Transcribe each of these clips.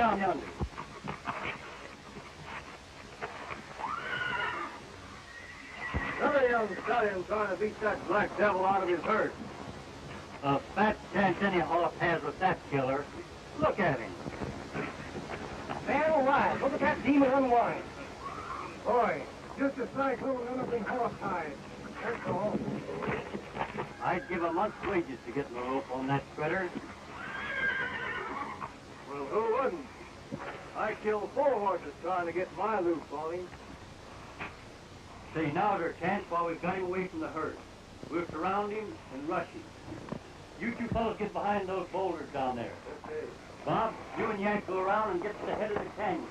down yonder. Another young stallion trying to beat that black devil out of his herd. A fat chance any horse has with that killer. Look at him. Man alive, look at that demon unwind. Boy, just a sight little enough in horse hide. That's all. I'd give a month's wages to get in the rope on that critter. Well, who wouldn't? I killed 4 horses trying to get my loop on him. See, now's our chance while we've got him away from the herd. We'll surround him and rush him. You 2 fellows get behind those boulders down there. Okay. Bob, you and Yank go around and get to the head of the canyon.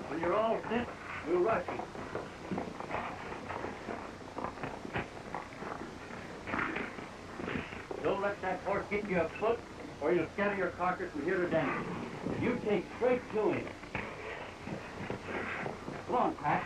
When you're all set, we'll rush him. Don't let that horse get you a foot, or you'll scatter your carcass from here to Denver. You take straight to him. Come on, Pat.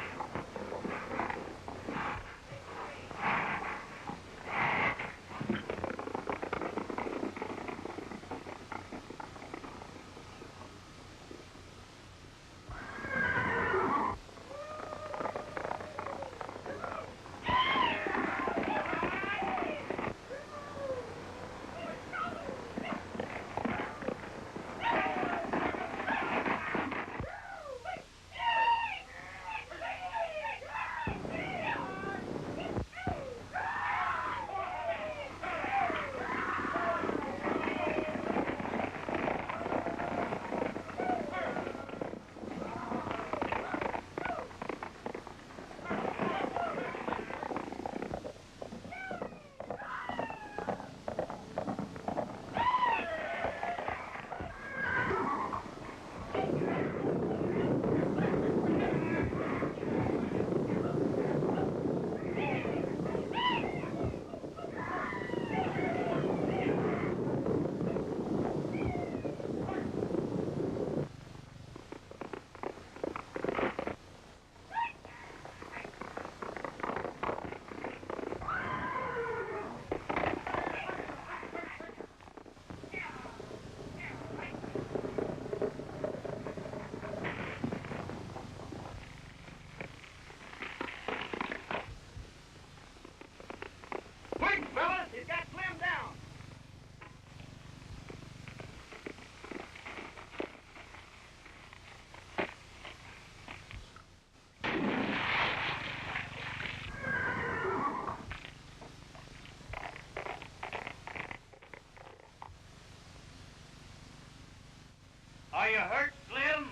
Are you hurt, Slim?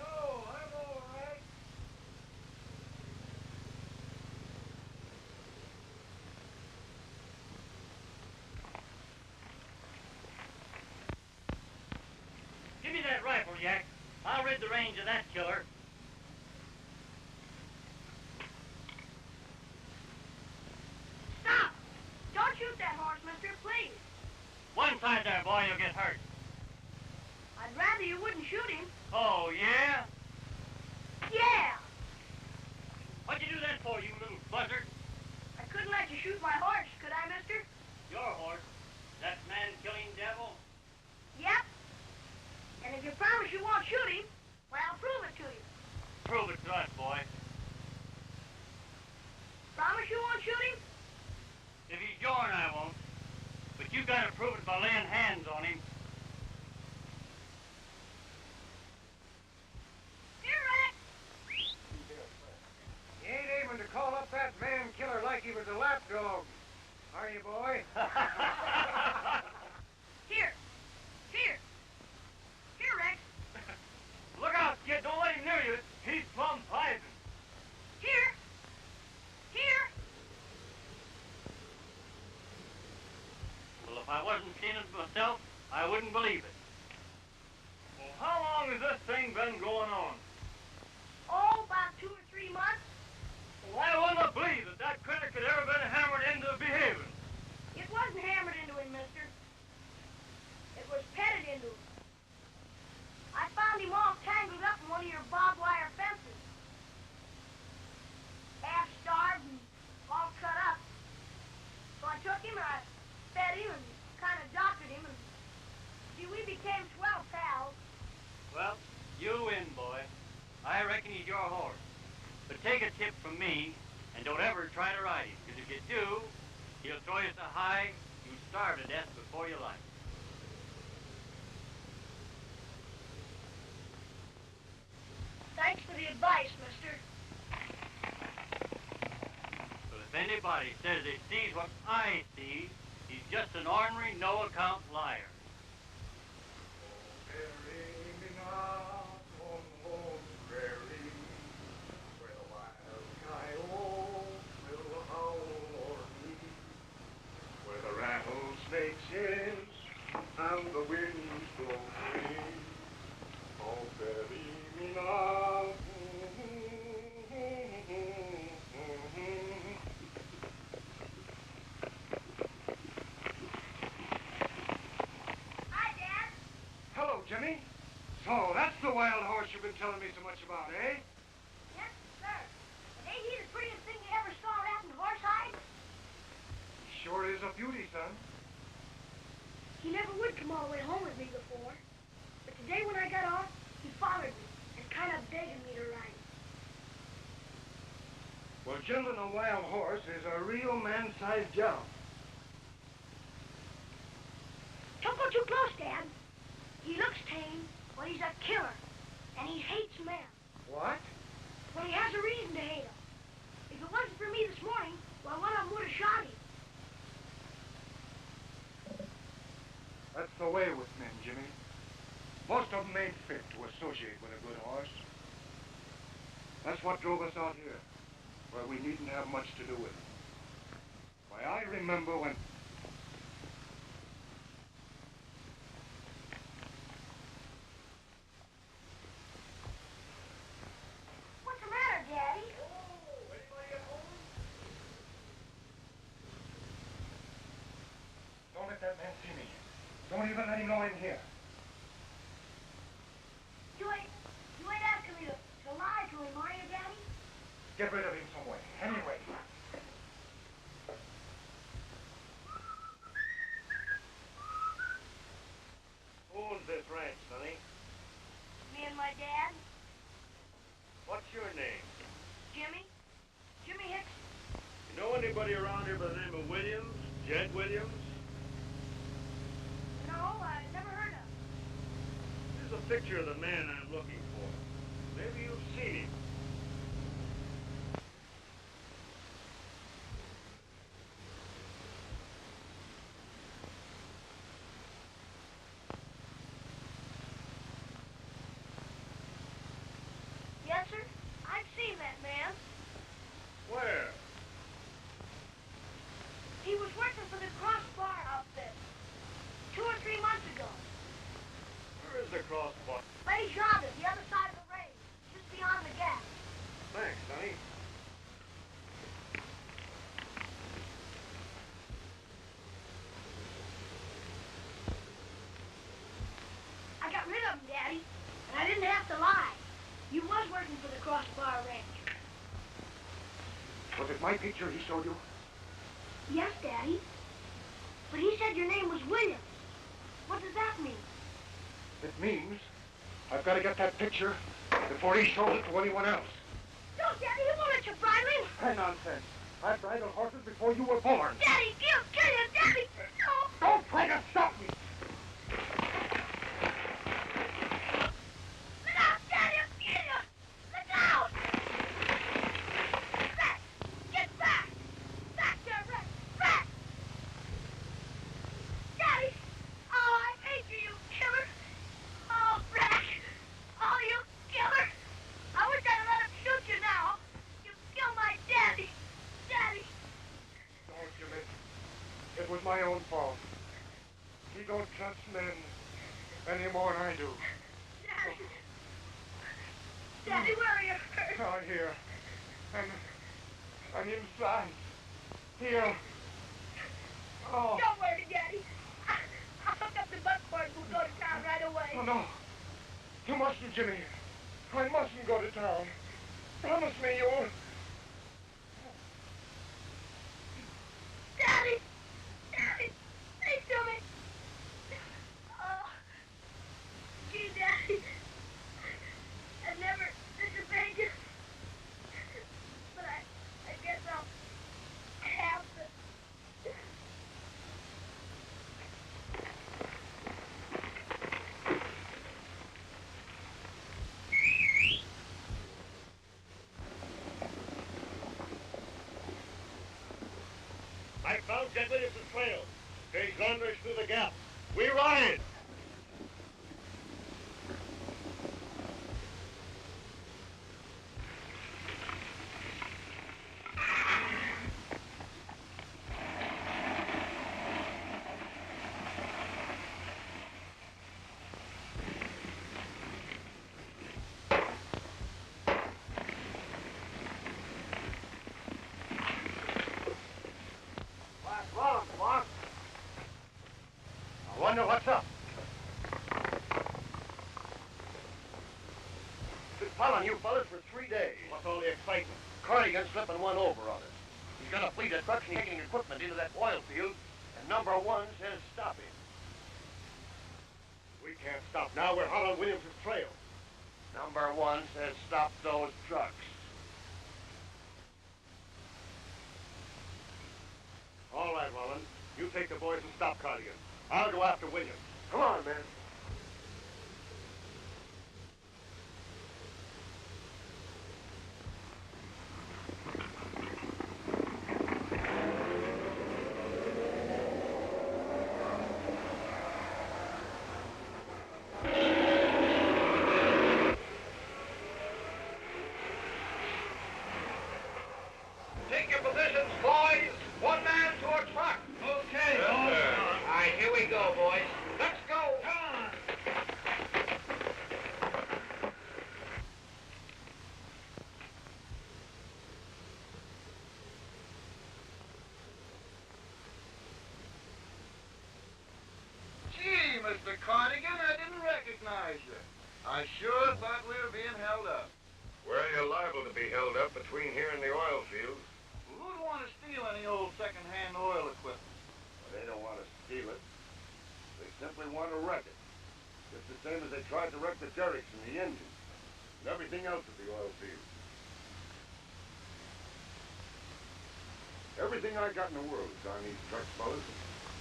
No, I'm all right. Give me that rifle, Yak. I'll rid the range of that killer. Stop! Don't shoot that horse, mister, please. One side there, boy, you'll get hurt. I'd rather you wouldn't shoot him. Oh, yeah? Yeah! What'd you do that for, you little buzzard? I couldn't let you shoot my horse, could I, mister? Your horse? That man-killing devil? Yep. And if you promise you won't shoot him, well, I'll prove it to you. Prove it to us, boy. Promise you won't shoot him? If he's yourn, I won't. But you gotta prove it by laying hands on him. I reckon he's your horse. But take a tip from me, and don't ever try to ride him, because if you do, he'll throw you so high, you'll starve to death before you like. Thanks for the advice, mister. But if anybody says he sees what I see, he's just an ordinary, no-account liar. Rattlesnakes is and the winds blow free. Oh, bury me now. Hi, Dad. Hello, Jimmy. So that's the wild horse you've been telling me so much about, eh? Yes, sir. And ain't he the prettiest thing you ever saw wrapped in horsehide? Sure is a beauty, son. He never would come all the way home with me before. But today when I got off, he followed me and kind of begging me to ride. Well, gentling a wild horse is a real man-sized job. Don't go too close, Dad. He looks tame, but he's a killer. And he hates men. What? Well, he has a reason to hate them. If it wasn't for me this morning, well, one of them would have shot him. That's the way with men, Jimmy. Most of them ain't fit to associate with a good horse. That's what drove us out here, where we needn't have much to do with it. Why, I remember when... What's the matter, Daddy? Don't let that man see me. Don't even let him know I'm here. You ain't asking me to lie to him, are you, Daddy? Get rid of him some way. Anyway. Who owns this ranch, Sonny? Me and my dad, What's your name? Jimmy Hicks. You know anybody around here by the name of Williams? Jed Williams? No, I never heard of him. Here's a picture of the man I'm looking for. Maybe you've seen him. Yes, sir. I've seen that man. Where? He was working for the crossbar outfit 2 or 3 months ago. Where is the crossbar? Lays yonder, the other side of the range, just beyond the gap. Thanks, Sonny. I got rid of him, Daddy, and I didn't have to lie. You was working for the crossbar ranch. Was it my picture he showed you? Yes, Daddy. But he said your name was Williams. What does that mean? It means I've got to get that picture before he shows it to anyone else. No, Daddy, he won't let you bridle him. Hey, nonsense. I bridled horses before you were born. Daddy, he'll kill you, Daddy. No. Don't try to stop me. Look out, Daddy, he'll kill you. Look out. Back. Get back. Back there, Rex. Back. Daddy. Oh, I hate you, you killer. Oh, Rex. Oh, you killer. I wish I'd let him shoot you now. You killed my daddy. Daddy. Don't, Jimmy. It was my own fault. He don't trust men any more than I do. Daddy. Daddy, where are you hurt? Out here. I'm inside. Here. Oh. Don't worry, Daddy. I'll hook up the buckboard and we'll go to town right away. Oh, no. You mustn't, Jimmy. I mustn't go to town. Promise me you'll... Daddy! Daddy! Please do me! Oh, gee, Daddy. I've never such a bad get Williams' trail. Take Londres through the gap. We ride! I wonder what's up. Been following you fellas for 3 days. What's all the excitement? Cardigan's slipping one over on us. He's got a fleet of trucks and he's taking equipment into that oil field, and number 1 says stop him. We can't stop now. We're hot on Williams' trail. Number 1 says stop those trucks. All right, Rollins. You take the boys and stop Cardigan. I'll go after Williams. Come on, man. Take your positions, boys. One man to a truck. Okay, Yes, all sir. right. All right, here we go, boys. Let's go. Come on. Gee, Mr. Cardigan, I didn't recognize you. I sure thought we were being held up. Where are you liable to be held up between here and the oil fields? Who'd want to steal any old second-hand oil equipment? Well, they don't want to steal it. They simply want to wreck it. Just the same as they tried to wreck the derricks and the engines and everything else at the oil field. Everything I got in the world is on these trucks, fellas.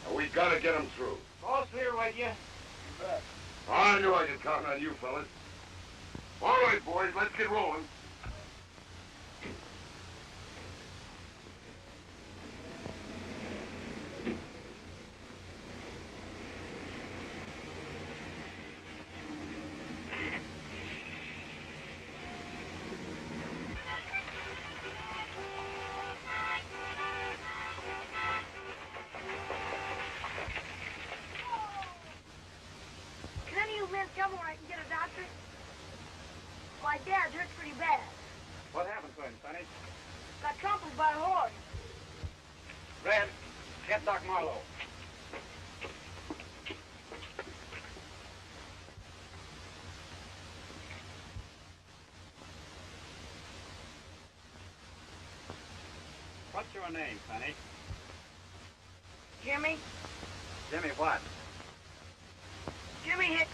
And we gotta get them through. All clear, right, yeah? You bet. I knew I could count on you, fellas. All right, boys, let's get rolling. Can any of you men tell me where I can get a doctor? My dad's hurt pretty bad. What happened to him, Sonny? Got trampled by a horse. Red, get Doc Marlowe. What's your name, Sonny? Jimmy? Jimmy what? Jimmy Hickson.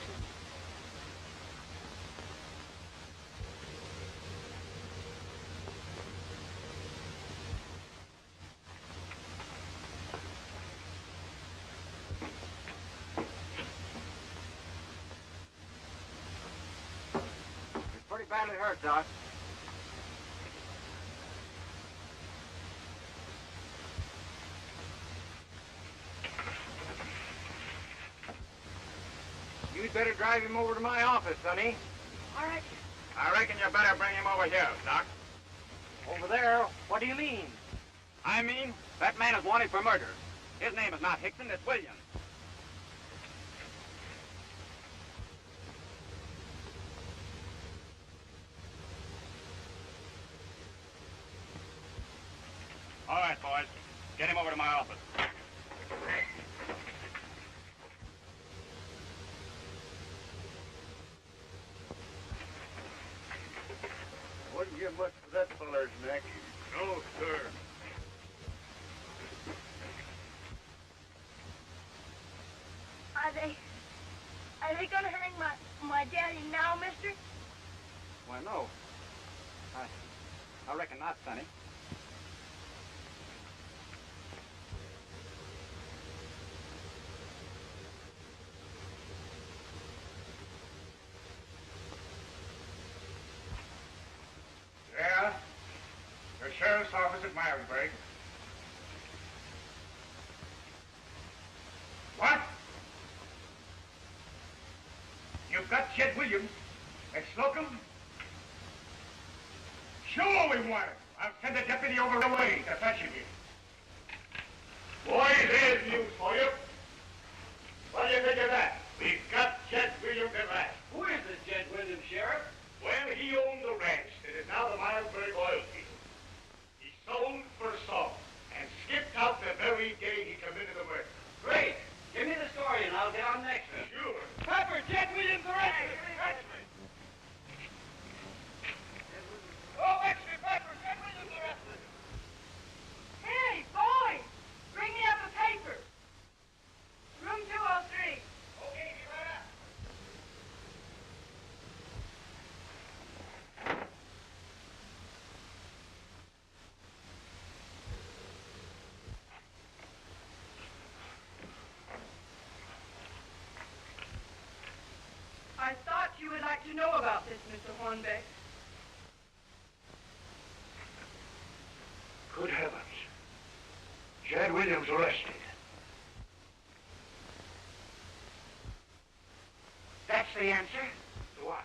He's pretty badly hurt, Doc. You'd better drive him over to my office, Sonny. All right. I reckon you better bring him over here, Doc. Over there? What do you mean? I mean, that man is wanted for murder. His name is not Hickson, it's Williams. All right, boys. Get him over to my office. Wouldn't give much for that feller's neck. No, sir. Are they gonna hang my daddy now, mister? Why, no. I reckon not, Sonny. Yeah? The sheriff's office at Milesburg. Chet Williams at Slocum? Sure we want him. I'll send a deputy over the way to fetch him here. Boys, here's news for you. What do you think of that? We've got Chet Williams at last. Who is this Chet Williams, Sheriff? Well, he owned the ranch that is now the Mileburg oil field. He sold for salt and skipped out the very day he committed the murder. Great. Give me the story and I'll get on next. Sure. Pepper, Chet Williams arrested. Oh, actually, Pepper, Chet Williams arrested. Hey, boys! Bring me up a paper. Room 203. Okay, be right up. I thought you would like to know about this, Mr. Hornbeck. Good heavens. Chad Williams arrested. That's the answer? To what?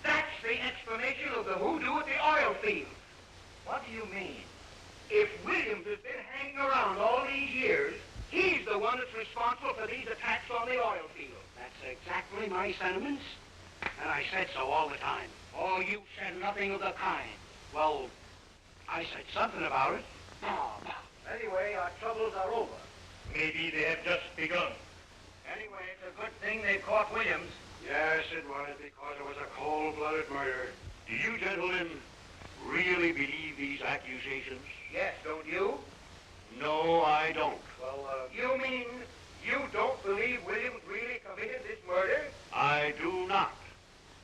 That's the explanation of the hoodoo at the oil field. What do you mean? If Williams has been hanging around all these years, he's the one that's responsible for these attacks on the oil field. That's exactly my sentiments, and I said so all the time. Oh, you said nothing of the kind. Well, I said something about it. Anyway, our troubles are over. Maybe they have just begun. Anyway, it's a good thing they caught Williams. Yes, it was, because it was a cold-blooded murder. Do you gentlemen really believe these accusations? Yes, don't you? No, I don't. Well, you mean you don't believe Williams really committed this murder? I do not.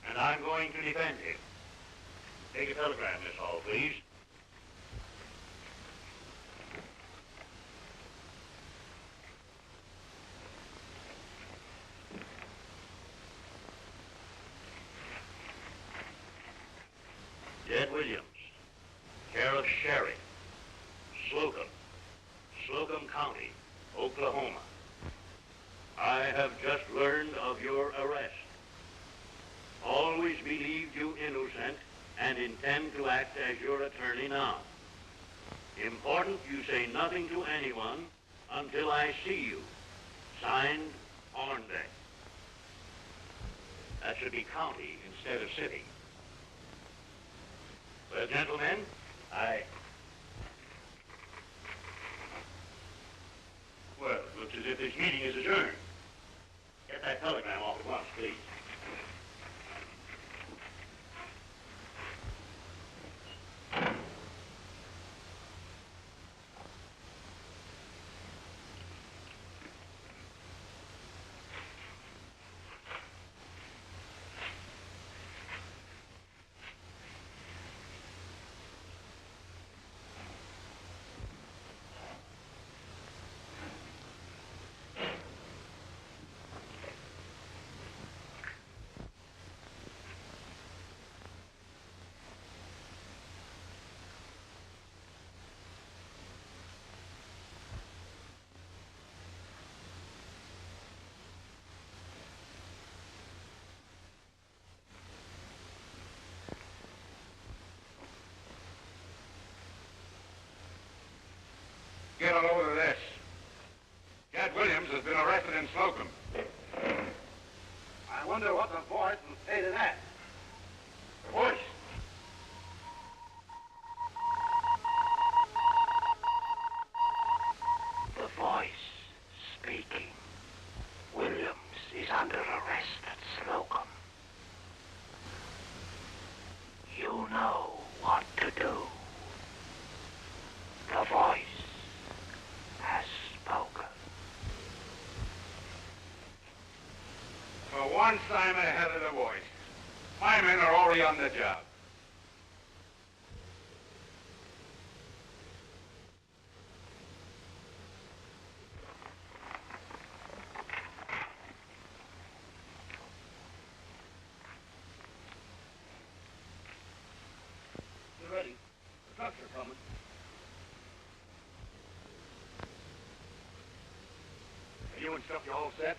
And I'm going to defend him. Take a telegram, Miss Hall, please. Jed Williams, care of Sherry, Slocum County, Oklahoma. I have just learned of your arrest. Always believed you innocent and intend to act as your attorney now. Important you say nothing to anyone until I see you. Signed, Hornbeck. That should be county instead of city. Well, gentlemen, Well, it looks as if this meeting is adjourned. Get that telegram off at once, please. Get a load of this. Chad Williams has been arrested in Slocum. I wonder what the boys will say to that. The voice. The voice speaking. Williams is under arrest at Slocum. You know what to do. The voice has spoken. For once, I'm ahead of the voice. My men are already on the job. Get ready. The trucks are coming. Are you and stuff you all set?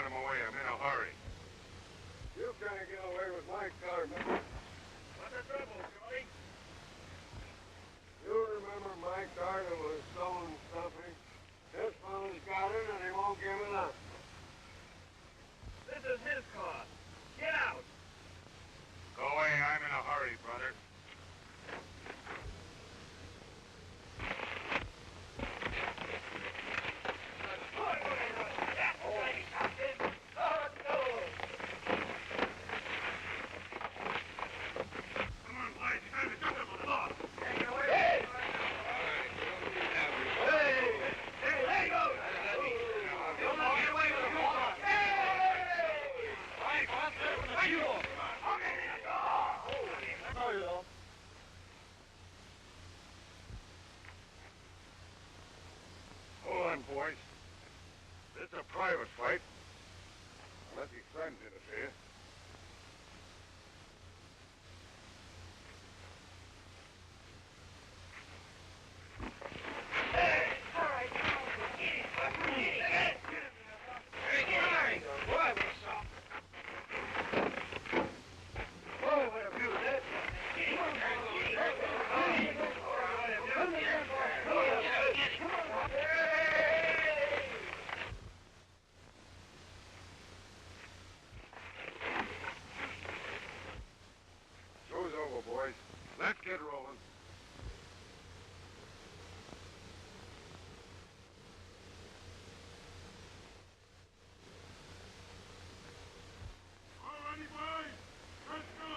on him away. I'm in a hurry. You can't get away with my car, man. What's the trouble, Joey? You remember my car that was stolen something? This fella's got it and he won't give it up. This is his car. Get out. Go away. I'm in a hurry, brother. Hold on, boys. It's a private fight. Unless his friends interfere. Show's over, boys. Let's get rolling. All righty, boys. Let's go.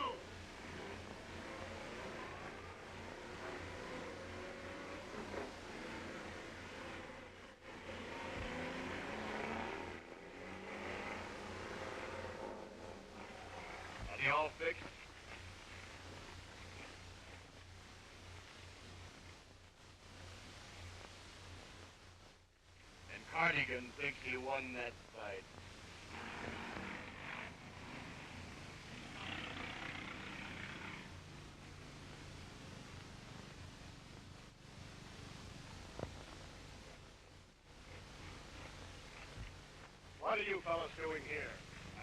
Are they all fixed? And Cardigan thinks he won that fight. What are you fellas doing here?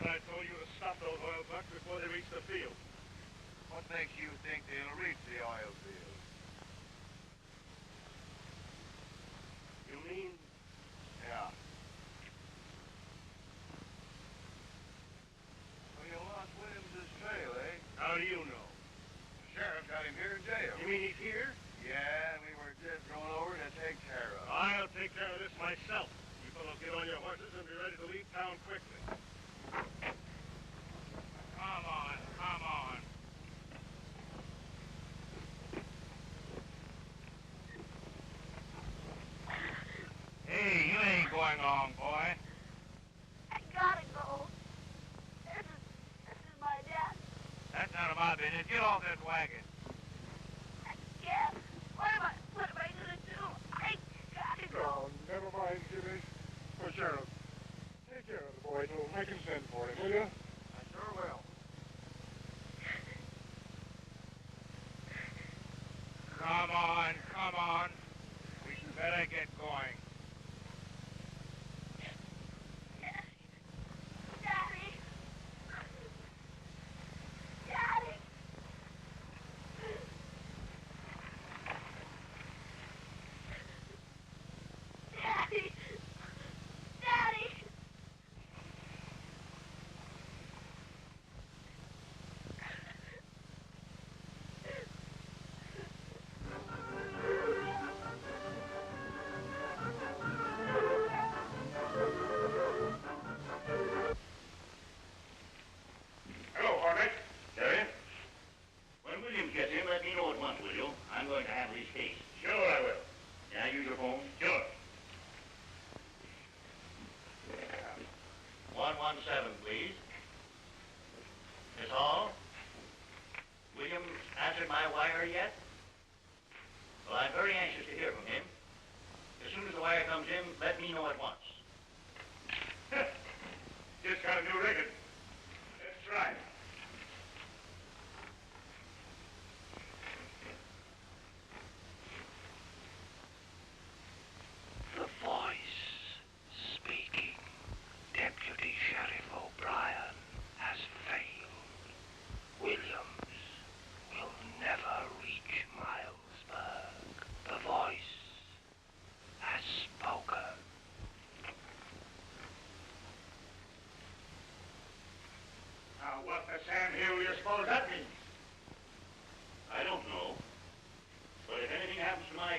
And I told you to stop those oil trucks before they reach the field. What makes you think they'll reach the oil field? You mean? Yeah. Well, you lost Williams' trail, eh? How do you know? The sheriff got him here in jail. You mean he's here? Yeah, we were just going over to take care of him. I'll take care of this myself. You fellows get on your horses and be ready to leave town quickly. Come on, come on. Hey, you ain't going on, boy. I gotta go. This is my dad. That's none of my business. Get off this wagon. I can't. What am I gonna do? I gotta go. Never mind, Jimmy. Oh, Sheriff, take care of the boy till I can send for him, will you? I sure will. Come on, come on. We better get going. Daddy. Daddy. Daddy. Daddy. Hello, Hornet. Sheriff, when Williams gets in, let me know at once, will you? I'm going to handle his case. Sure I will. Can I use your phone? Sure. 117, please. Miss Hall? Williams answered my wire yet? Well, I'm very anxious to hear from him. As soon as the wire comes in, let me know at once. Just got a new rigging. Let's try it. The voice speaking, Deputy Sheriff.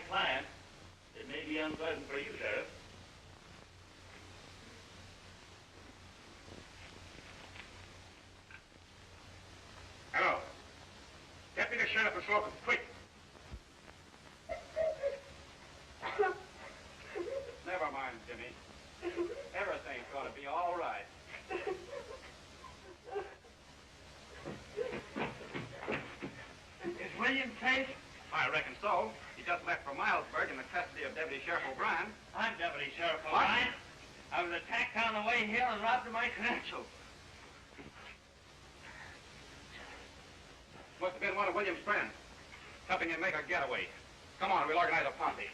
client. It may be unpleasant for you, Sheriff. Hello. Deputy Sheriff is Slocum, quick. Never mind, Jimmy. Everything's going to be all right. Is William safe? I reckon so. He just left for Milesburg in the custody of Deputy Sheriff O'Brien. I'm Deputy Sheriff O'Brien. I was attacked on the way here and robbed of my credentials. Must have been one of William's friends, helping him make a getaway. Come on, we'll organize a posse.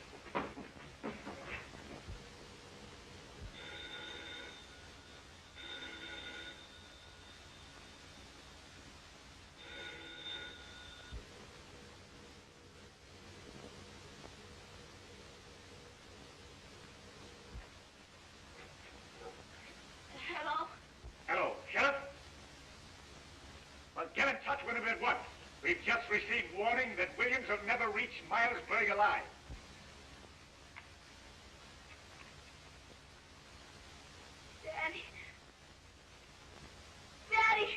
Hello? Hello, Sheriff? Well, get in touch with him at once. We've just received warning that Williams will never reach Milesburg alive. Daddy. Daddy!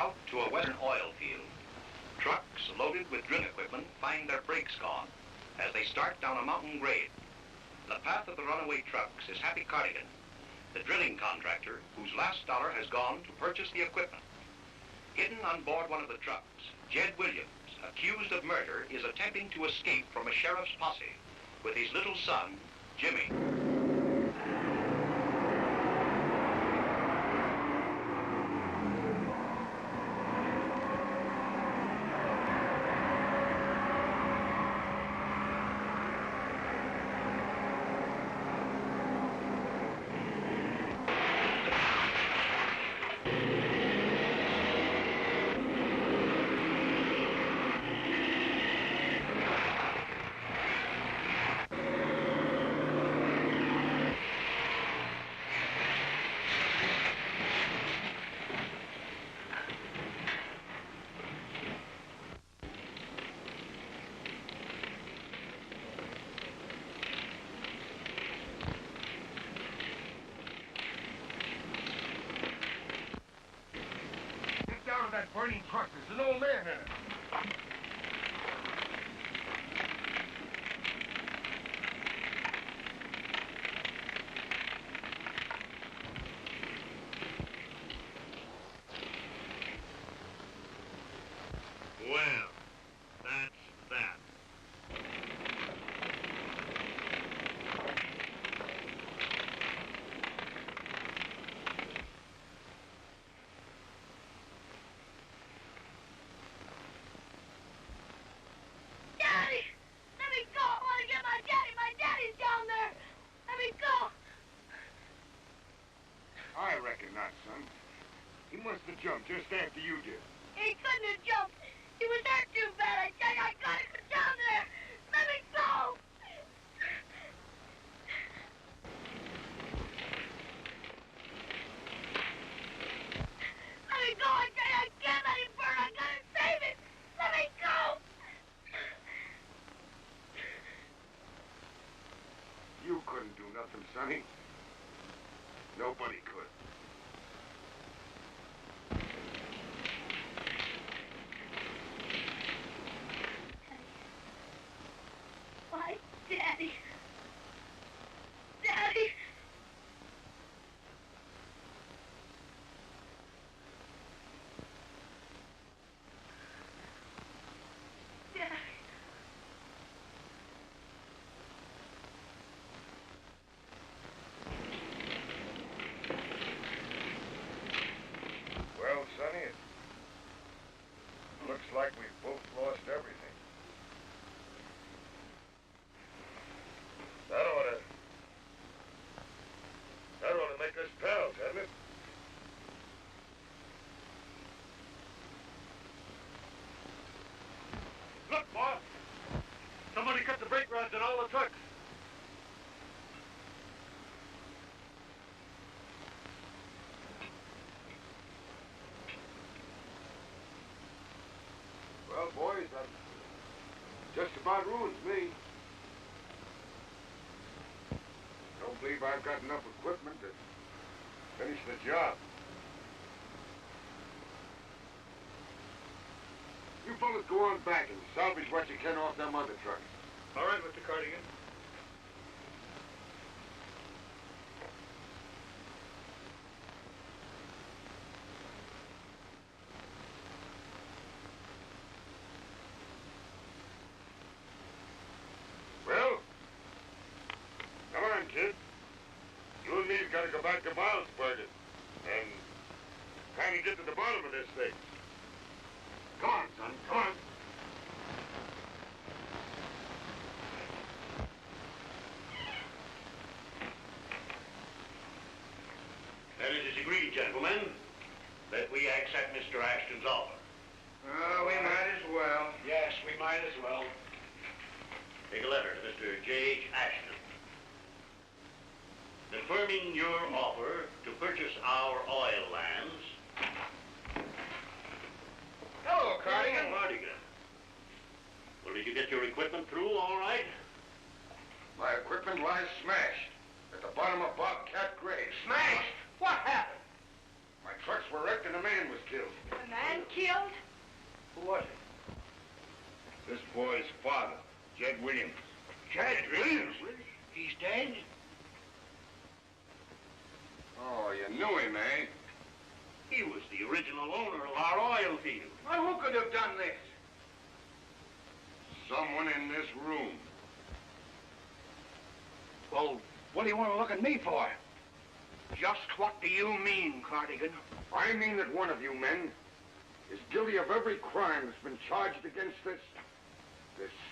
out to a western oil field. Trucks loaded with drill equipment find their brakes gone as they start down a mountain grade. In the path of the runaway trucks is Happy Cardigan, the drilling contractor whose last dollar has gone to purchase the equipment. Hidden on board one of the trucks, Jed Williams, accused of murder, is attempting to escape from a sheriff's posse with his little son, Jimmy. That burning truck. There's an old man in it. Well, that's that. Daddy! Let me go! I want to get my daddy! My daddy's down there! Let me go! I reckon not, son. He must have jumped just after you did. He couldn't have jumped! He was hurt too bad! I tell you, I gotta go down there! Let me go! Let me go! I tell you, I can't let him burn! I gotta save him! Let me go! You couldn't do nothing, Sonny. Nobody could. Why, Daddy? Daddy! Daddy. Well, Sonny, it looks like we've both lost everything. That ought to make us pals, hadn't it? Look, boss! Somebody cut the brake rods in all the trucks. Well, boys, that just about ruins me. Don't believe I've got enough equipment to finish the job. You fellas go on back and salvage what you can off them other trucks. All right, Mr. Cardigan. Well, come on, kid. You and me's got to go back to Milesburg and kind of get to the bottom of this thing. Come on, son, come on. Then it is agreed, gentlemen, that we accept Mr. Ashton's offer. We might as well. Yes, we might as well. Take a letter to Mr. J.H. Ashton, confirming your offer to purchase our oil lands. Hello, Cardigan. Cardigan. Well, did you get your equipment through all right? My equipment lies smashed at the bottom of Bobcat grave. Smashed? What happened? My trucks were wrecked and a man was killed. A man Jed Williams. Jed Williams? He's dead? Oh, you knew him, eh? He was the original owner of our oil field. Well, who could have done this? Someone in this room. Well, what do you want to look at me for? Just what do you mean, Cardigan? I mean that one of you men is guilty of every crime that's been charged against this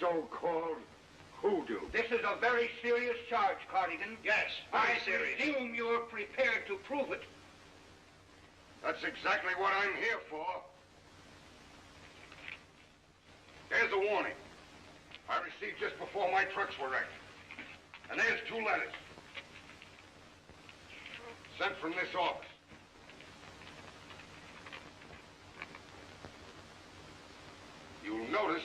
so-called hoodoo. This is a very serious charge, Cardigan. Yes, I presume you're prepared to prove it. That's exactly what I'm here for. There's a warning I received just before my trucks were wrecked. And there's 2 letters. Sent from this office. You'll notice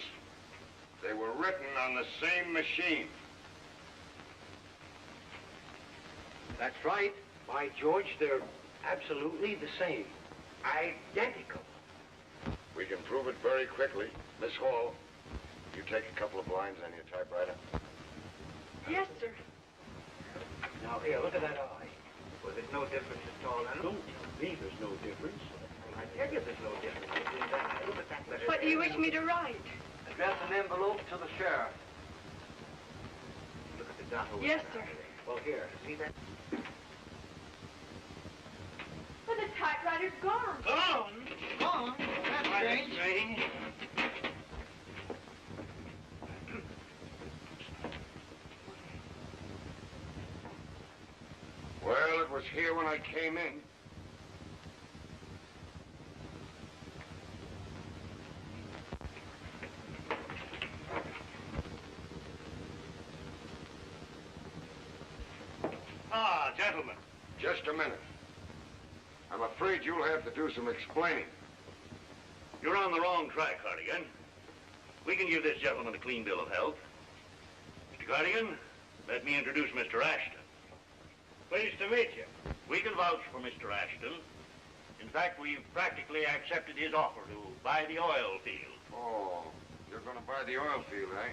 they were written on the same machine. That's right. By George, they're absolutely the same. Identical. We can prove it very quickly. Miss Hall, you take a couple of blinds on your typewriter. Yes, sir. Now, here, look at that eye. Well, there's no difference at all. Now, don't tell me there's no difference. I tell you there's no difference between that eye. Look at that letter. What do you wish me to write? Address an envelope to the sheriff. Look at the dot over Yes, there. sir. Well, here, see that? Well, the typewriter's gone. Gone? Gone? That's strange. strange. Well, it was here when I came in. Ah, gentlemen. Just a minute. I'm afraid you'll have to do some explaining. You're on the wrong track, Cardigan. We can give this gentleman a clean bill of health. Mr. Cardigan, let me introduce Mr. Ashton. Pleased to meet you. We can vouch for Mr. Ashton. In fact, we've practically accepted his offer to buy the oil field. Oh, you're going to buy the oil field, eh?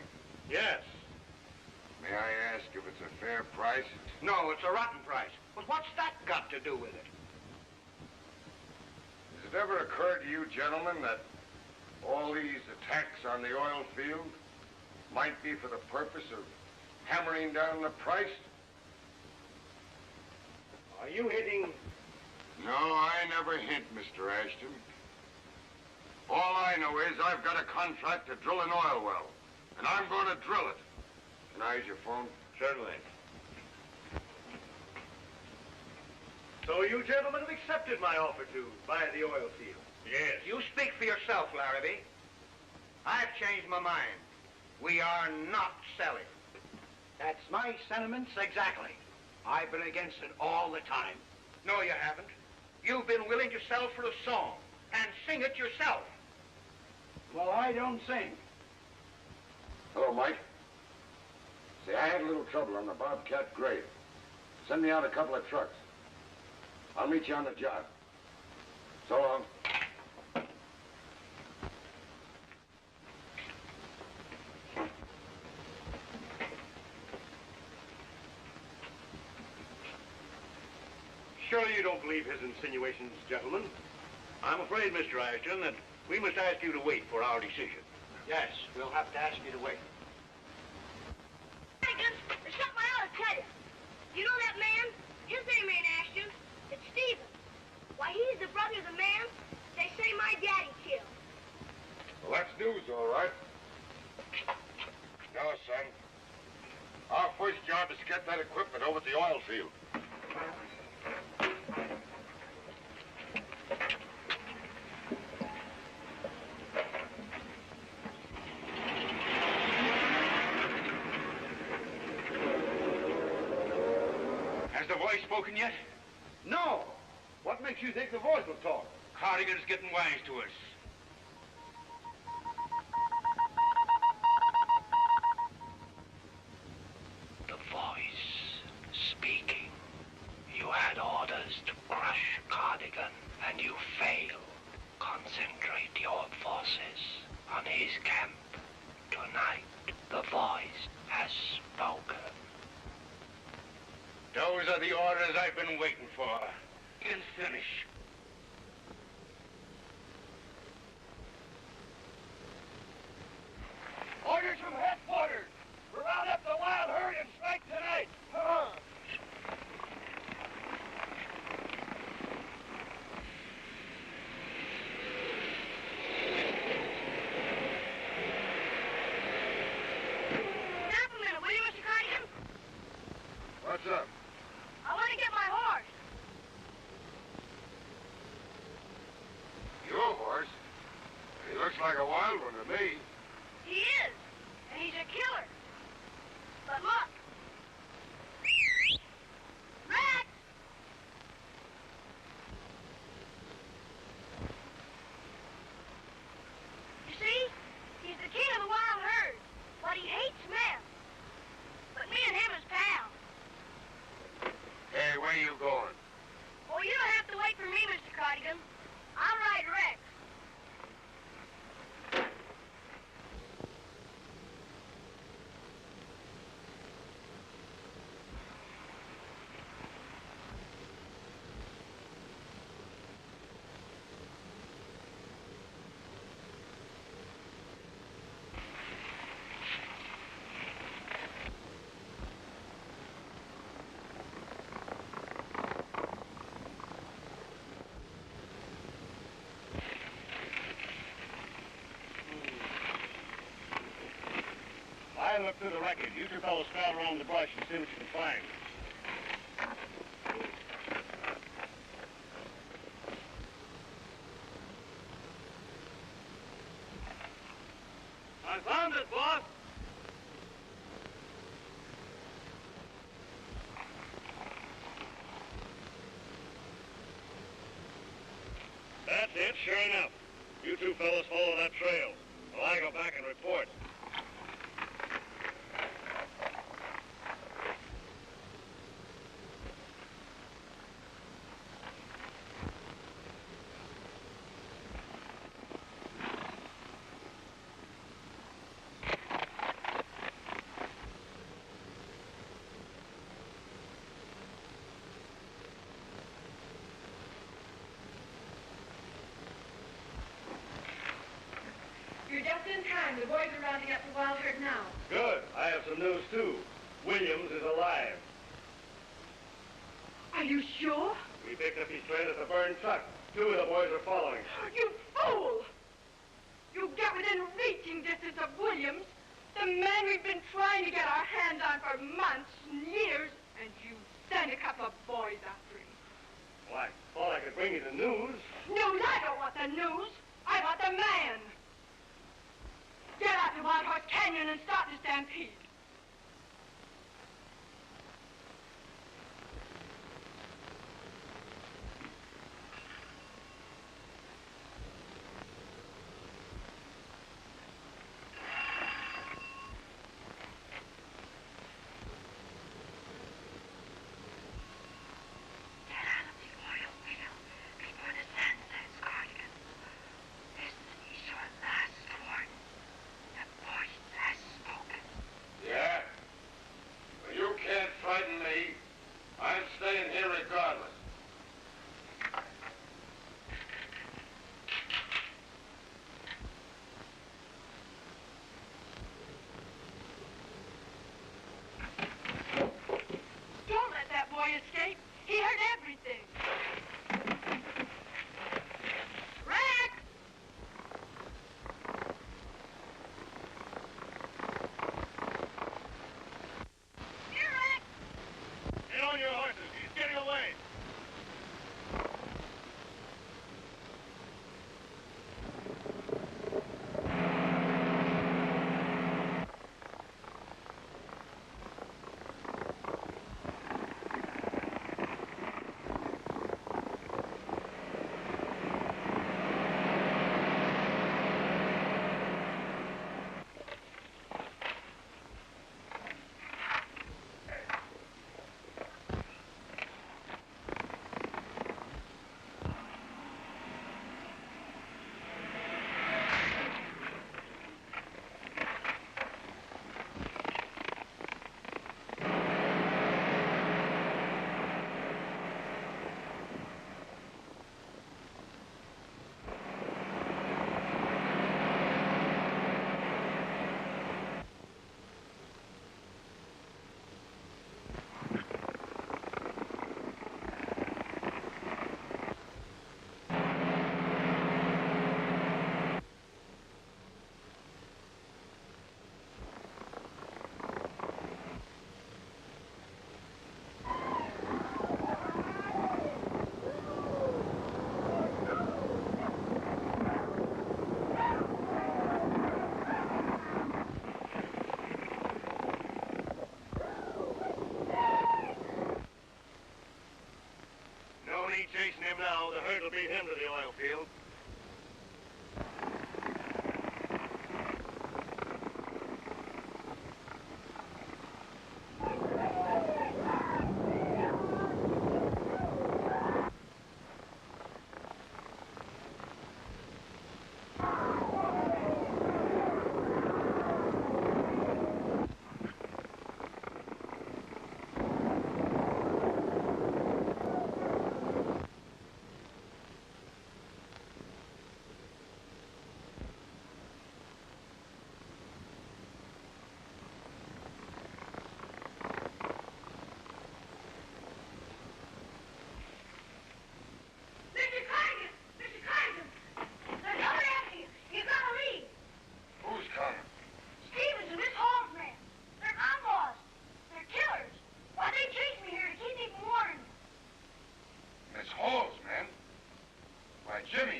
Yes. May I ask if it's a fair price? No, it's a rotten price. But what's that got to do with it? Has it ever occurred to you, gentlemen, that all these attacks on the oil field might be for the purpose of hammering down the price? Are you hitting? No, I never hint, Mr. Ashton. All I know is I've got a contract to drill an oil well, and I'm going to drill it. Can I use your phone? Certainly. So you gentlemen have accepted my offer to buy the oil field? Yes. You speak for yourself, Larrabee. I've changed my mind. We are not selling. That's my sentiments exactly. I've been against it all the time. No, you haven't. You've been willing to sell for a song and sing it yourself. Well, I don't sing. Hello, Mike. Say, I had a little trouble on the Bobcat grade. Send me out a couple of trucks. I'll meet you on the job. So long. Surely you don't believe his insinuations, gentlemen? I'm afraid, Mr. Ashton, that we must ask you to wait for our decision. Yes, we'll have to ask you to wait. Cardigan, there's something I ought to tell you. You know that man? His name ain't Ashton. It's Stephen. Why, he's the brother of the man they say my daddy killed. Well, that's news, all right. No, son. Our first job is to get that equipment over at the oil field. Has the voice spoken yet? No. What makes you think the voice will talk? Cardigan's getting wise to us. The voice speaking. You had orders to crush Cardigan, and you failed. Concentrate your forces on his camp. Tonight, the voice the orders I've been waiting for. You can finish. Orders from headquarters. Round up the wild herd and strike tonight. Stop a minute, will you, Mr. Cardigan? What's up? I want to get my horse. Your horse? He looks like a wild one to me. He is, and he's a killer. But look. Rex! You see? He's the king of the wild herd, but he hates men. But me and him is pals. Hey, where you going? Oh, you don't have to wait for me, Mr. Cardigan. I'll ride Rex. I look through the wreckage. You two fellows scout around the brush and see what you can find. I found it, boss. That's it, sure enough. You two fellows follow that trail, while I go back and report. You're just in time. The boys are rounding up the wild herd now. Good. I have some news, too. Williams is alive. Are you sure? We picked up his trail at the burned truck. Two of the boys are following. You fool! You get within reaching distance of Williams, the man we've been trying to get our hands on for months and years, and you send a couple of boys after him. Well, I thought I could bring you the news. News? I don't want the news. I want the man. Get out to Wild Horse Canyon and start the stampede.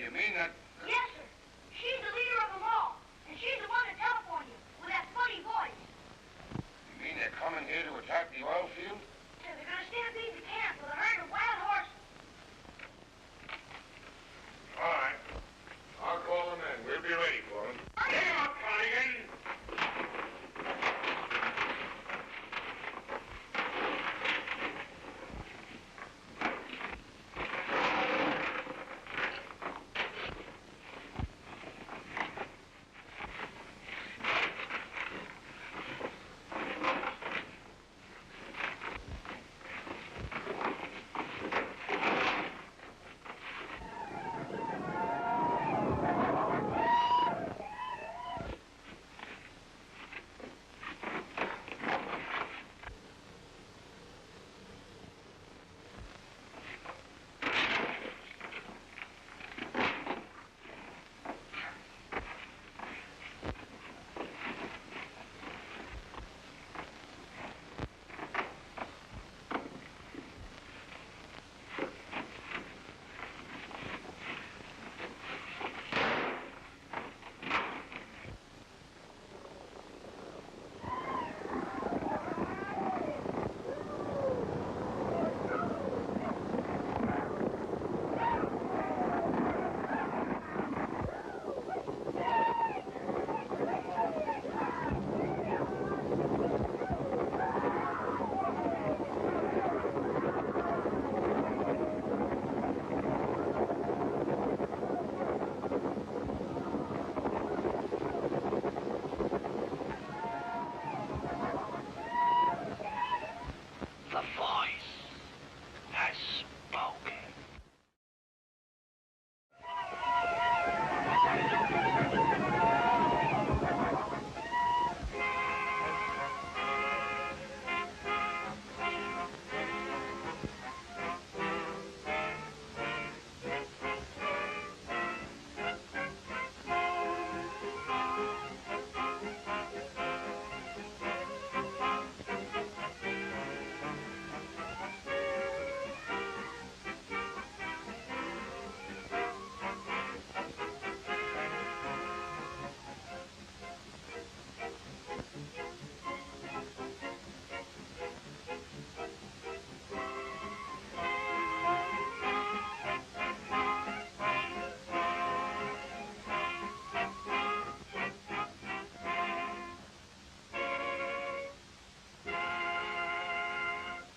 You mean that? Yes, sir. She's the leader of them all, and she's the one to telephone you with that funny voice. You mean they're coming here to attack the oil field? Yeah, they're going to stampede the camp with a herd of wild horses. All right. I'll call them in. We'll be ready for them. Hang on, Connigan! The voice has spoken.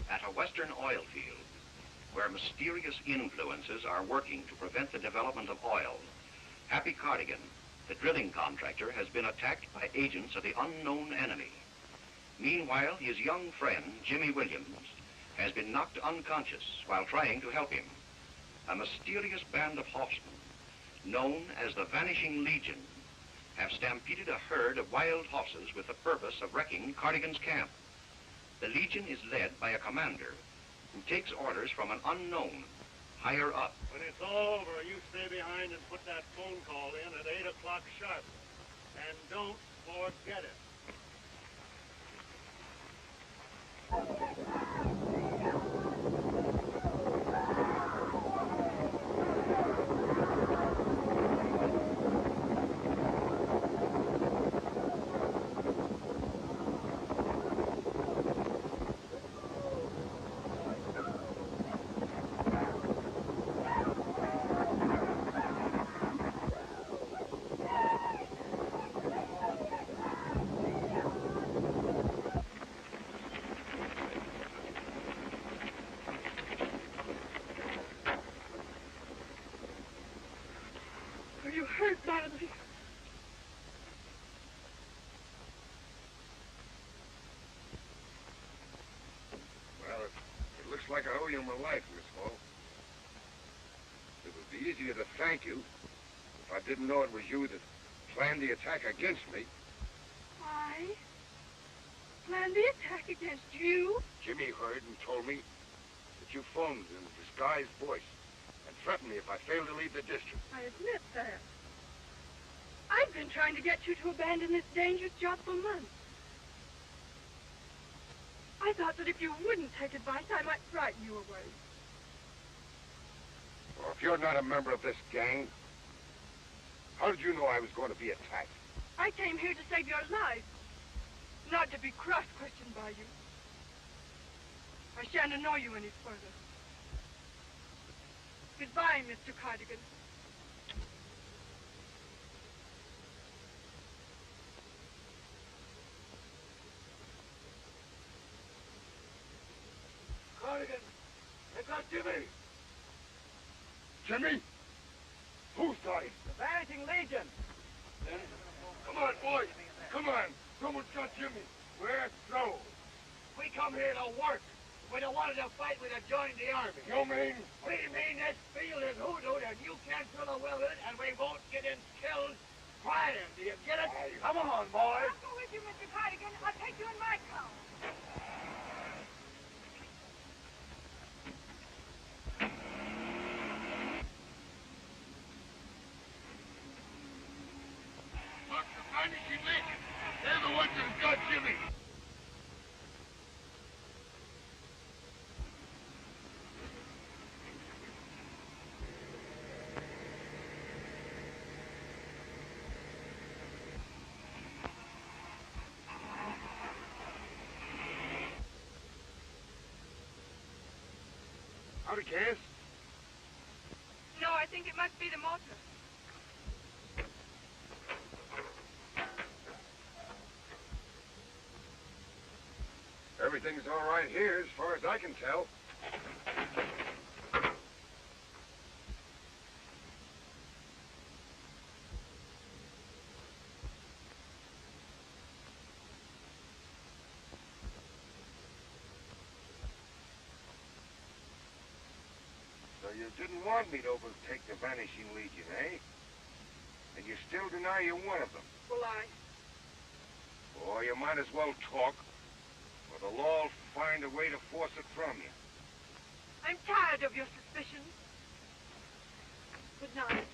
At a western oil field, where mysterious influences are working to prevent the development of oil, Happy Cardigan, the drilling contractor, has been attacked by agents of the unknown enemy. Meanwhile, his young friend, Jimmy Williams, has been knocked unconscious while trying to help him. A mysterious band of horsemen, known as the Vanishing Legion, have stampeded a herd of wild horses with the purpose of wrecking Cardigan's camp. The Legion is led by a commander who takes orders from an unknown higher up. When it's all over, you stay behind and put that phone call in at 8 o'clock sharp. And don't forget it. Are you hurt badly? Well, it looks like I owe you my life, Miss Hall. It would be easier to thank you if I didn't know it was you that planned the attack against me. I planned the attack against you? Jimmy heard and told me that you phoned in a disguised voice and threatened me if I failed to leave the district. I admit that. I've been trying to get you to abandon this dangerous job for months. I thought that if you wouldn't take advice, I might frighten you away. Well, if you're not a member of this gang, How did you know I was going to be attacked? I came here to save your life, not to be cross-questioned by you. I shan't annoy you any further. Goodbye, Mr. Cardigan. Cardigan, they got Jimmy. Jimmy? Who's got him? The Vanishing Legion. Come on, boys. Come on. Someone's got Jimmy. We're through. We come here to work. We don't want to fight. We'd have joined the army. You mean? We mean this field is hoodooed and you can't fill a well in it and we won't get in killed trying. Do you get it? Come on, boys. I'll go with you, Mr. Cardigan. I'll take you in my car. Look, the Vanishing Legion. They're the ones that got Jimmy. Out of gas? No, I think it must be the motor. Everything's all right here, as far as I can tell. So you didn't want me to overtake the Vanishing Legion, eh? And you still deny you're one of them? Will I? Oh, you might as well talk, or the law will find a way to force it from you. I'm tired of your suspicions. Good night.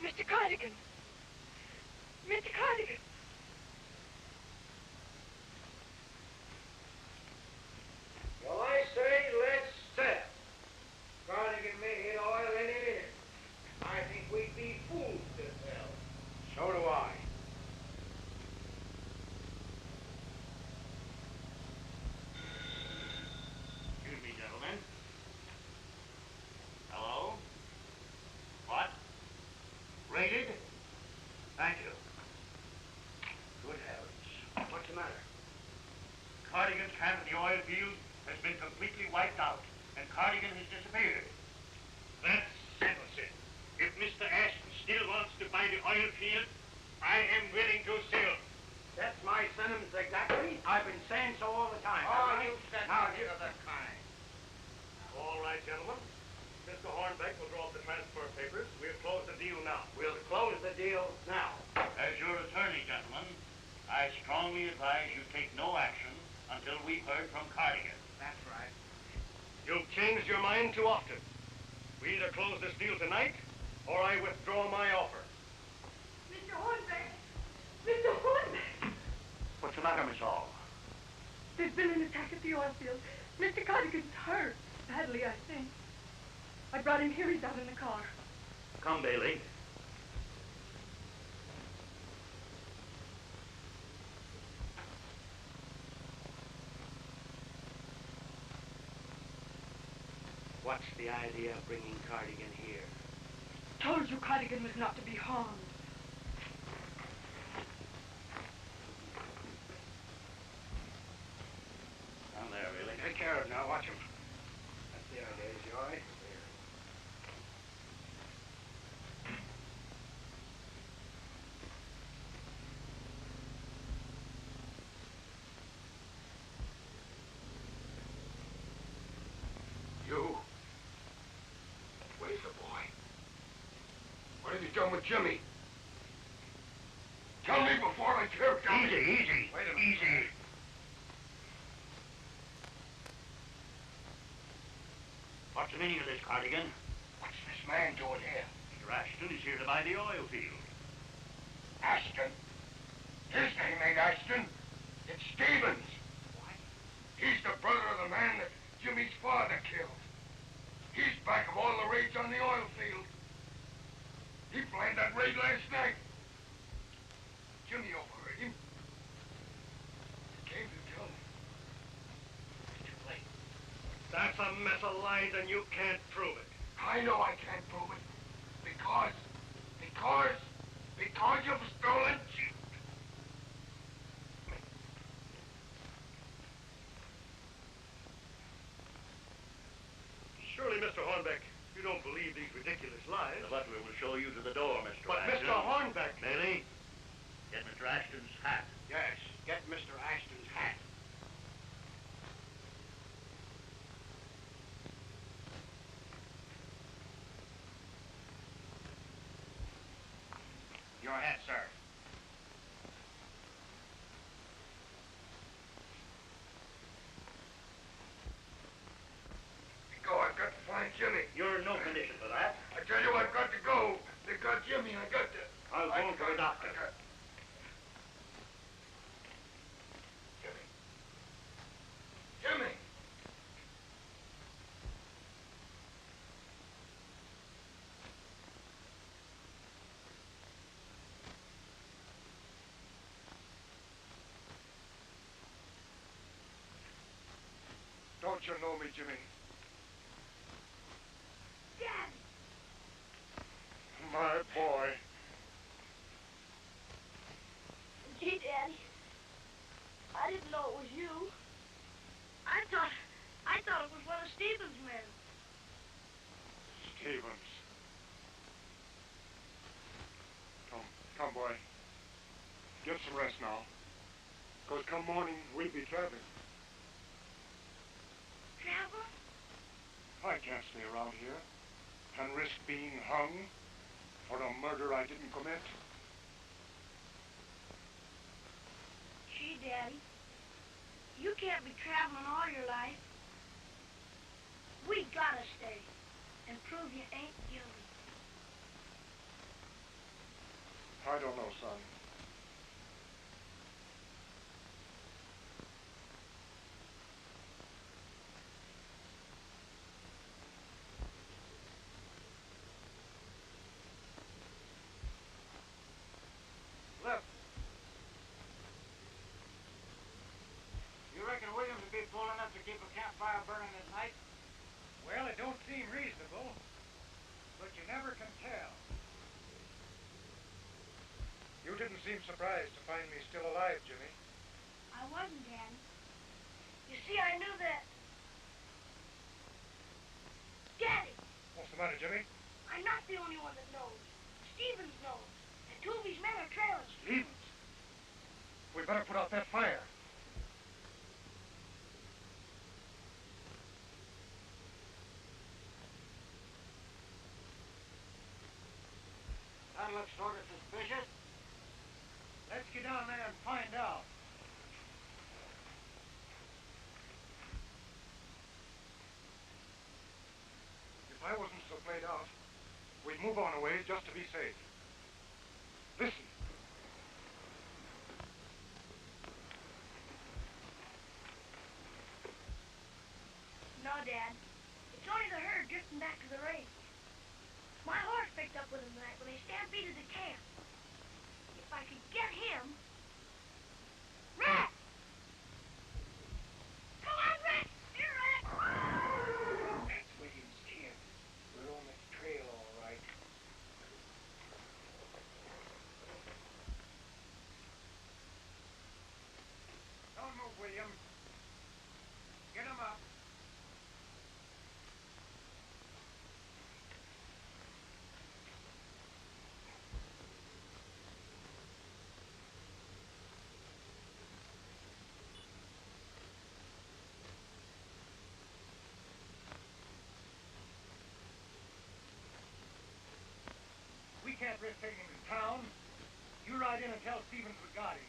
Mr. Cardigan! Mr. Cardigan! Well, I say let's set. Cardigan may hit oil any minute. I think we'd be fools to tell. So do I. Excuse me, gentlemen. Hello? What? Raided? Thank you. Good heavens. What's the matter? Cardigan's camp in the oil field has been completely wiped out, and Cardigan has disappeared. That settles it. If Mr. Ashton still wants to buy the oil field, I am willing to sell. That's my sentiments exactly. I've been saying so all the time. Oh, you said nothing of the kind. All right, gentlemen. Mr. Hornbeck will draw up the transfer papers. We'll close the deal now. We'll close the deal now. As your attorney, gentlemen, I strongly advise you take no action until we've heard from Cardigan. That's right. You've changed your mind too often. We either close this deal tonight, or I withdraw my offer. Mr. Hornbeck! Mr. Hornbeck! What's the matter, Miss Hall? There's been an attack at the oil field. Mr. Cardigan's hurt. Badly, I think. I brought him here. He's out in the car. Come, Bailey. What's the idea of bringing Cardigan here? Told you Cardigan was not to be harmed. Down there, Bailey. Take care of him now. Watch him. That's the idea, Joy. You? Where's the boy? What have you done with Jimmy? Tell me before I tear down. Easy. Wait a minute. Easy. What's the meaning of this, Cardigan? What's this man doing here? Mr. Ashton is here to buy the oil field. Ashton? His name ain't Ashton. It's Stevens. What? He's the brother of the man that Jimmy's father killed. He's back of all the raids on the oil field. He planned that raid last night. Jimmy overheard him. He came to tell me. It's too late. That's a mess of lies and you can't prove it. I know I can't prove it. Because you've stolen Jim. Surely, Mr. Hornbeck, you don't believe these ridiculous lies. The butler will show you to the door, Mr. But Ashton. Mr. Hornbeck... Bailey, get Mr. Ashton's hat. Yes, get Mr. Ashton's hat. Your hat, sir. Go, I've got to find Jimmy. You're in no condition for that. I tell you, I've got to go. They got Jimmy. I got to. I'll phone for a doctor. Jimmy. Jimmy. Don't you know me, Jimmy? Dad! My boy. Gee, Daddy. I didn't know it was you. I thought it was one of Stevens' men. Stevens. Come, boy. Get some rest now. Because come morning, we'll be traveling. Travel? I can't stay around here and risk being hung for a murder I didn't commit. Gee, Daddy. You can't be traveling all your life. We gotta stay and prove you ain't guilty. I don't know, son. Look. You reckon Williams would be fool enough to keep a campfire burning at night? Well, it don't seem reasonable, but you never can tell. You didn't seem surprised to find me still alive, Jimmy. I wasn't, Daddy. You see, I knew that. Daddy, What's the matter, Jimmy? I'm not the only one that knows. Stevens knows. And two of his men are trailing. Stevens. We better put out that fire. That looks sort of suspicious. Let's get down there and find out. If I wasn't so played out, we'd move on a ways just to be safe. Listen. No, Dad. It's only the herd drifting back to the range. My horse picked up with him tonight when they stampeded the camp. If I could get him... Rat! Come on, Rat! Here, Rat! That's Williams' camp. We're on the trail, all right. Don't move, William. Get him up. We can't risk taking him to town. You ride in and tell Stevens we got him.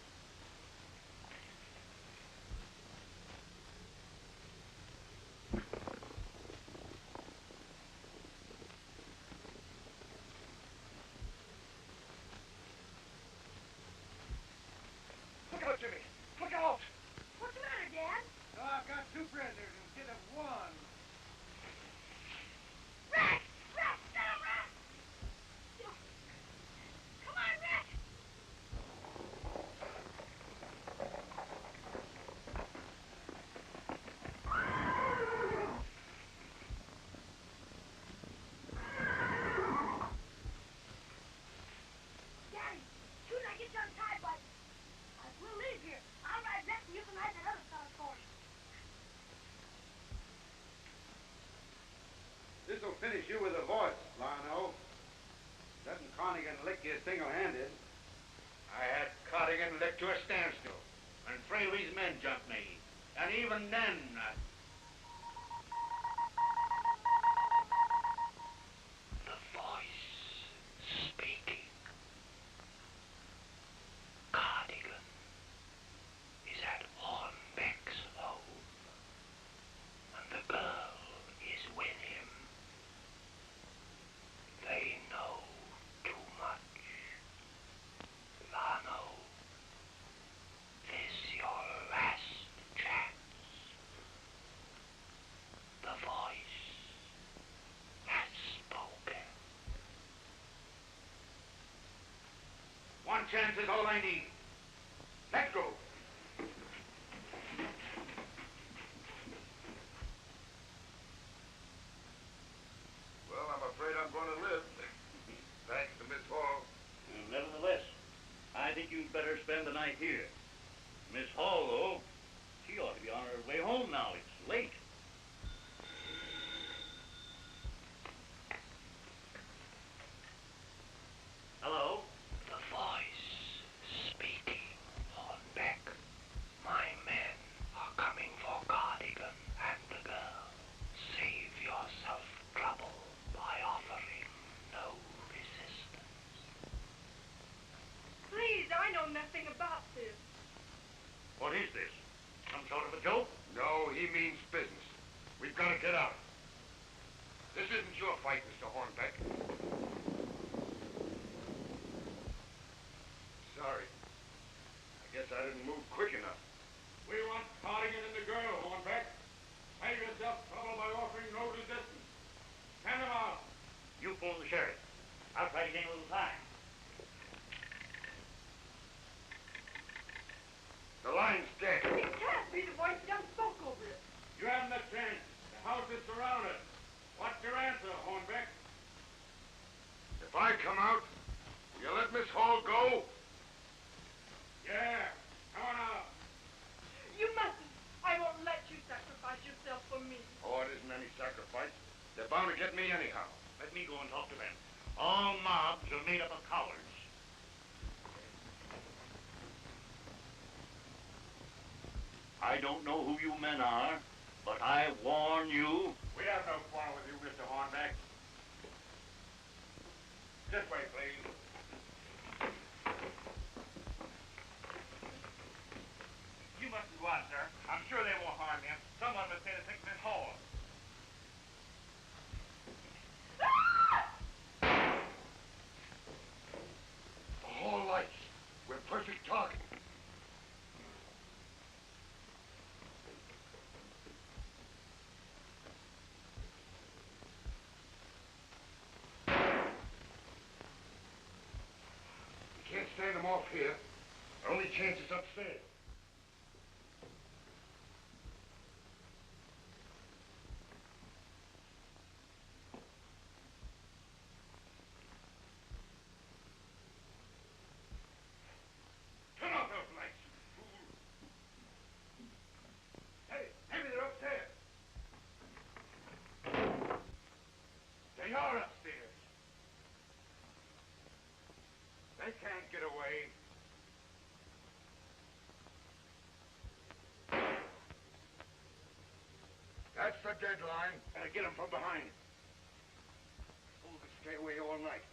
finish you with a voice, Lionel. Letting Connigan lick you single-handed. I had Cardigan licked to a standstill, and Fraley's men jumped me. And even then, The voice speaking. Cardigan is at Hornbeck's home, and the girl is with him. They know too much. Lano, this your last chance. The voice has spoken. one chance is all I need. Let's go. Well, I'm afraid I'm going to live. Thanks to Miss Hall. Nevertheless, I think you'd better spend the night here. Miss Hall, though, she ought to be on her way home now. It's late. Hello? The voice speaking. Hornbeck, my men are coming for Cardigan and the girl. Save yourself trouble by offering no resistance. Please, I know nothing about this. What is this? Some sort of a joke? No, he means business. We've got to get out. This isn't your fight, Mr. Hornbeck. Sorry. I guess I didn't move quick enough. We want Cardigan and the girl, Hornbeck. Save yourself trouble by offering no resistance. Send them out. You phone the sheriff. I'll try to gain a little time. The line's dead. It can't be. The voice just spoke over it. You haven't a chance. The house is surrounded. What's your answer, Hornbeck? If I come out, will you let Miss Hall go? Yeah. Come on out. You mustn't. I won't let you sacrifice yourself for me. Oh, it isn't any sacrifice. They're bound to get me anyhow. Let me go and talk to them. All mobs are made up of cowards. I don't know who you men are, but I warn you. We have no quarrel with you, Mr. Hornbeck. This way, please. You mustn't go out, sir. I'm sure they won't harm you. Someone must say to take Miss Hall. The Hall lights. We're perfect target. We can't stand them off here. Our only chance is upstairs. Turn off those lights, you fool. Hey, maybe they're upstairs. They are upstairs. They can't get away. That's the deadline. Gotta get them from behind. Hold and stay away all night.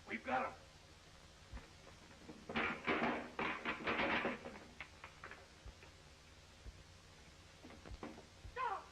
We've got him. Stop!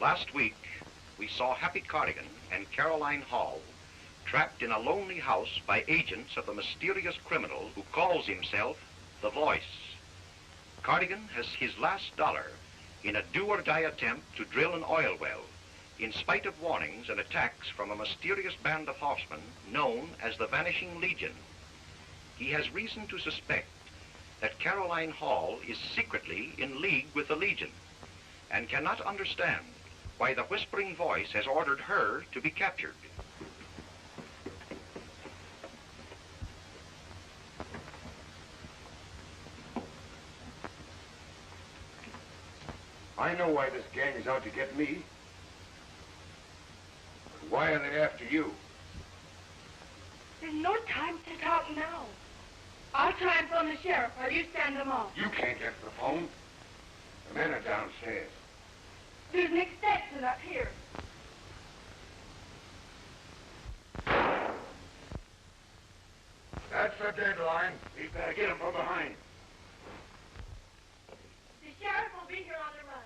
Last week, we saw Happy Cardigan and Caroline Hall trapped in a lonely house by agents of the mysterious criminal who calls himself The Voice. Cardigan has his last dollar in a do-or-die attempt to drill an oil well, in spite of warnings and attacks from a mysterious band of horsemen known as the Vanishing Legion. He has reason to suspect that Caroline Hall is secretly in league with the Legion and cannot understand why the Whispering Voice has ordered her to be captured. I know why this gang is out to get me. But why are they after you? There's no time to talk now. I'll try and phone the sheriff while you stand them off. You can't get to the phone. The men are downstairs. There's an extension up here. That's the deadline. We've got to get them from behind. The sheriff will be here on the run.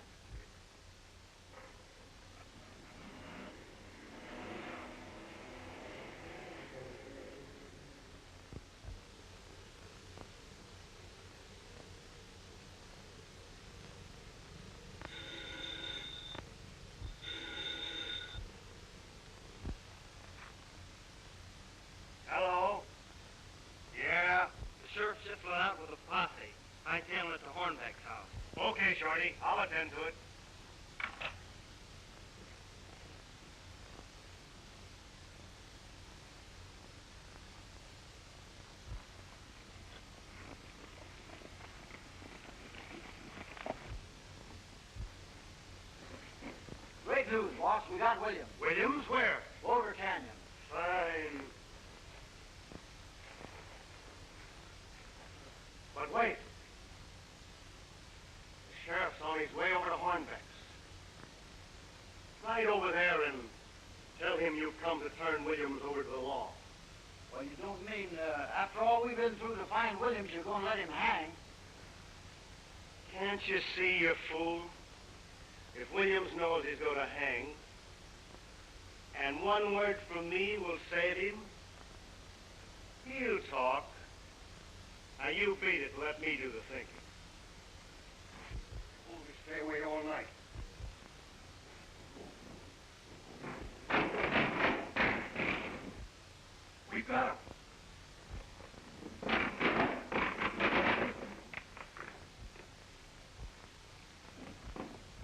Hello? Yeah? The sheriff's just went out with a posse. Hightailing at the Hornbeck's house. Okay, Shorty. I'll attend to it. Great news, boss. We got Williams. Williams, where? Boulder Canyon. Fine. But wait. The sheriff's on his way over to Hornbeck's. Ride over there and tell him you've come to turn Williams over to the law. Well, you don't mean, after all we've been through to find Williams, you're going to let him hang? Can't you see, you fool? If Williams knows he's going to hang, and one word from me will save him, he'll talk. Now you beat it, let me do the thinking. Only stay away all night. We got him.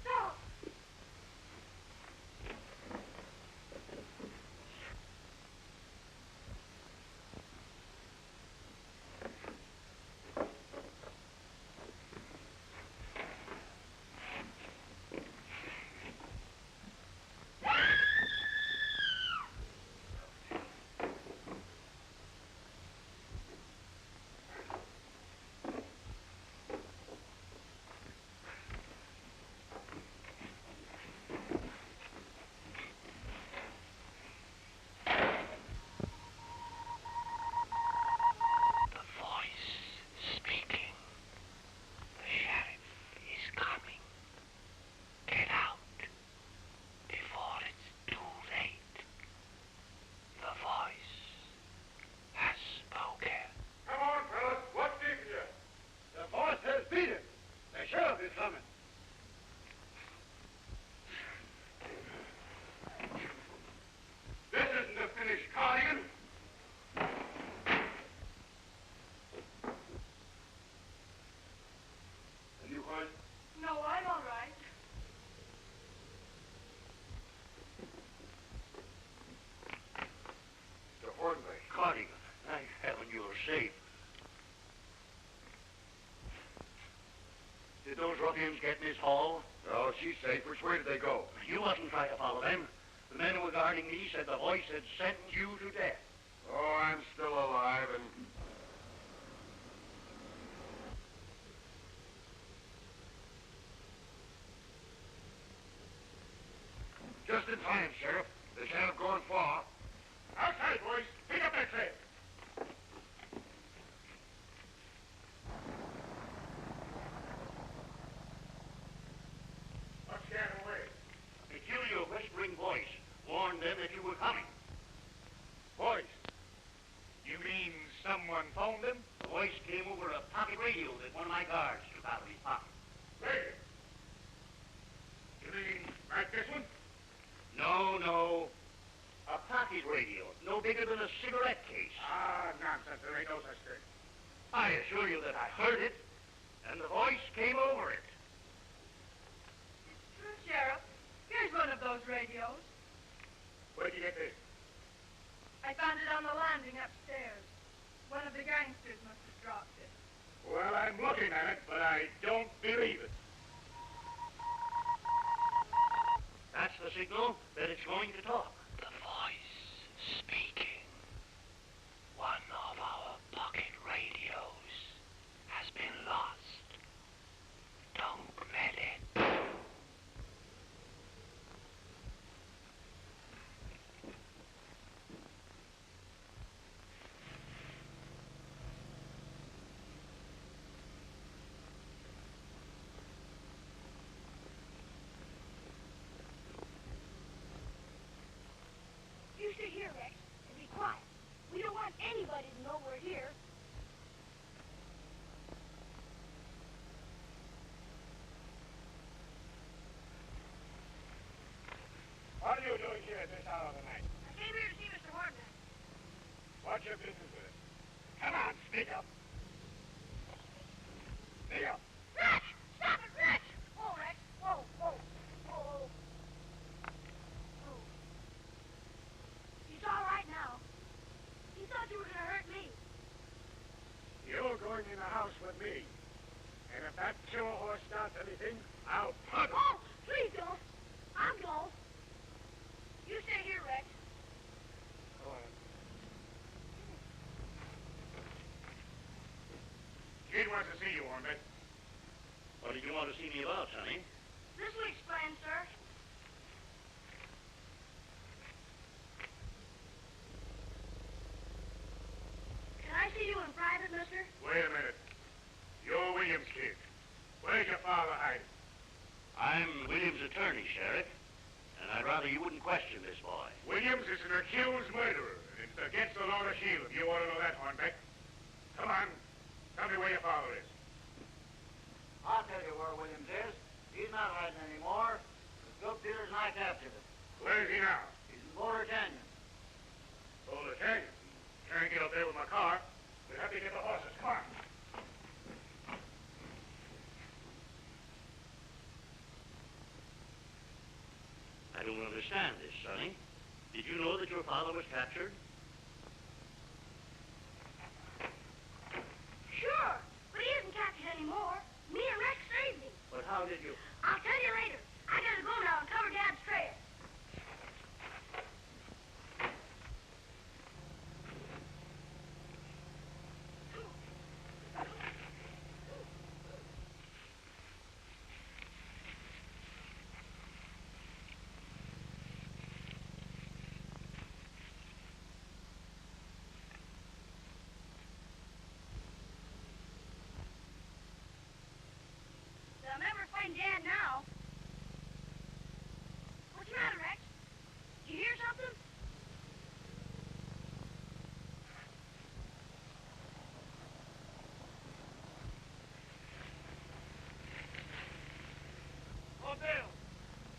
Stop! No, I'm all right. Mr. Hornbeck. Cardigan, thank heaven you're safe. Did those ruffians get Miss Hall? No, she's safe. Which way did they go? You mustn't try to follow them. The men who were guarding me said the voice had sentenced you to death. Oh, I'm still alive and... Just in time, Sheriff. They can't have gone far. Outside, boys. Pick up that trail. Let's get away. It's No, no. A pocket radio, no bigger than a cigarette case. Ah, nonsense. There ain't no such thing. I assure you that I heard it, and the voice came over it. It's true, Sheriff. Here's one of those radios. Where'd you get this? I found it on the landing upstairs. One of the gangsters must have dropped it. Well, I'm looking at it, but I don't believe it. That's the signal that it's going to talk. The voice speaking. One of our pocket radios has been lost. Don't let it. You stay here, Rex, and be quiet. We don't want anybody to know we're here. What are you doing here at this hour of the night? I came here to see Mr. Horton. What's your business with it? Come on, speak up. Speak up. Rex! Stop it, Rex! Whoa, Rex. Whoa, whoa, whoa. Whoa. He's all right now. He thought you were going to hurt me. You're going in the house with me. And if that killer horse starts anything, I'll put him. Oh, please don't. I'm going. You stay here, Rex. Go on. Kid wants to see you, Hornbeck. What did you want to see me about, Sonny? This will explain, sir. Can I see you in private, mister? Wait a minute. You're Williams' kid. Where's your father hiding? I'm Williams' attorney, Sheriff, and I'd rather you wouldn't question this boy. Williams is an accused murderer. It's against the law to shield him. You ought to know that, Hornbeck. Come on. Tell me where your father is. I'll tell you where Williams is. He's not hiding anymore. The Scope dealers and I captured him. Where is he now? He's in Boulder Canyon. Boulder Canyon. Can't get up there with my car. We'll have to get the horses. Come on. I don't understand this, Sonny. Did you know that your father was captured? Sure, but he isn't captured anymore. Me and Rex saved him. But how did you... I'll tell you later. I gotta go now and cover Dad's trail. They'll never find Dad now. What's the matter, Rex? Did you hear something? Oh, Bill.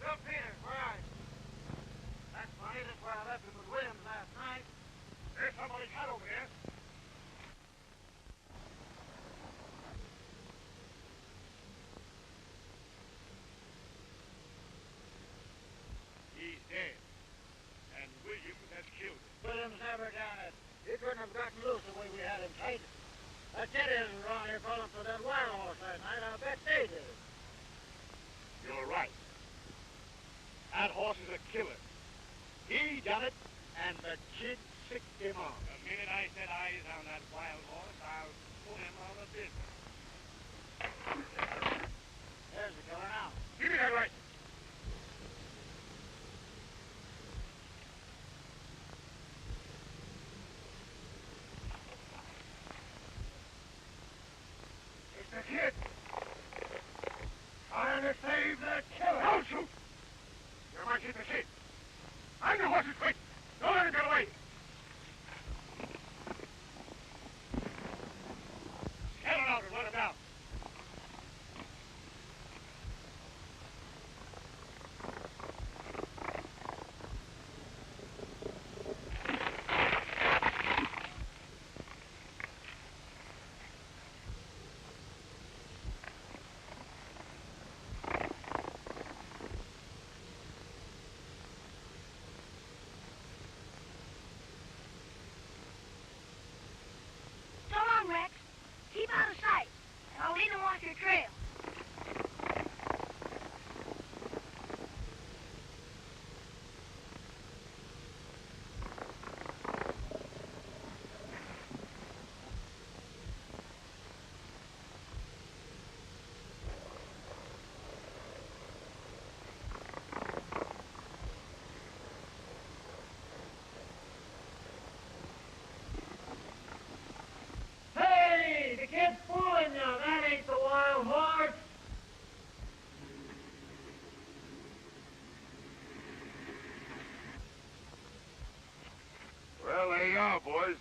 Bill Peters, where are you? That's funny. That's where I left him with Williams last night. There's somebody's hat over there. He's dead. And Williams has killed him. Williams never done it. He couldn't have gotten loose the way we had him tied. That kid isn't around here calling for that wild horse last night. I bet they did it. You're right. That horse is a killer. He done it, and the kid sicked him on. The minute I set eyes on that wild horse, I'll put him out of business. There's the killer now. Give me that right. It's the kid. Trying to save the killer. Don't shoot. You might hit the kid. I'm the horse's quick. Don't let him get away. Get him out and run him down. now, boys?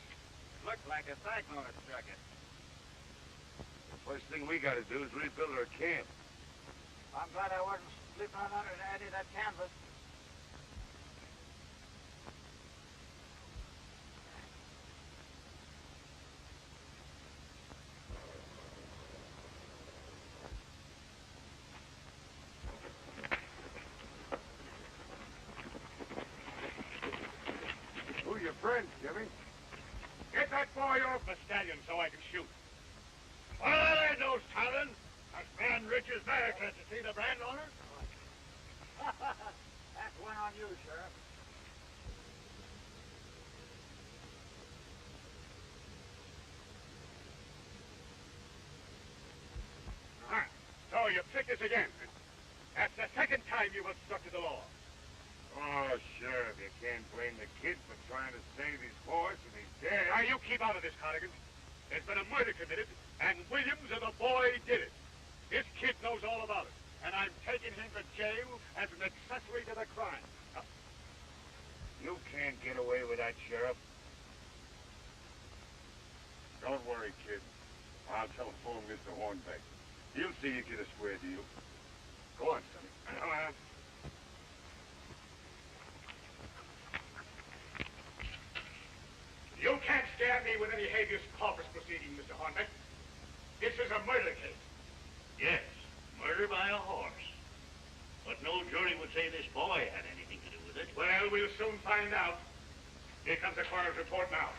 Looks like a cyclone has struck it. The first thing we gotta do is rebuild our camp. I'm glad I wasn't sleeping on under any of that canvas. Who are your friends, Jimmy? Get that boy off the stallion so I can shoot. Well, that ain't no stallion. That's man Rich's mare. Can't you see the brand on her? That's one on you, Sheriff. So you picked us again. That's the second time you've obstructed the law. Oh, Sheriff, you can't blame the kid for trying to save his horse and he's dead. Now, you keep out of this, Cardigan. There's been a murder committed, and Williams and the boy did it. This kid knows all about it, and I'm taking him to jail as an accessory to the crime. You can't get away with that, Sheriff. Don't worry, kid. I'll telephone Mr. Hornbeck. He'll see you get a square deal. Go on, Sonny. Come on. You can't scare me with any habeas corpus proceeding, Mr. Hornbeck. This is a murder case. Yes, murder by a horse. But no jury would say this boy had anything to do with it. Well, we'll soon find out. Here comes the coroner's report now.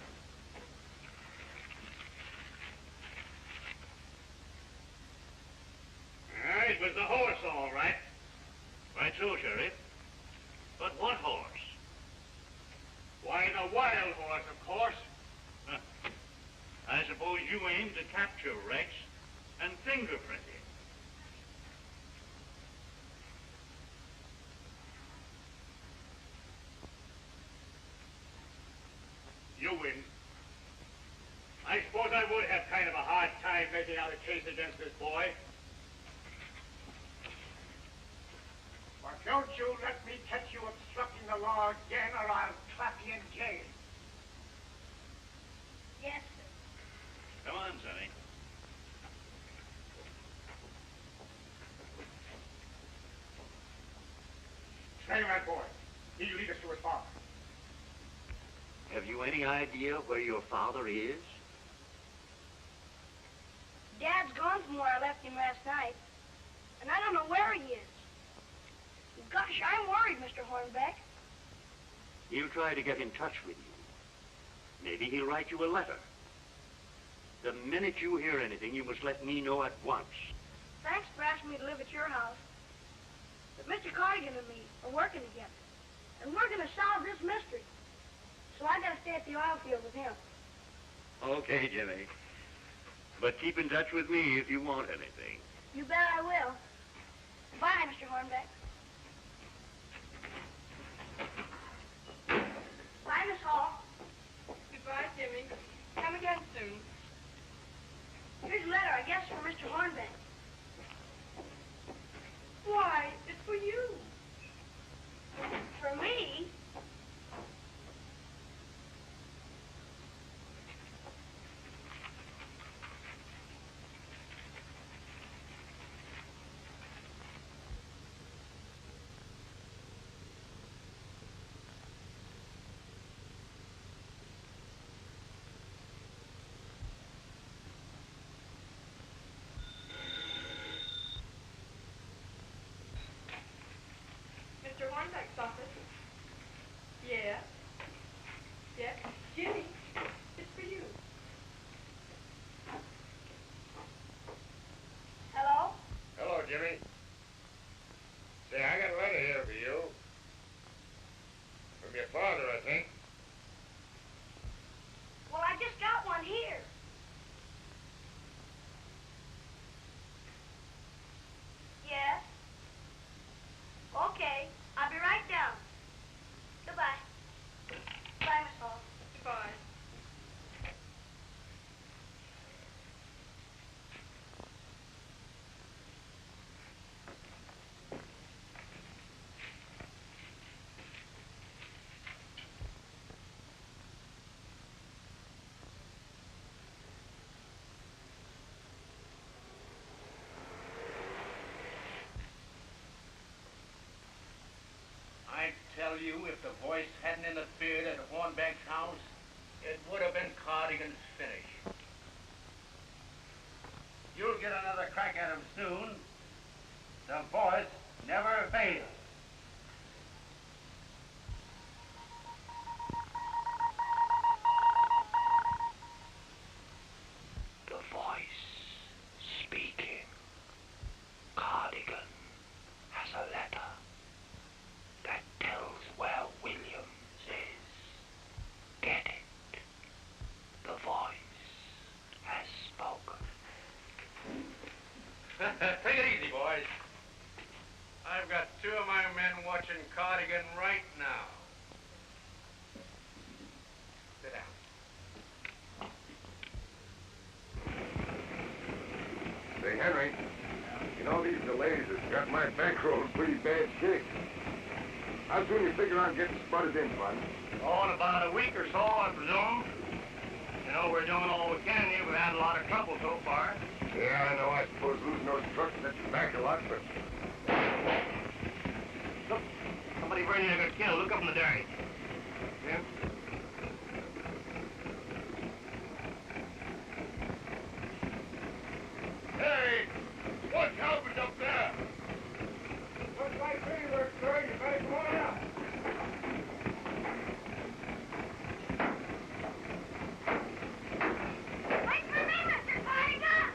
It was the horse, all right. Right so, Sheriff. But what horse? Why, the wild horse, of course. Huh. I suppose you aimed to capture Rex and fingerprint him. You win. I suppose I would have kind of a hard time making out a case against this boy. But don't you let me catch you obstructing the law again, or I'll clap you in jail. Yes, sir. Come on, Sonny. Stay on that boy. He'll lead us to his father. Have you any idea where your father is? Dad's gone from where I left him last night, and I don't know where he is. Gosh, I'm worried, Mr. Hornbeck. He'll try to get in touch with you. Maybe he'll write you a letter. The minute you hear anything, you must let me know at once. Thanks for asking me to live at your house. But Mr. Cardigan and me are working together, and we're going to solve this mystery. So I got to stay at the oil field with him. Okay, Jimmy. But keep in touch with me if you want anything. You bet I will. Bye, Mr. Hornbeck. Bye, Miss Hall. Goodbye, Jimmy. Come again soon. Here's a letter, I guess, from Mr. Hornbeck. Why, it's for you. For me? Mr. Hornbeck's office. Yes. Yes. Jimmy, it's for you. Hello? Hello, Jimmy. Say, I got a letter here for you. From your father, I think. Well, I just got one here. Yes? Okay, I'll be right down. Goodbye. Bye, Miss Hall. Goodbye. voice hadn't interfered at Hornbank's house, it would have been Cardigan's finish. You'll get another crack at him soon. The voice never fails. The voice speaking. Cardigan has a letter that tells where Williams is. Get it? The voice has spoken. Take it easy, boys. I've got 2 of my men watching Cardigan right now. Sit down. Say, Henry, you know these delays has got my bankroll in pretty bad shape. How soon you figure on getting sputtered in, bud? Oh, in about a week or so, I presume. You know, we're doing all we can here. We've had a lot of trouble so far. Yeah, I know. I suppose losing those trucks sets you back a lot, but... Look, somebody bringing a good kill. Look up in the dairy. Yeah? Hey! What's happened up there? Looks like fireworks, sir. You better come on out. Wait for me, Mr. Cardigan!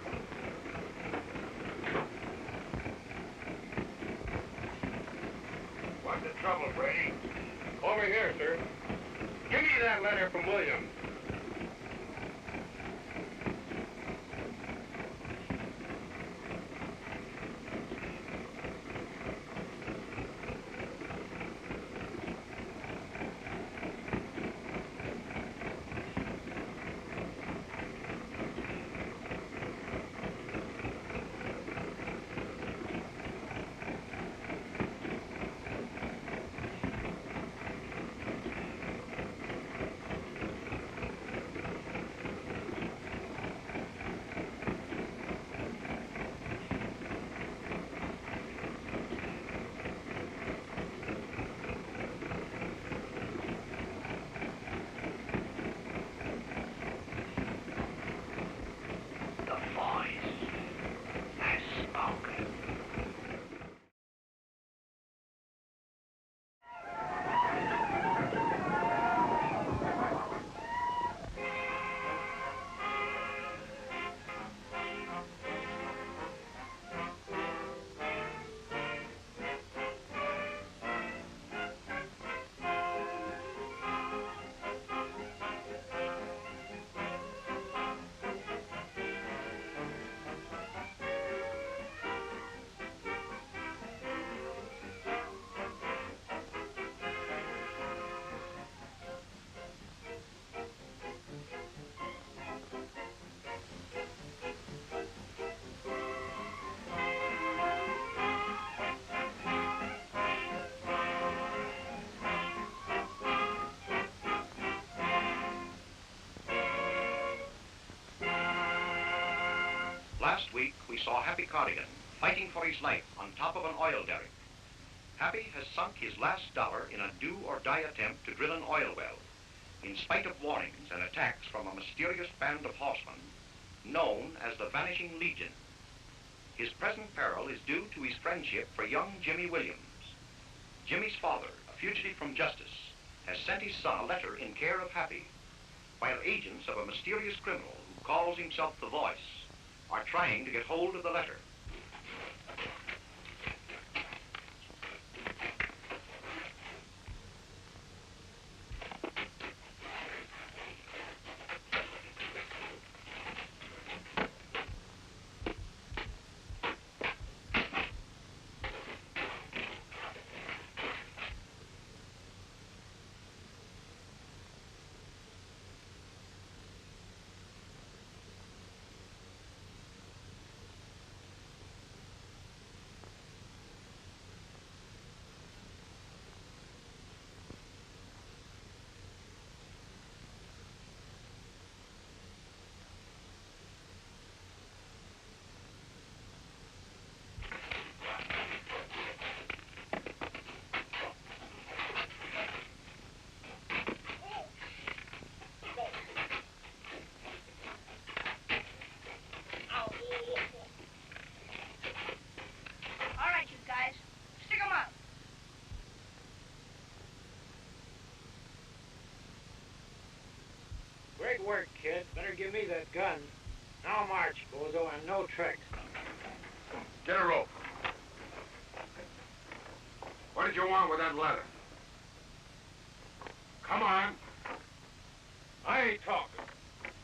What's the trouble, Brady? Over here, sir. Give me that letter from William. The voice has spoken. Last week, we saw Happy Cardigan fighting for his life on top of an oil derrick. Happy has sunk his last dollar in a do-or-die attempt to drill an oil well, in spite of warnings and attacks from a mysterious band of horsemen known as the Vanishing Legion. His present peril is due to his friendship for young Jimmy Williams. Jimmy's father, a fugitive from justice, has sent his son a letter in care of Happy, while agents of a mysterious criminal who calls himself the Voice are trying to get hold of the letter. better give me that gun. Now march, bozo, and no tricks. Get a rope. What did you want with that letter? Come on. I ain't talking.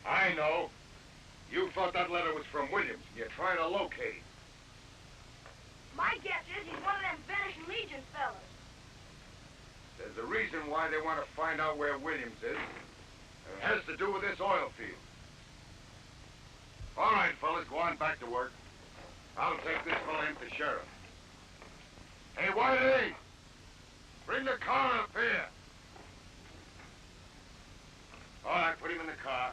I know. You thought that letter was from Williams, and you're trying to locate him. My guess is he's one of them Vanishing Legion fellas. There's a reason why they want to find out where Williams is. It has to do with this oil field. All right, fellas, go on back to work. I'll take this fella in to sheriff. Hey, Whitey! Bring the car up here. All right, put him in the car.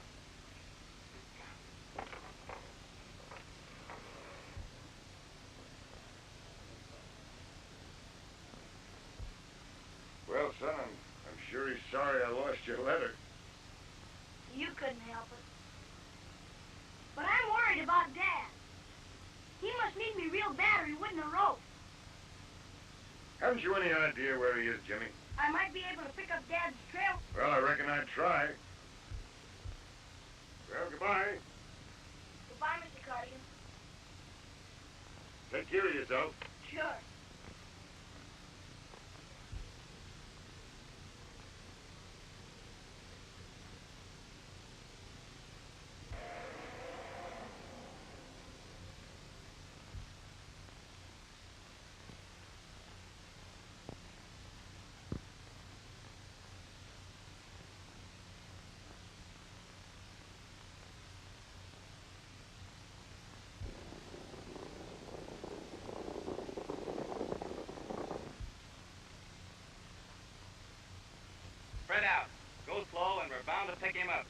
Well, son, I'm sure he's sorry I lost your letter. You couldn't help it. But I'm worried about Dad. He must need me real bad or he wouldn't have wrote. Haven't you any idea where he is, Jimmy? I might be able to pick up Dad's trail. Well, I reckon I'd try. Well, goodbye. Goodbye, Mr. Cardigan. Take care of yourself. Sure. Spread out. Go slow, and we're bound to pick him up.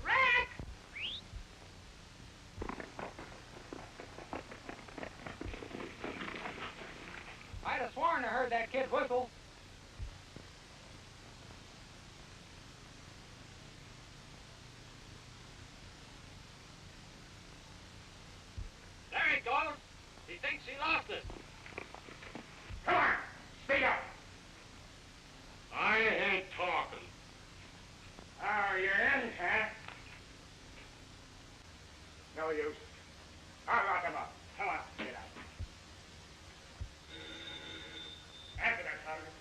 Rick! I'd have sworn I heard that kid whistle. There he goes. He thinks he lost it. Come on, speak up. I ain't talking. Oh, you're in, huh? No use. I'll lock him up. Come on, get out. After that, Carter.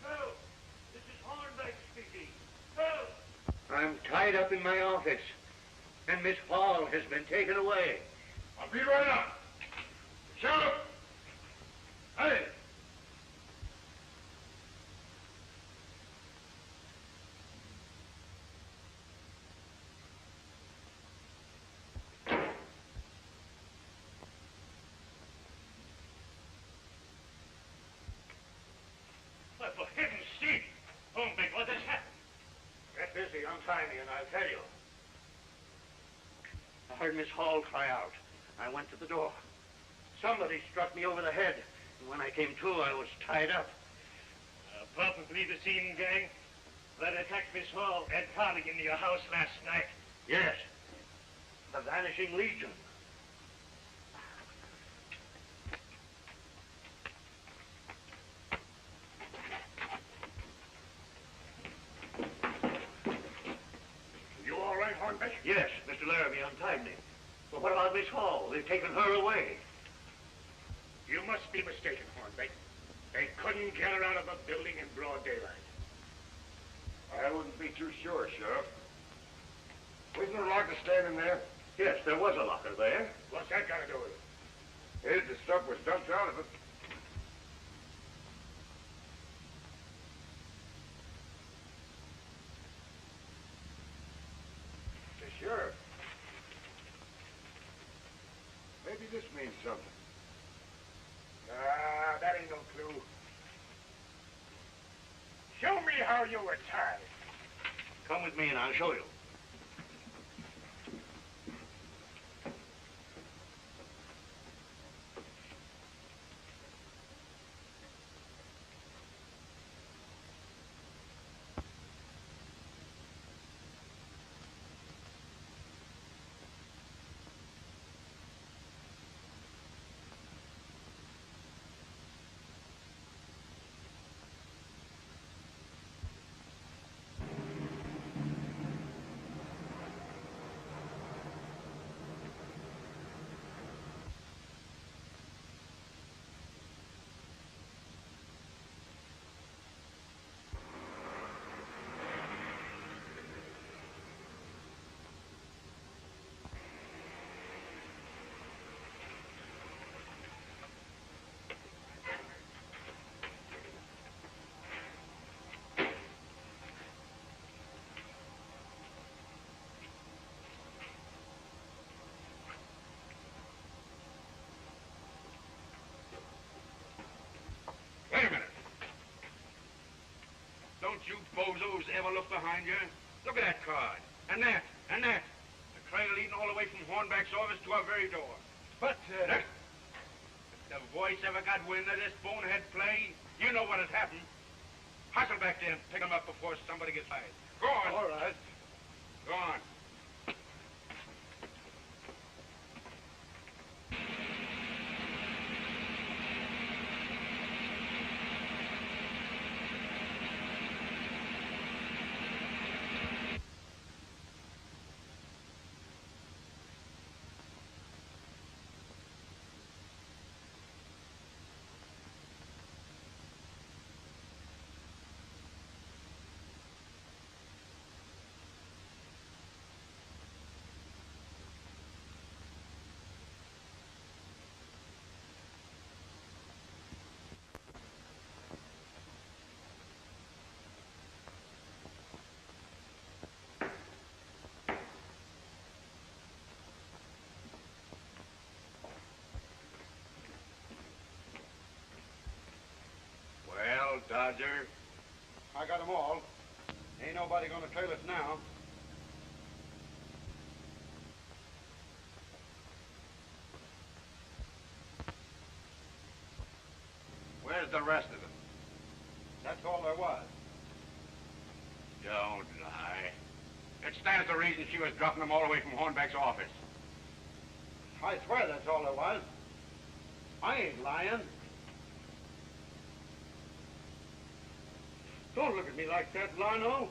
Hello, this is Hornbeck speaking. Hello. I'm tied up in my office, and Miss Hall has been taken away. I'll be right up. Sheriff! Hey! Well, for heaven's sake, Hornbeck, what has happened? Get busy, untie me, and I'll tell you. I heard Miss Hall cry out. I went to the door. Somebody struck me over the head, and when I came to, I was tied up. Probably the same gang that attacked Miss Hall and Cardigan in your house last night. Yes, the Vanishing Legion. You all right, Hornbeck? Yes, Mr. Larrabee untied me. But what about Miss Hall? They've taken her away. You must be mistaken, Hornbeck. They couldn't get her out of the building in broad daylight. I wouldn't be too sure, Sheriff. Wasn't a locker standing there? Yes, there was a locker there. What's that got to do with it? Here's the stuff was dumped out of it. The sheriff. Maybe this means something. Ah, that ain't no clue. Show me how you were tied. Come with me and I'll show you. Don't you bozos ever look behind you? Look at that card. And that. And that. The trail leading all the way from Hornback's office to our very door. But, If the voice ever got wind of this bonehead play, you know what had happened. Hustle back there and pick him up before somebody gets fired. Go on. all right. Go on. Well, Dodger, I got them all. Ain't nobody gonna trail us now. where's the rest of them? That's all there was. Don't lie. It stands to reason she was dropping them all the way from Hornback's office. I swear that's all there was. I ain't lying. Don't look at me like that, Lino.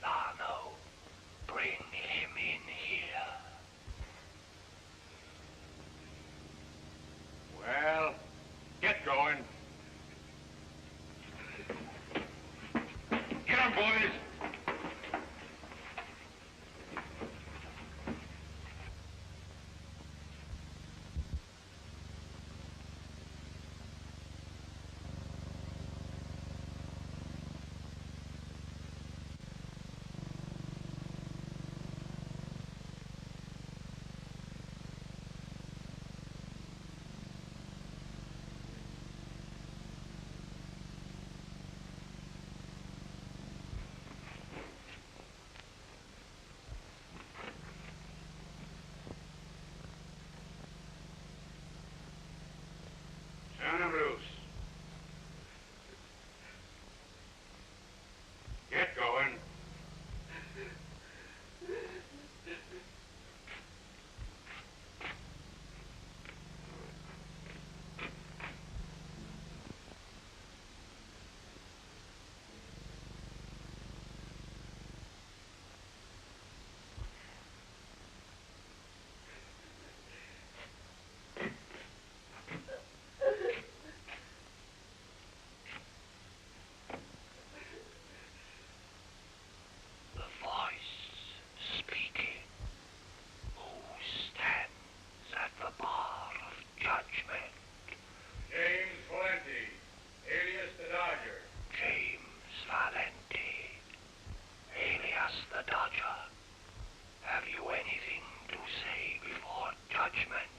Lano, bring him in here. Well, get going. Get 'em, boys. Turn 'em loose. Get going. The voice speaking. Who stands at the bar of judgment? James Valenti, alias the Dodger. James Valenti, alias the Dodger. Have you anything to say before judgment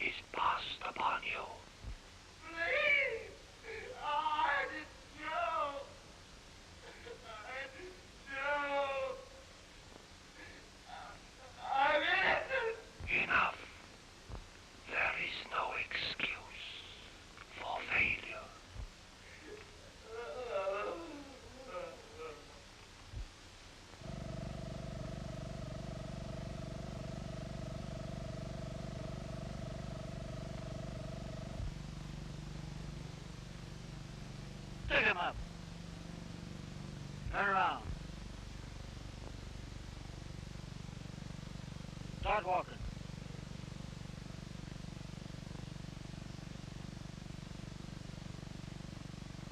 is passed upon you? Please! I didn't know. I didn't know. I'm innocent. Enough. There is no excuse for failure. Pick him up. Turn around. Start walking.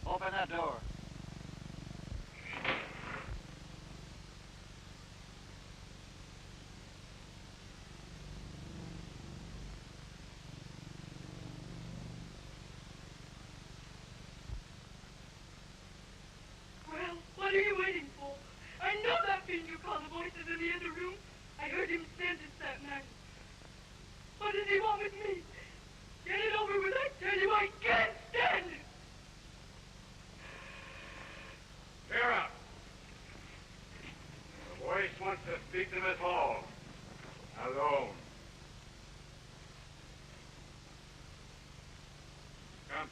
Open that door. Well, what are you waiting for? I know that fiend you call the voices in the other room. I heard him sentence that man. What does he want with me? Get it over with, I tell you. speak to Miss Hall. Alone. Come.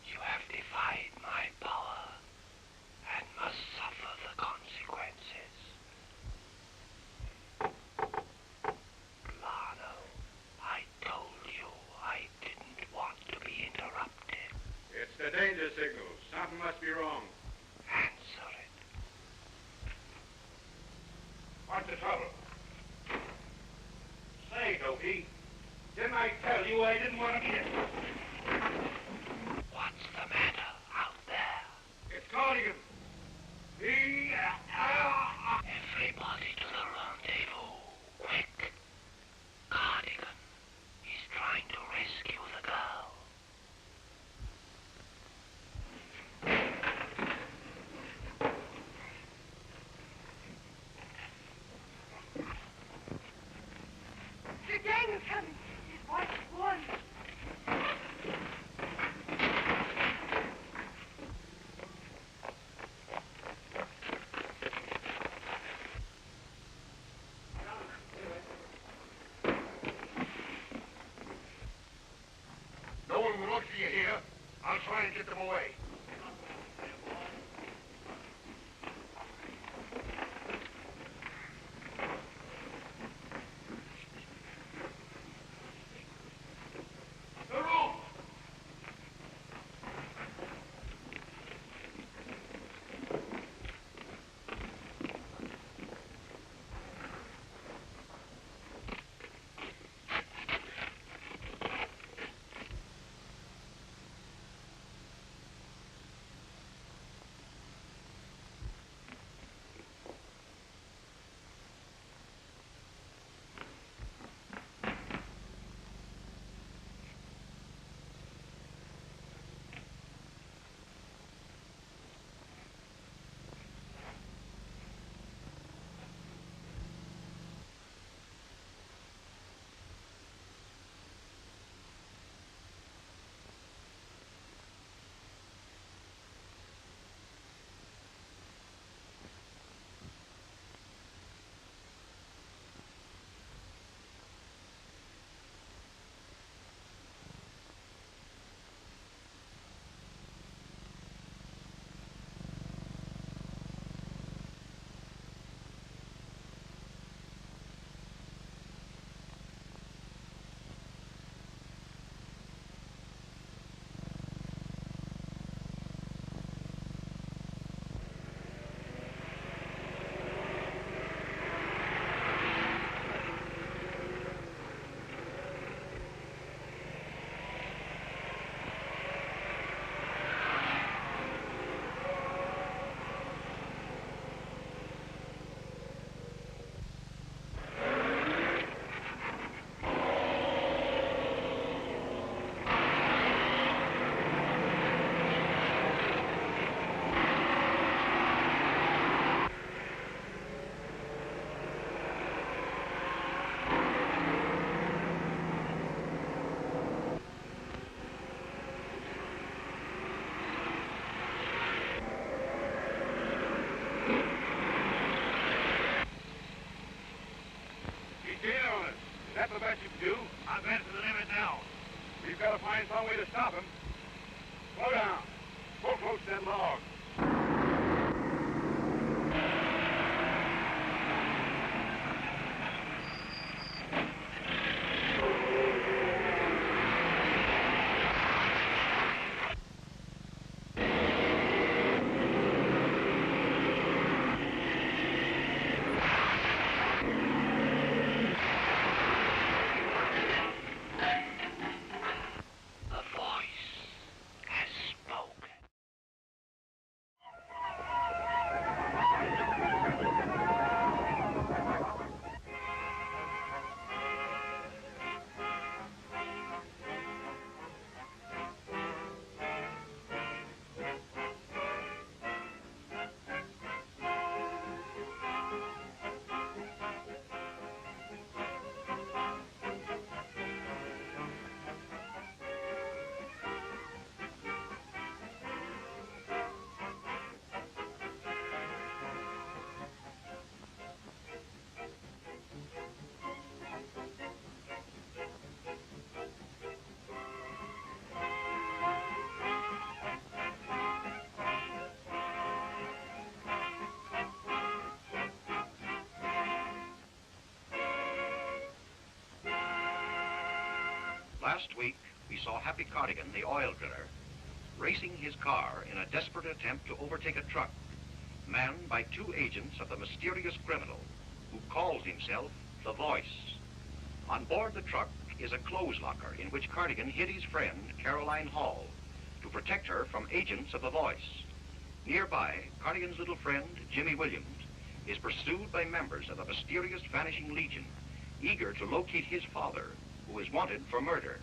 You have defied my power and must suffer the consequences. Lano, I told you I didn't want to be interrupted. It's the danger signal. Something must be wrong. Answer it. What's the trouble? Say, Dopey, didn't I tell you I didn't want to be it? What's the matter out there? It's Cardigan. Everybody to the rendezvous. Quick. Cardigan. He's trying to rescue the girl. The gang is coming. Watch one. No one will look for you here. I'll try and get them away. The room! That's the best you can do. I've been to the limit now. We've got to find some way to stop him. Slow down. Pull close to that log. Last week, we saw Happy Cardigan, the oil driller, racing his car in a desperate attempt to overtake a truck manned by two agents of the mysterious criminal who calls himself the Voice. On board the truck is a clothes locker in which Cardigan hid his friend, Caroline Hall, to protect her from agents of the Voice. Nearby, Cardigan's little friend, Jimmy Williams, is pursued by members of the mysterious Vanishing Legion, eager to locate his father, who is wanted for murder.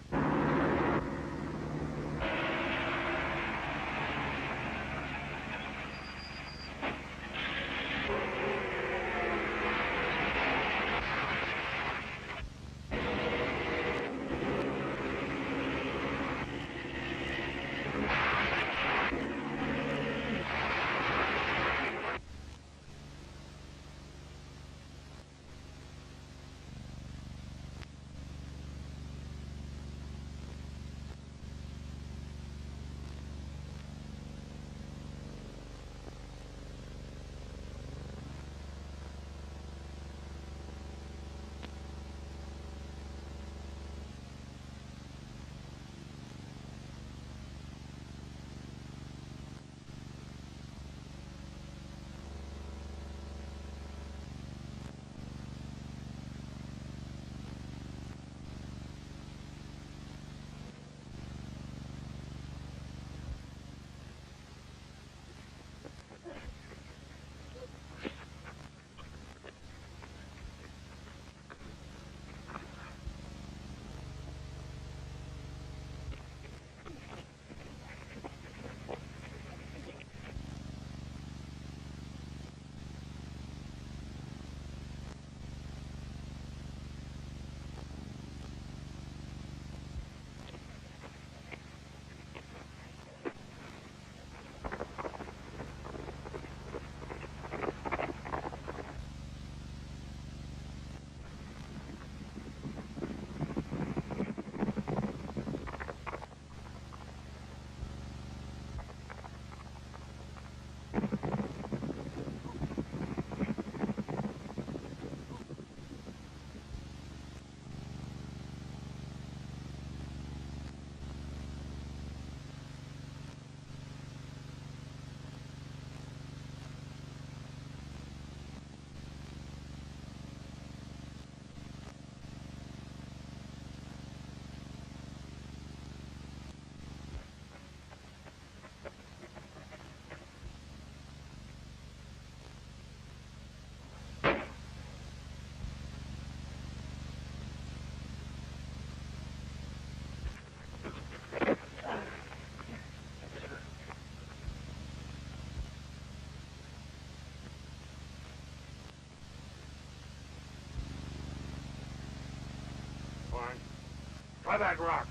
Try that rock.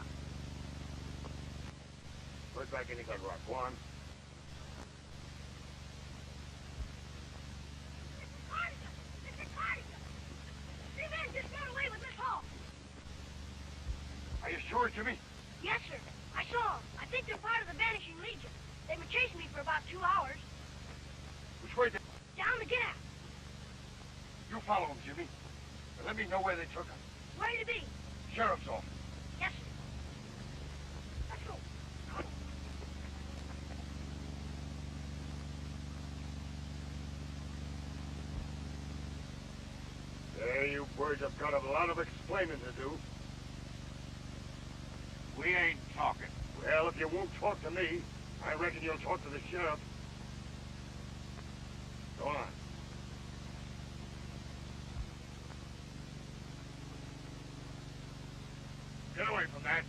Put it back in the gun rock. Go on. Are you sure, Jimmy? Yes, sir. I saw them. I think they're part of the Vanishing Legion. They've been chasing me for about 2 hours. Which way? Down the gap. You follow them, Jimmy. And let me know where they took them. Where to be? Sheriff's office. Yes, sir. Let's go. There, you boys have got a lot of explaining to do. We ain't talking. Well, if you won't talk to me, I reckon you'll talk to the sheriff. Go on. Get away from that.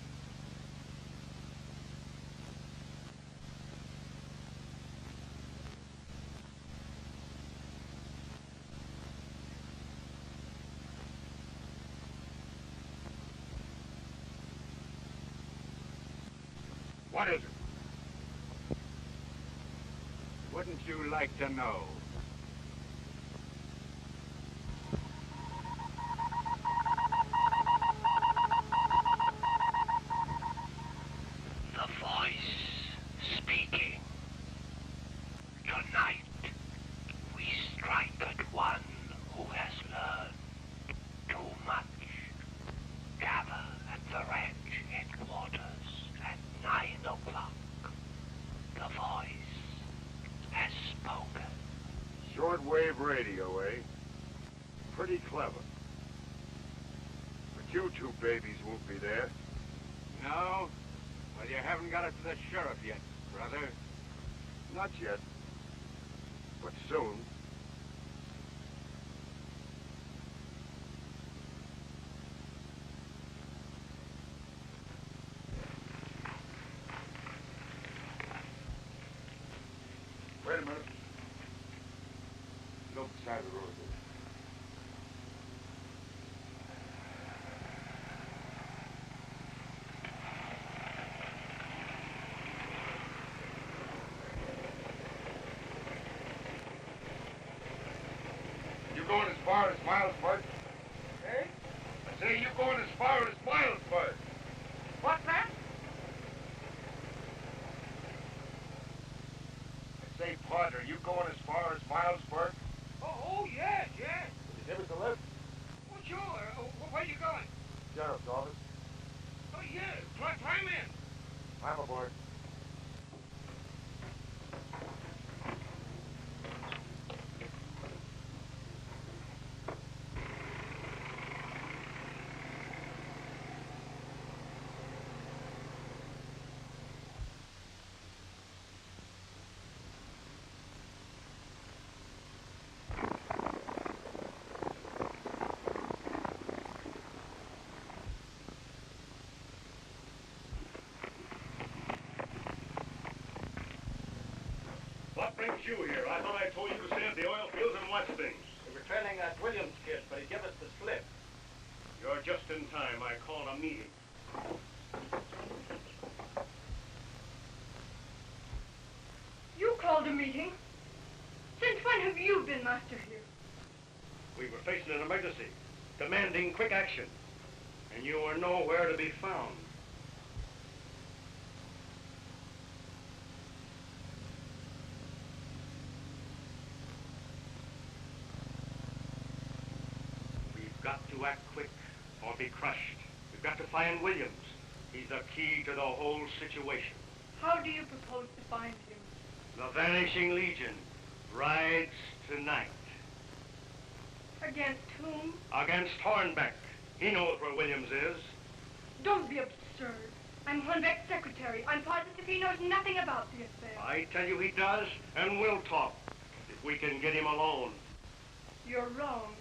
What is it? Wouldn't you like to know? The Voice speaking. Tonight, we strike at one who has learned too much. Gather at the ranch in radio, eh? Pretty clever. But you two babies won't be there. No? Well, you haven't got it to the sheriff yet, brother. Not yet. But soon. Wait a minute. Look beside the road there. You going as far as Milesburg? Eh? I say you going as far as Milesburg. What's that? I say, partner, you going as far as Milesburg? Oh, yes, yes. Will you give us a lift? Well, sure. Where are you going? Sheriff's office. Oh, yes. Climb in. I'm aboard. What brings you here? I thought I told you to stay at the oil fields and watch things. We were trailing that Williams kid, but he gave us the slip. You're just in time. I called a meeting. You called a meeting? Since when have you been master here? We were facing an emergency, demanding quick action, and you were nowhere to be found. We've got to act quick or be crushed. We've got to find Williams. He's the key to the whole situation. How do you propose to find him? The Vanishing Legion rides tonight. Against whom? Against Hornbeck. He knows where Williams is. Don't be absurd. I'm Hornbeck's secretary. I'm positive he knows nothing about the affair. I tell you he does, and we'll talk, if we can get him alone. You're wrong.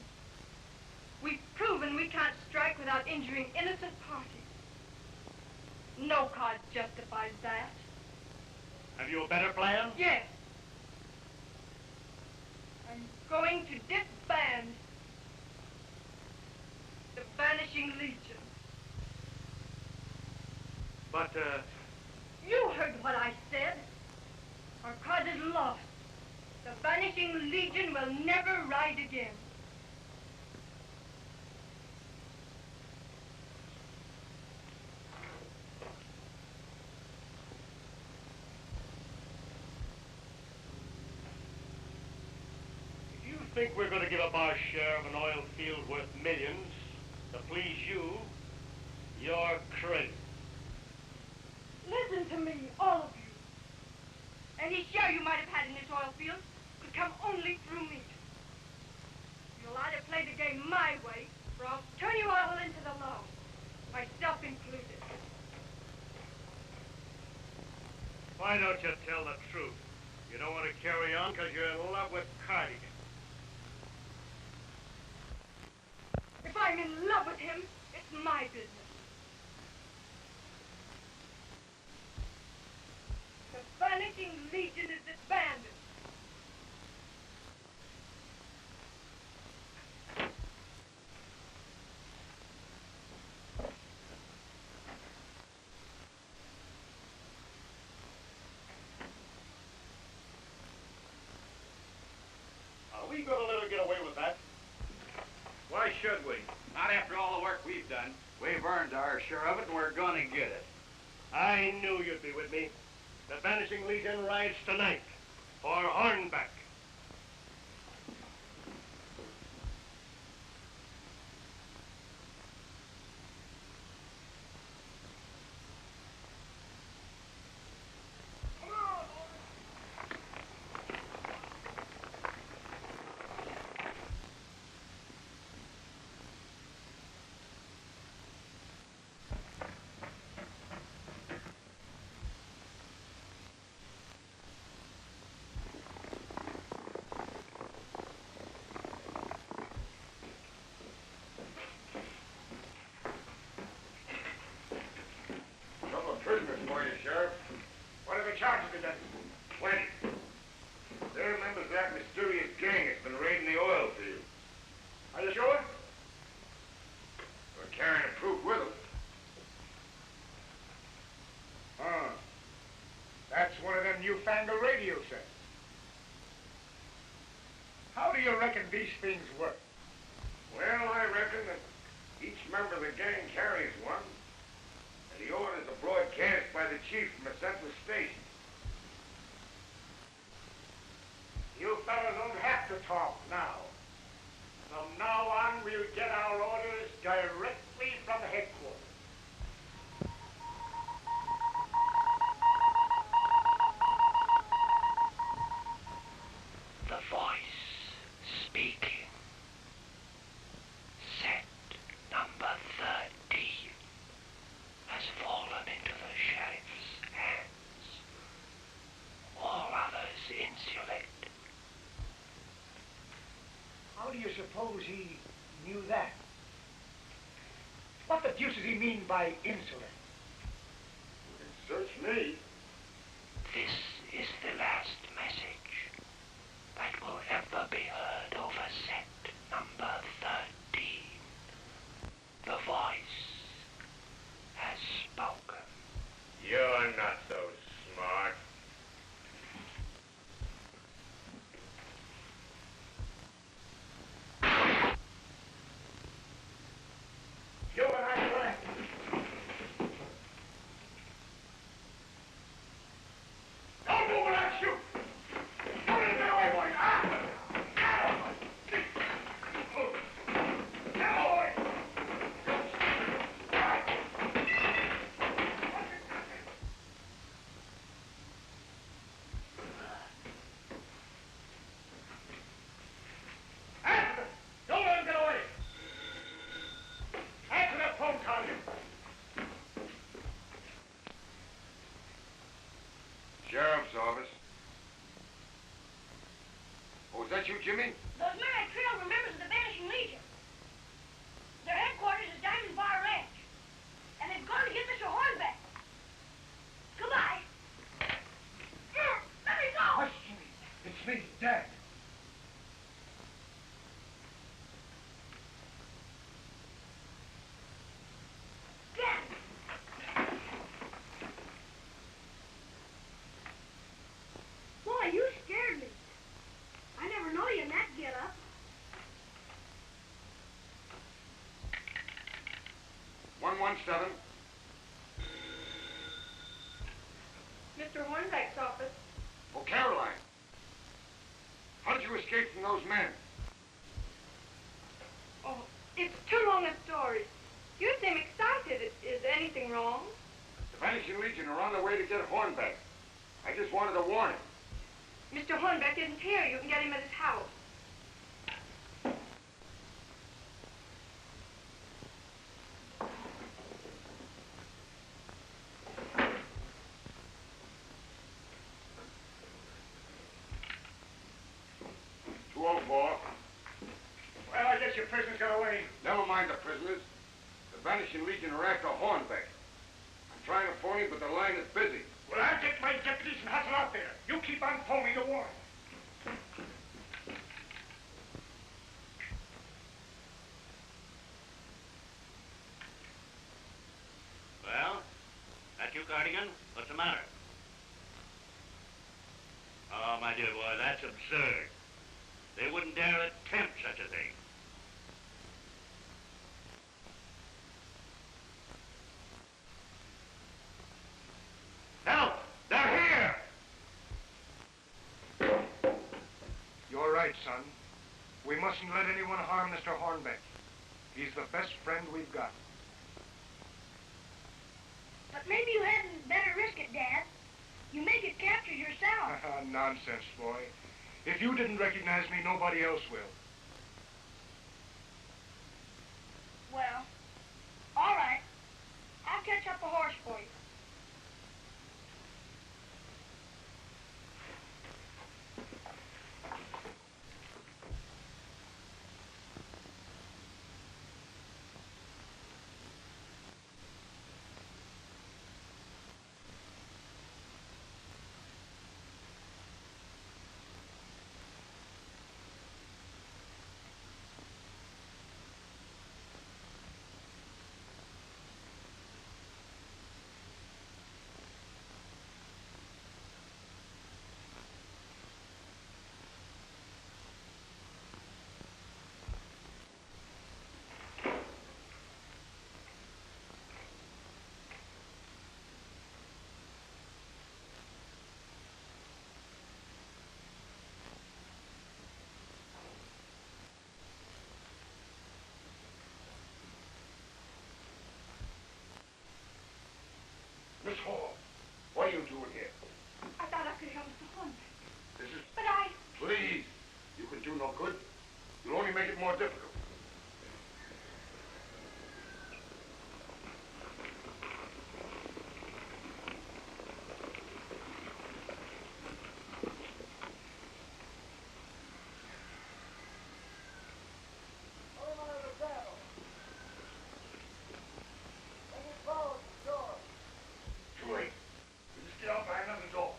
We've proven we can't strike without injuring innocent parties. No cause justifies that. Have you a better plan? Yes. I'm going to disband the Vanishing Legion. But, You heard what I said. Our cause is lost. The Vanishing Legion will never ride again. if you think we're going to give up our share of an oil field worth millions to please you, you're crazy. Listen to me, all of you. Any share you might have had in this oil field could come only through me. You'll either play the game my way, or I'll turn you all into the law, myself included. Why don't you tell the truth? You don't want to carry on because you're in love with Cardigan. If I'm in love with him, it's my business. The Vanishing Legion is disbanded. Are we going to let her get away with that? Why should we? Not after all the work we've done. We've earned our share of it, and we're gonna get it. I knew you'd be with me. The Vanishing Legion rides tonight for Hornbeck. one of them newfangled radio sets. How do you reckon these things work? Well, I reckon that each member of the gang carries one, and the orders are broadcast by the chief from the central station. You fellas don't have to talk now. From now on, we'll get our orders directly from headquarters. The voice speaking. Set number 13 has fallen into the sheriff's hands. All others insulate. How do you suppose he knew that? What the deuce does he mean by insolent? Search me. This is the last message that will ever be heard over set number 13. The voice has spoken. You're not so smart. You and I left. Don't move or I'll shoot. Don't even get away, boys. Ah! Get away. Answer! Don't let him get away. Answer that phone, Carter. Sheriff's office. Oh, is that you, Jimmy? Those men I trailed were members of the Vanishing Legion. Their headquarters is Diamond Bar Ranch. And they've gone to get Mr. Hornbeck. Goodbye. Let me go! Hush, Jimmy. It's me, Dad. Dad! Boy, you scared me. I never know you in that get-up. $117. Mr. Hornbeck's office. Oh, Caroline. How did you escape from those men? Oh, it's too long a story. You seem excited. Is anything wrong? The Vanishing Legion are on their way to get Hornbeck. I just wanted to warn him. Mr. Hornbeck isn't here. You can get him at his house. $204. Well, I guess your prisoners got away. Never mind the prisoners. The Vanishing Legion are after Hornbeck. I'm trying to phone him, but the line is busy. Well, I'll get my deputies and hustle out there. You keep on phoning to warn. Well, that you, Cardigan? What's the matter? Oh, my dear boy, that's absurd. They wouldn't dare attempt such a thing. Help! They're here! You're right, son. We mustn't let anyone harm Mr. Hornbeck. He's the best friend we've got. But maybe you hadn't better risk it, Dad. You may get captured yourself. Nonsense, boy. If you didn't recognize me, nobody else will. Well, all right. I'll catch up a horse for you. could help Mr. Hornbeck. This is... But I... Please. You can do no good. You'll only make it more difficult. Too late. You just get out behind the door.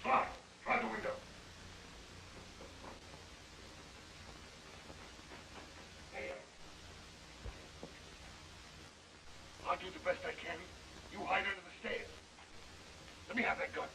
Slide. Try the window. There. I'll do the best I can. You hide under the stairs. Let me have that gun.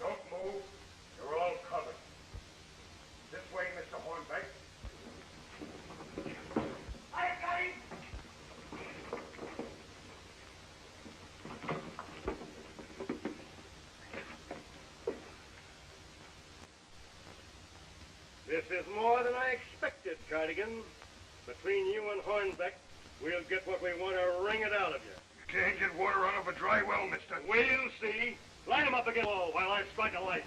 Don't move. You're all covered. This way, Mr. Hornbeck. I got him! This is more than I expected, Cardigan. Between you and Hornbeck, we'll get what we want to wring it out of you. You can't get water out of a dry well, mister. We'll see. Line them up against the wall while I strike a light.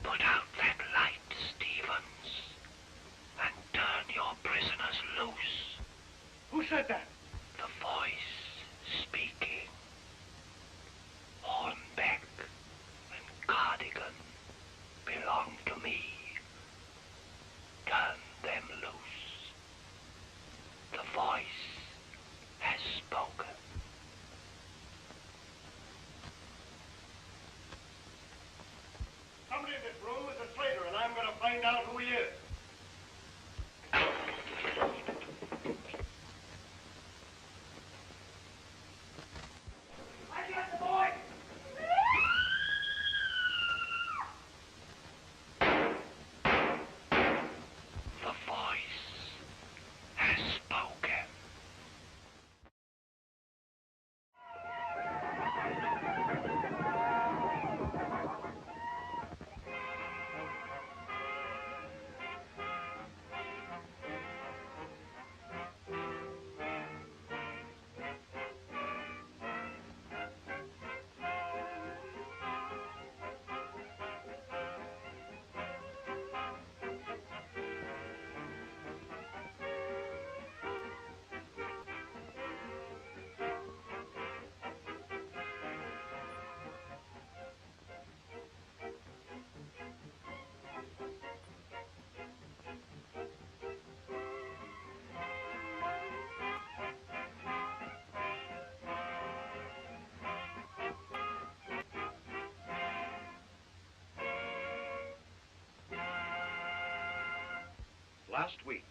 Put out that light, Stevens, and turn your prisoners loose. Who said that? The voice speaking. Hornbeck and Cardigan belong to me. Turn them loose. The voice has spoken. Somebody in this room is a traitor, and I'm going to find out who he is. I got the boy! The voice has spoken. Last week,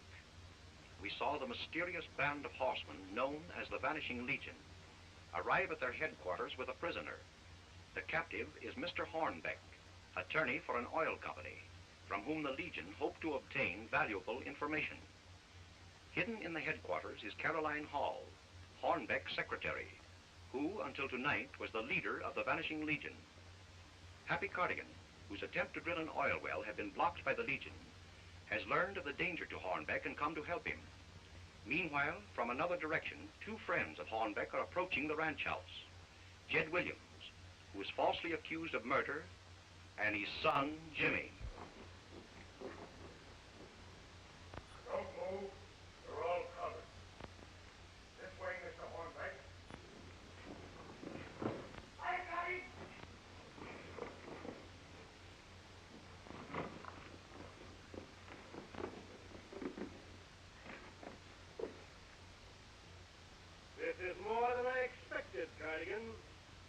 we saw the mysterious band of horsemen known as the Vanishing Legion arrive at their headquarters with a prisoner. The captive is Mr. Hornbeck, attorney for an oil company, from whom the Legion hoped to obtain valuable information. Hidden in the headquarters is Caroline Hall, Hornbeck's secretary, who, until tonight, was the leader of the Vanishing Legion. Happy Cardigan, whose attempt to drill an oil well had been blocked by the Legion, has learned of the danger to Hornbeck and come to help him. Meanwhile, from another direction, two friends of Hornbeck are approaching the ranch house. Jed Williams, who is falsely accused of murder, and his son, Jimmy. Don't move. You're all covered. This way, Mr. Hornbeck. I got him! This is more than I expected, Cardigan.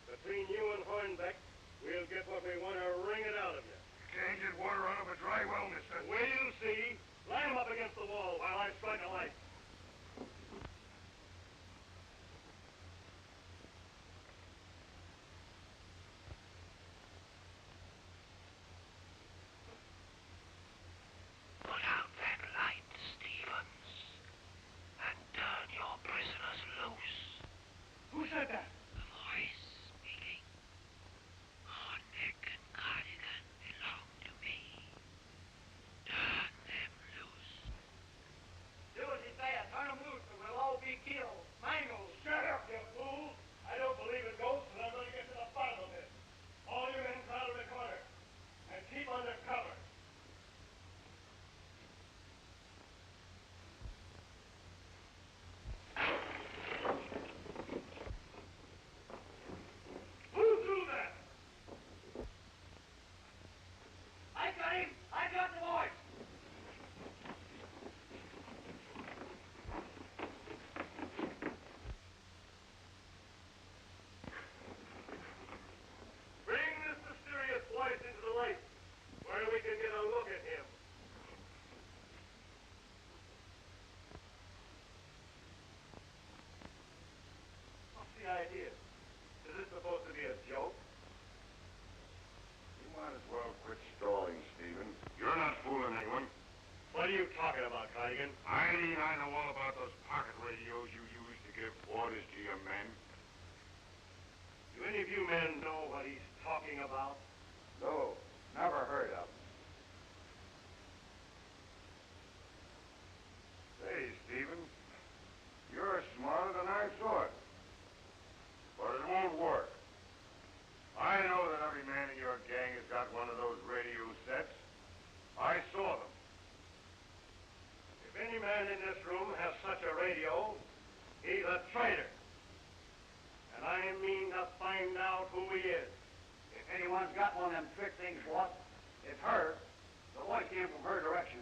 Between you and Hornbeck, we'll get what we want to wring it out of you. Can't get water out of a dry well, mister. We'll see. Line them up against the wall while I strike a light. got the voice! Bring this mysterious voice into the light, where we can get a look at him. What's the idea? Is this supposed to be a joke? You might as well quit stalling, Stephen. You're not fooling anyone. What are you talking about, Cardigan? I know all about those pocket radios you use to give orders to your men. Do any of you men know what he's talking about? No, never heard of them. Say, Stephen, you're smarter than I thought. But it won't work. I know that every man in your gang has got one of those radio sets. I saw them. If any man in this room has such a radio, he's a traitor. And I mean to find out who he is. If anyone's got one of them trick things, boss, it's her. The voice came from her direction.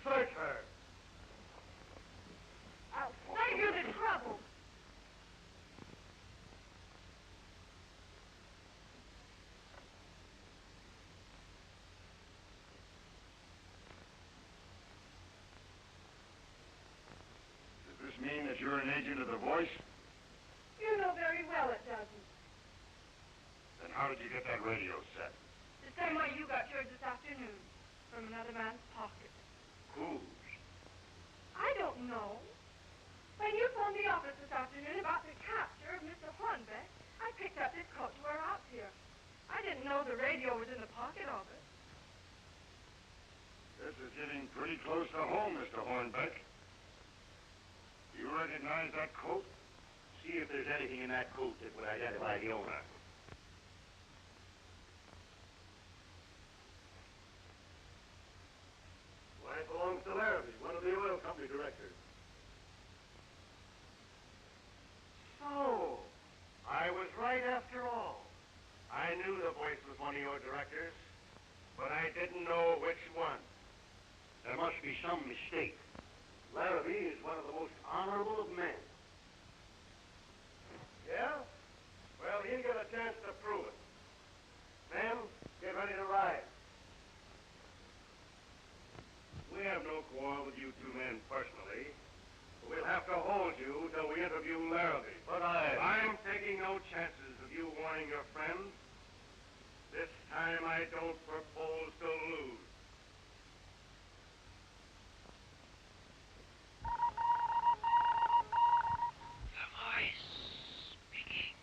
Search her. I'll save you the trouble. Does this mean that you're an agent of the voice? You know very well it doesn't. Then how did you get that radio set? The same way you got yours this afternoon, from another man's pocket. Whose? I don't know. When you phoned the office this afternoon about the capture of Mr. Hornbeck, I picked up this coat to wear out here. I didn't know the radio was in the pocket of it. This is getting pretty close to home, Mr. Hornbeck. You recognize that coat? See if there's anything in that coat that would identify the owner. Why, it belongs to Larrabee, one of the oil company directors. So, I was right after all. I knew the voice was one of your directors, but I didn't know which one. There must be some mistake. Larrabee is one of the most honorable of men. Yeah? Well, he'll get a chance to prove it. Men, get ready to ride. We have no quarrel with you two men personally. But we'll have to hold you till we interview Larrabee. But I'm taking no chances of you warning your friends. This time I don't propose to lose. The voice speaking.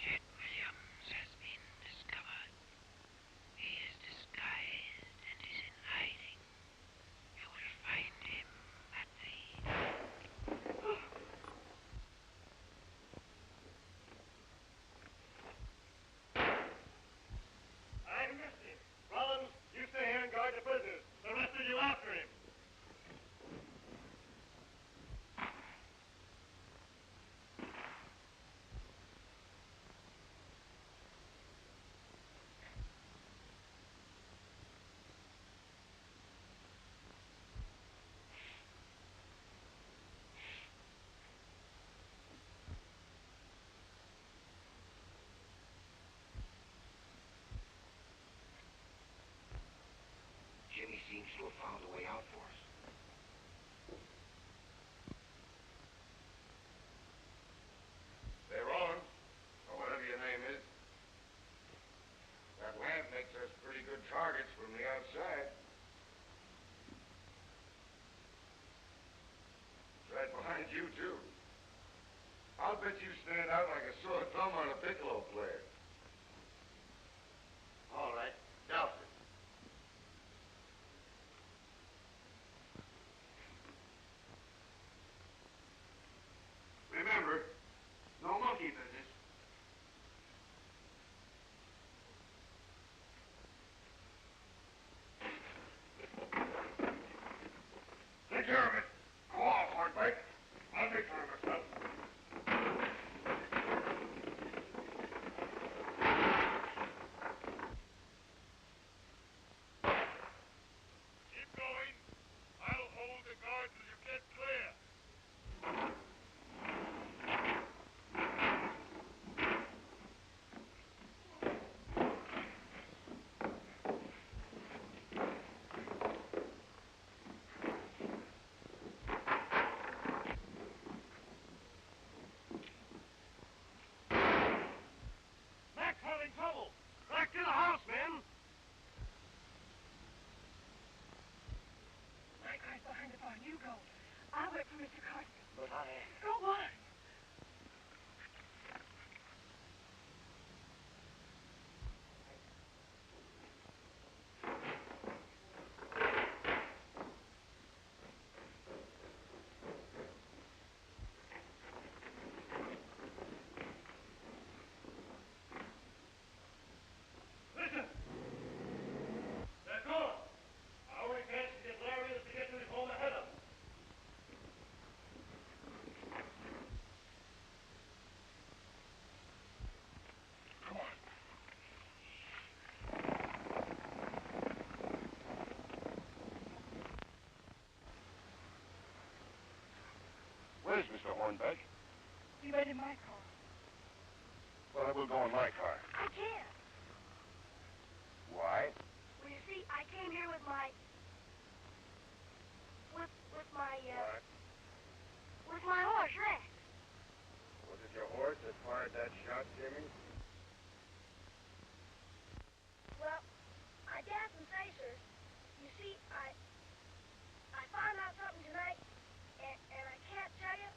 Chet Williams has been discovered. He is disguised and is in hiding. You will find him at the... I missed him. Rollins, you stay here and guard the prisoners. The rest of you after him. Jimmy seems to have found a way out for us. Say, Rollins, or whatever your name is, that lamp makes us pretty good targets from the outside. It's right behind you, too. I'll bet you stand out like a sore thumb on a piccolo player. All right, douse it. Remember, no monkey business. Take care of it. Go off, Hornbeck. I'll take care of myself. Mr. Carson. But I... Go on. Listen! They're gone! Our only chance to get Larry is to get to his home ahead of them. Come on. Where's Mr. Hornbeck? He went in my car. Well, I will go in my car. I can't. Why? Well, you see, I came here with my... With my, What? with my horse, Rex. Was it your horse that fired that shot, Jimmy? Well, I daren't say, sir. You see, I found out something tonight, and I can't tell you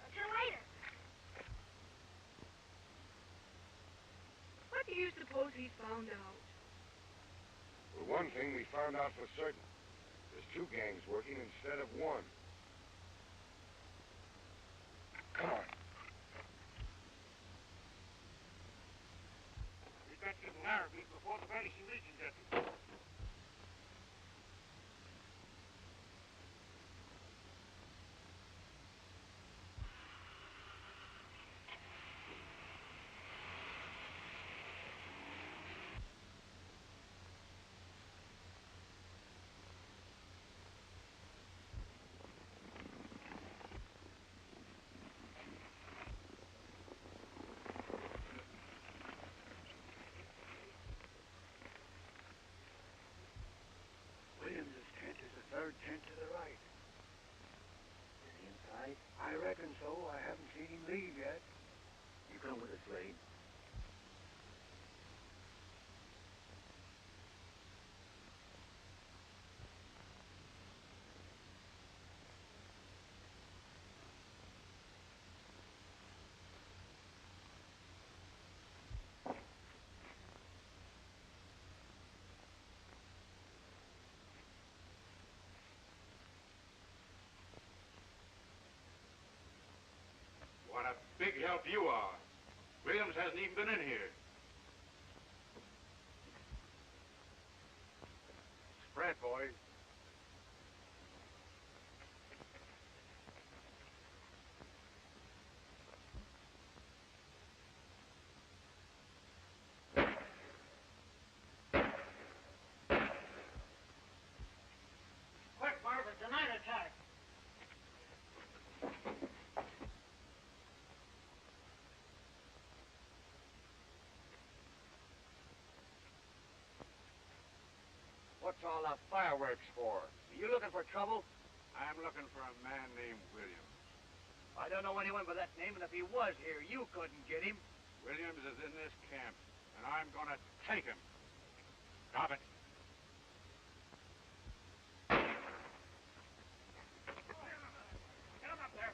until later. What do you suppose he's found out? Well, one thing we found out for certain. There's two gangs working instead of one. Come on. We've got to get Larrabee before the Vanishing Legion gets him. Williams's tent is the third tent to the right. Is he inside? I reckon so. I haven't seen him leave yet. You come with us, Wade. What a big help you are. Williams hasn't even been in here. Spread, boys. Quick, Marv, it's a night attack. What's all the fireworks for? Are you looking for trouble? I'm looking for a man named Williams. I don't know anyone by that name, and if he was here, you couldn't get him. Williams is in this camp, and I'm going to take him. Stop it. Get him up there.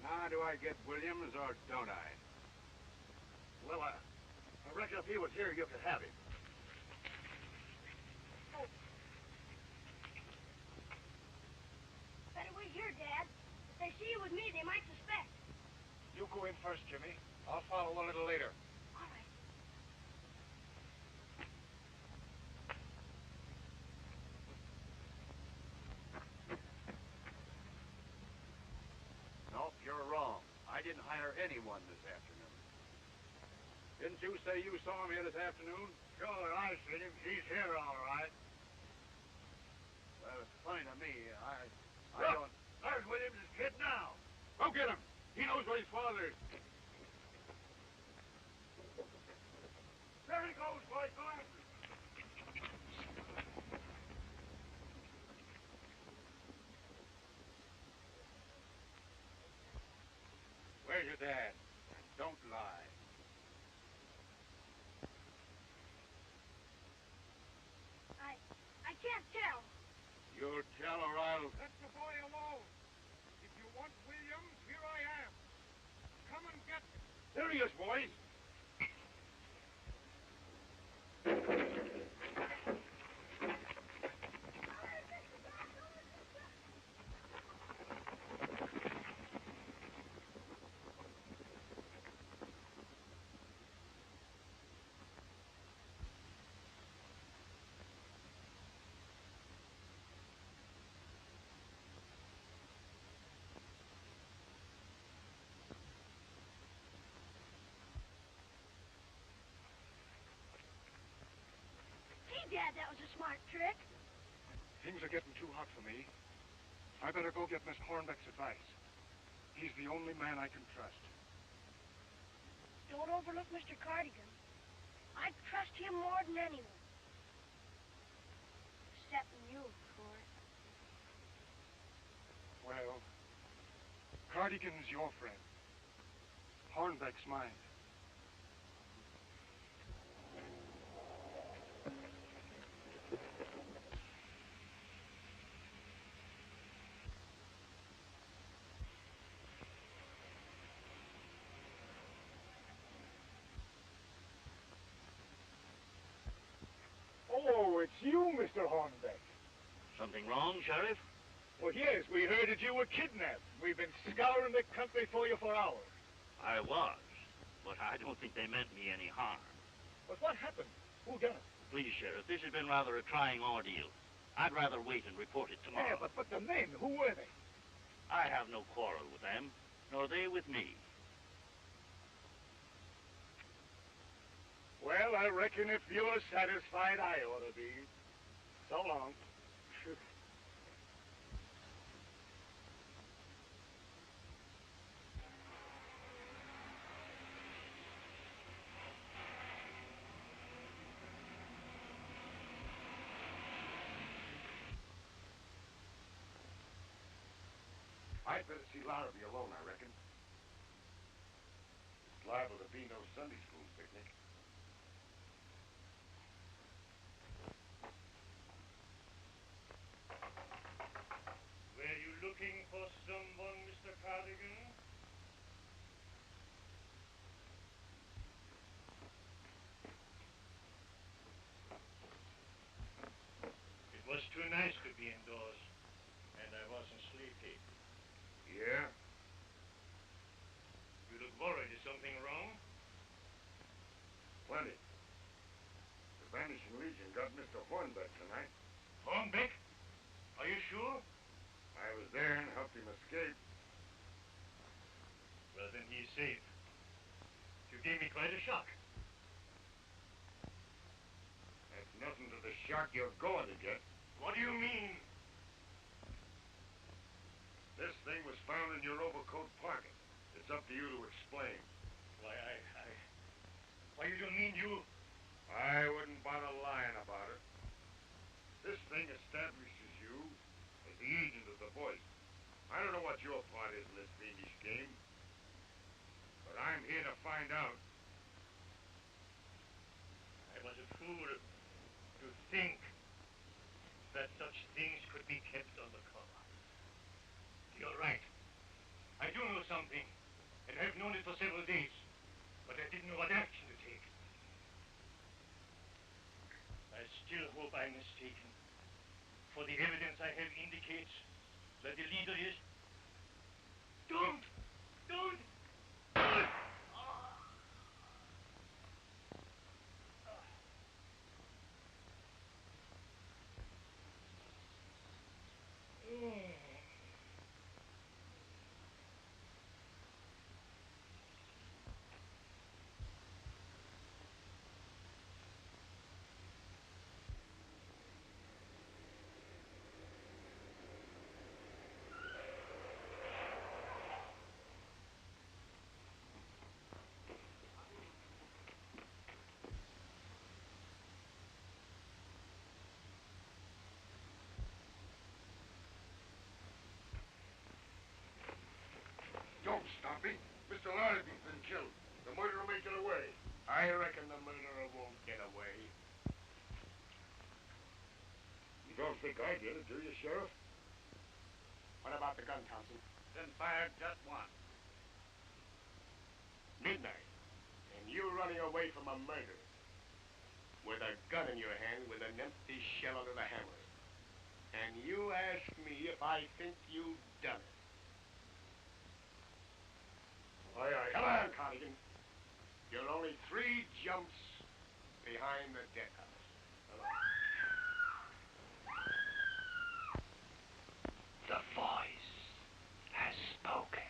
Now, do I get Williams or don't I? Well, I reckon if he was here, you could have him. Better wait here, Dad. If they see you with me, they might suspect. You go in first, Jimmy. I'll follow a little later. All right. Nope, you're wrong. I didn't hire anyone this afternoon. Didn't you say you saw him here this afternoon? Sure, I seen him. He's here, all right. Well, it's funny to me. I don't... There's Williams' kid now. Go get him. He knows where his father is. There he goes, boys. Go after him. Where's your dad? Don't lie. I There he is, boys. Hey, Dad, that was a smart trick. Things are getting too hot for me. I better go get Miss Hornbeck's advice. He's the only man I can trust. Don't overlook Mr. Cardigan. I trust him more than anyone. Excepting you, of course. Well, Cardigan's your friend. Hornbeck's mine. Oh, it's you, Mr. Hornbeck. Something wrong, Sheriff? Well, yes, we heard that you were kidnapped. We've been scouring the country for you for hours. I was, but I don't think they meant me any harm. But what happened? Who done it? Please, Sheriff, this has been rather a trying ordeal. I'd rather wait and report it tomorrow. Yeah, but the men, who were they? I have no quarrel with them, nor they with me. Well, I reckon if you're satisfied, I ought to be. So long. I'd better see Larrabee alone, I reckon. It's liable to be no Sunday school picnic. Were you looking for someone, Mr. Cardigan? It was too nice to be indoors, and I wasn't sleepy. Yeah? You look worried. Is something wrong? Plenty. The Vanishing Legion got Mr. Hornbeck tonight. Hornbeck? Are you sure? I was there and helped him escape. Well, then he's safe. You gave me quite a shock. That's nothing to the shock you're going to get. What do you mean? This thing was found in your overcoat pocket. It's up to you to explain. Why, Why, you don't mean you... I wouldn't bother lying about it. This thing establishes you as the agent of the voice. I don't know what your part is in this fiendish game, but I'm here to find out. I was a fool to think that such things could be kept undercover. You're right. I do know something, and I've known it for several days, but I didn't know what action to take. I still hope I'm mistaken, for the evidence I have indicates that the leader is... Don't! Don't! Don't stop me. Mr. Larrabee's been killed. The murderer may get away. I reckon the murderer won't get away. You don't think I did it, do you, Sheriff? What about the gun, Thompson? Been fired just once. Midnight. And you running away from a murder. With a gun in your hand with an empty shell under the hammer. And you ask me if I think you've done it. Aye, aye. Come on, Cardigan. You're only 3 jumps behind the deck house. Come on. The voice has spoken.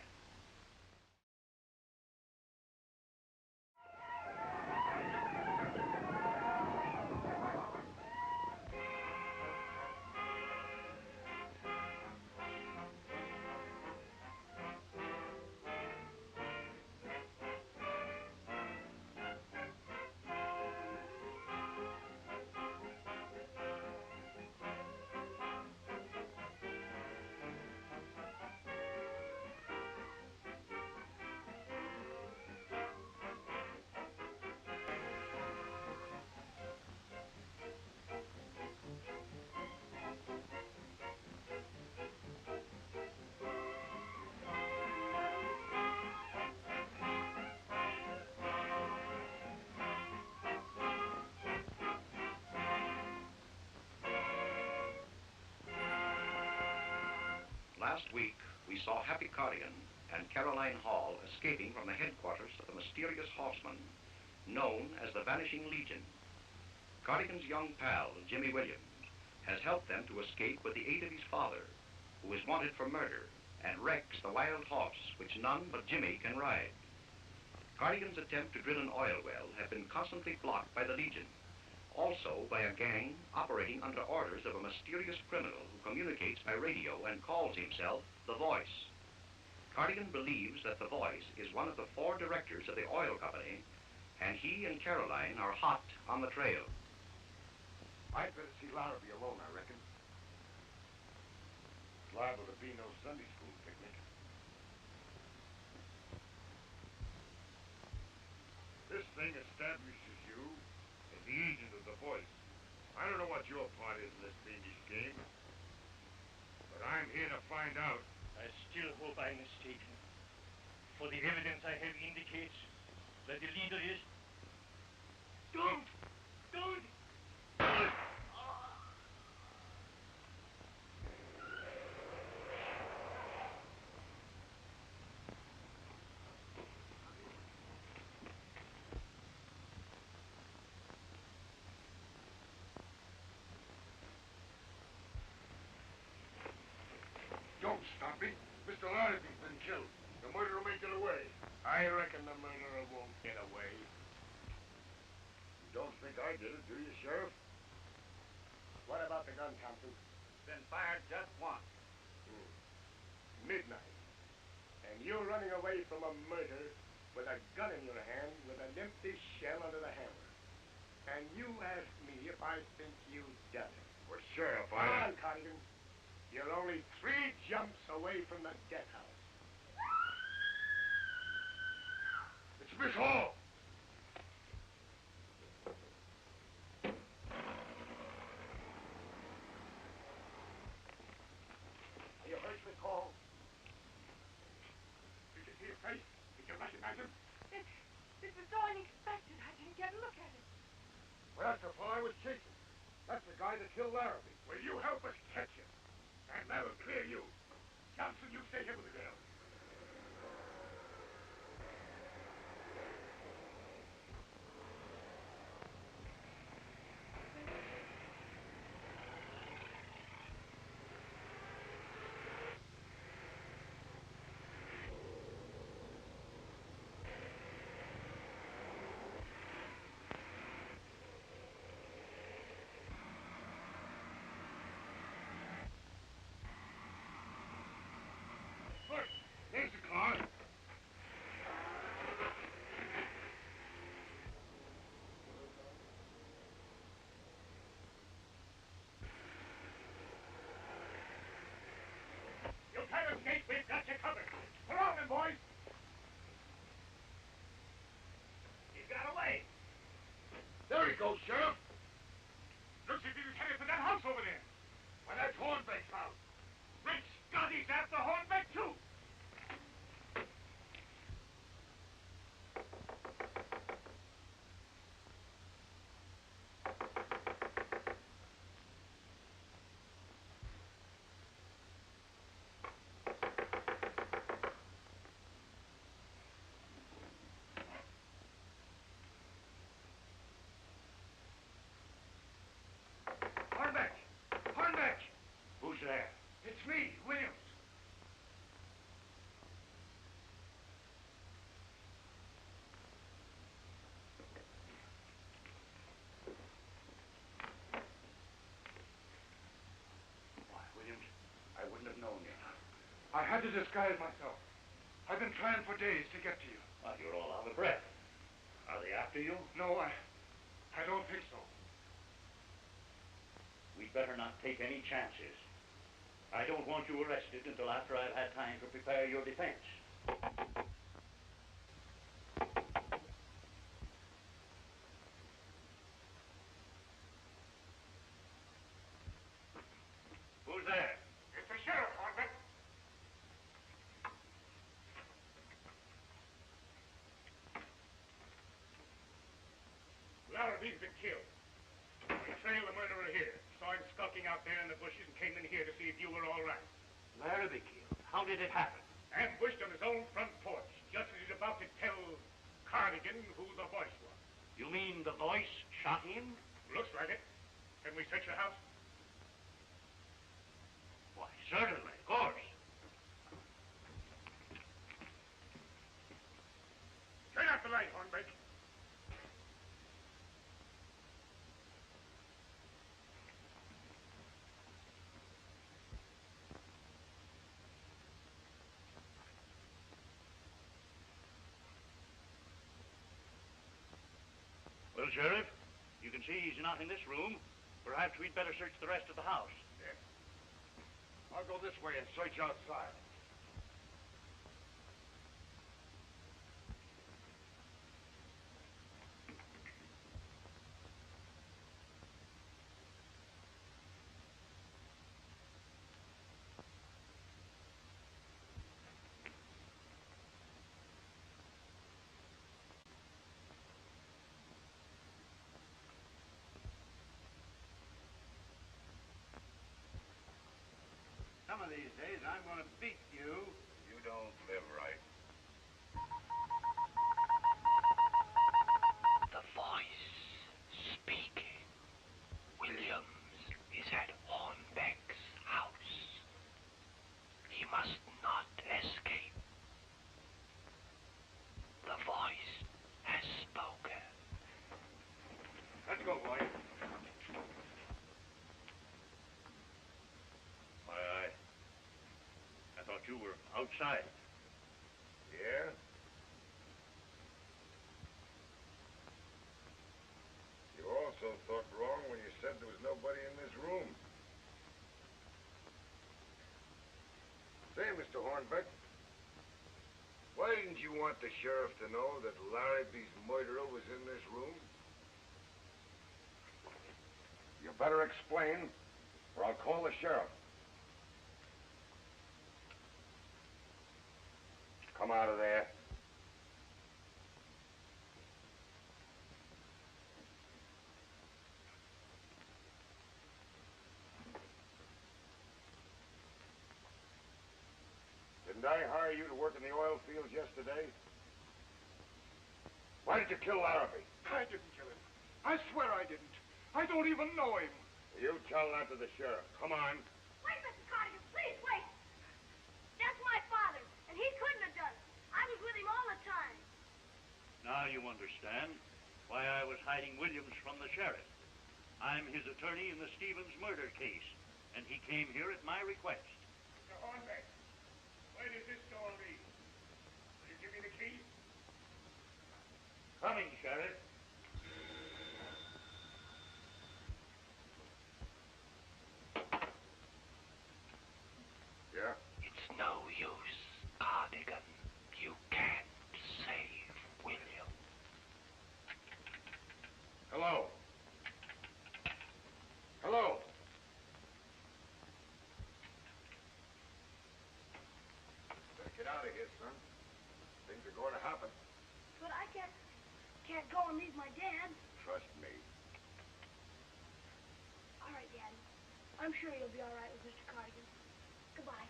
Last week, we saw Happy Cardigan and Caroline Hall escaping from the headquarters of the mysterious horseman known as the Vanishing Legion. Cardigan's young pal, Jimmy Williams, has helped them to escape with the aid of his father, who is wanted for murder and Rex, the wild horse, which none but Jimmy can ride. Cardigan's attempt to drill an oil well had been constantly blocked by the Legion, also by a gang operating under orders of a mysterious criminal who communicates by radio and calls himself The Voice. Cardigan believes that The Voice is one of the 4 directors of the oil company, and he and Caroline are hot on the trail. I'd better see Larrabee alone, I reckon. It's liable to be no Sunday school picnic. This thing establishes you as the agent of The Voice. I don't know what your part is in this fiendish game, but I'm here to find out. I still hope I'm mistaken, for the evidence I have indicates that the leader is... Don't! Don't stop me. Mr. Larrabee's been killed. The murderer may get away. I reckon the murderer won't get away. You don't think I did it, do you, Sheriff? What about the gun, Thompson? It's been fired just once. Midnight. And you're running away from a murder with a gun in your hand with an empty shell under the hammer. And you ask me if I think you've done it. Well, Sheriff, Come on, Cardigan. You're only 3 jumps away from the death house. It's Miss Hall. Are you hurt, Miss Hall? Did you see his face? Did you recognize him? It was so unexpected. I didn't get a look at it. Well, that's the fellow I was chasing. That's the guy that killed Larrabee. Will you help us catch him? And that'll clear you. Johnson, you stay here with the girl. Look, there's the car. You can't escape. We've got you covered. Come on, then, boys. He's got away. There he goes, Sheriff. Looks as if he's headed for that house over there. Well, that's Hornbeck's house. Great Scott, he's after Hornbeck, too. had to disguise myself. I've been trying for days to get to you. Well, you're all out of breath. Are they after you? No, I don't think so. We'd better not take any chances. I don't want you arrested until after I've had time to prepare your defense. Who's there? It's the sheriff, Hornbeck. Larrabee's been killed. We trailed the murderer here. Saw him skulking out there in the bushes and came in here to see if you were all right. Larrabee killed? How did it happen? Ambushed on his own front porch, just as he's about to tell Cardigan who the voice was. You mean the voice shot him? Looks like it. Can we search your house? Why, certainly, of course. Turn out the light, Hornbeck. Well, Sheriff, you can see he's not in this room. Perhaps we'd better search the rest of the house. Yes. I'll go this way and search outside. Some of these days, I'm going to beat you. You don't live right. The voice speaking. Williams is at Hornbeck's house. He must not escape. The voice has spoken. Let's go, boy. I thought you were outside. Yeah? You also thought wrong when you said there was nobody in this room. Say, Mr. Hornbeck, why didn't you want the sheriff to know that Larrabee's murderer was in this room? You better explain, or I'll call the sheriff. Come out of there. Didn't I hire you to work in the oil fields yesterday? Why did you kill Larrabee? I didn't kill him. I swear I didn't. I don't even know him. You tell that to the sheriff. Come on. Wait, Mr. Cardigan, please, wait. That's my father, and he couldn't have done it. I was with him all the time. Now you understand why I was hiding Williams from the sheriff. I'm his attorney in the Stevens murder case, and he came here at my request. Mr. Hornbeck, where does this door lead? Will you give me the key? Coming, Sheriff. Yeah? It's no use, Cardigan. You can't save William. Hello? Hello? Better get out of here, son. Things are going to happen. But I can't go and leave my dad. Trust me. All right, Dad. I'm sure you'll be all right with Mr. Cardigan. Goodbye.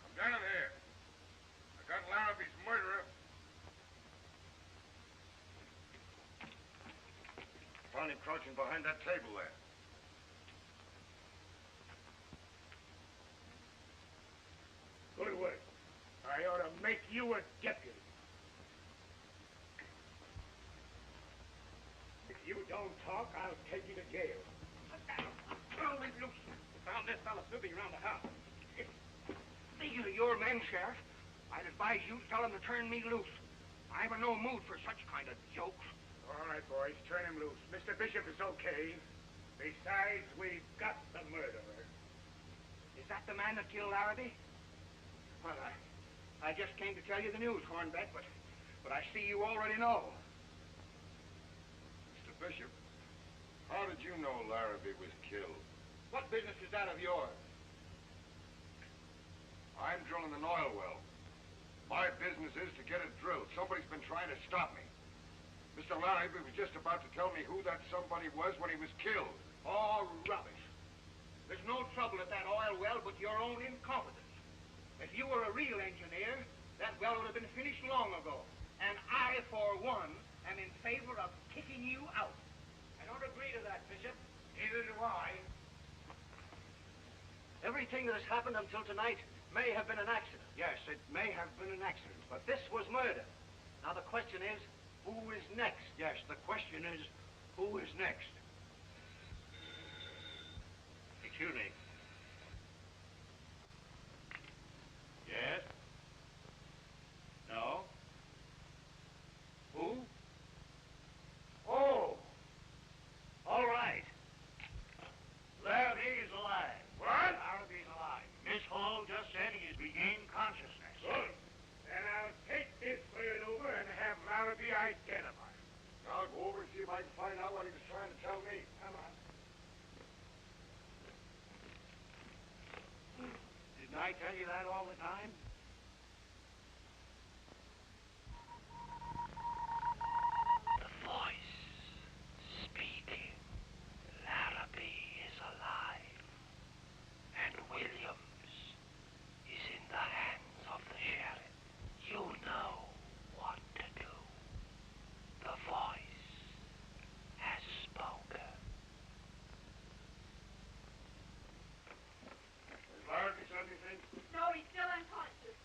Come down here. I got Larrabee's murderer. Found him crouching behind that table there. Good work. I ought to make you a deputy. don't talk, I'll take you to jail. Throw me loose. Found this fella snooping around the house. These are your men, Sheriff. I'd advise you tell them to turn me loose. I'm in no mood for such kind of jokes. All right, boys, turn him loose. Mr. Bishop is okay. Besides, we've got the murderer. Is that the man that killed Larrabee? Well, I just came to tell you the news, Hornbeck, but I see you already know. Mr. Bishop, how did you know Larrabee was killed? What business is that of yours? I'm drilling an oil well. My business is to get it drilled. Somebody's been trying to stop me. Mr. Larrabee was just about to tell me who that somebody was when he was killed. Oh, rubbish. There's no trouble at that oil well but your own incompetence. If you were a real engineer, that well would have been finished long ago. And I, for one, am in favor of kicking you out. I don't agree to that, Bishop. Neither do I. Everything that has happened until tonight may have been an accident. Yes, it may have been an accident. But this was murder. Now the question is, who is next? Yes, the question is, who is next? Excuse me. Yes? No? Who? Oh! All right. Larrabee is alive. What? Larrabee's alive. Miss Hall just said he has regained consciousness. Good. Then I'll take this bird over and have Larrabee identified. I'll go over and see if I can find out what he was trying to tell me. Come on. Didn't I tell you that all the time? The voice speaking. Larrabee is alive, and Williams is in the hands of the sheriff. You know what to do. The voice has spoken. Has Larrabee said anything? No, he's still unconscious.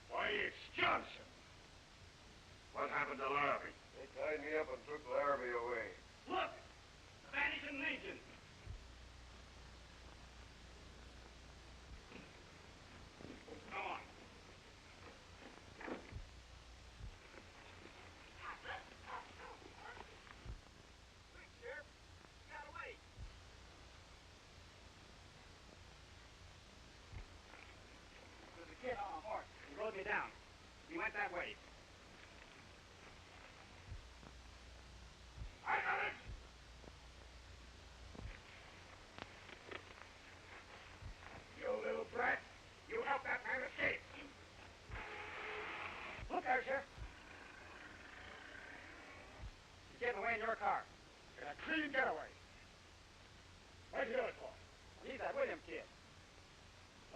Why, it's Johnson. What happened to Larrabee? They tied me up and took Larrabee away. Look! The Vanishing Legion! Come on. Quick, Sheriff. He got away. There's a kid on a horse. He rode me down. He went that way. I got it! You little brat. You helped that man escape. Look there, Sheriff. He's getting away in your car. Get a clean getaway. Where's the other car? He's that Williams kid.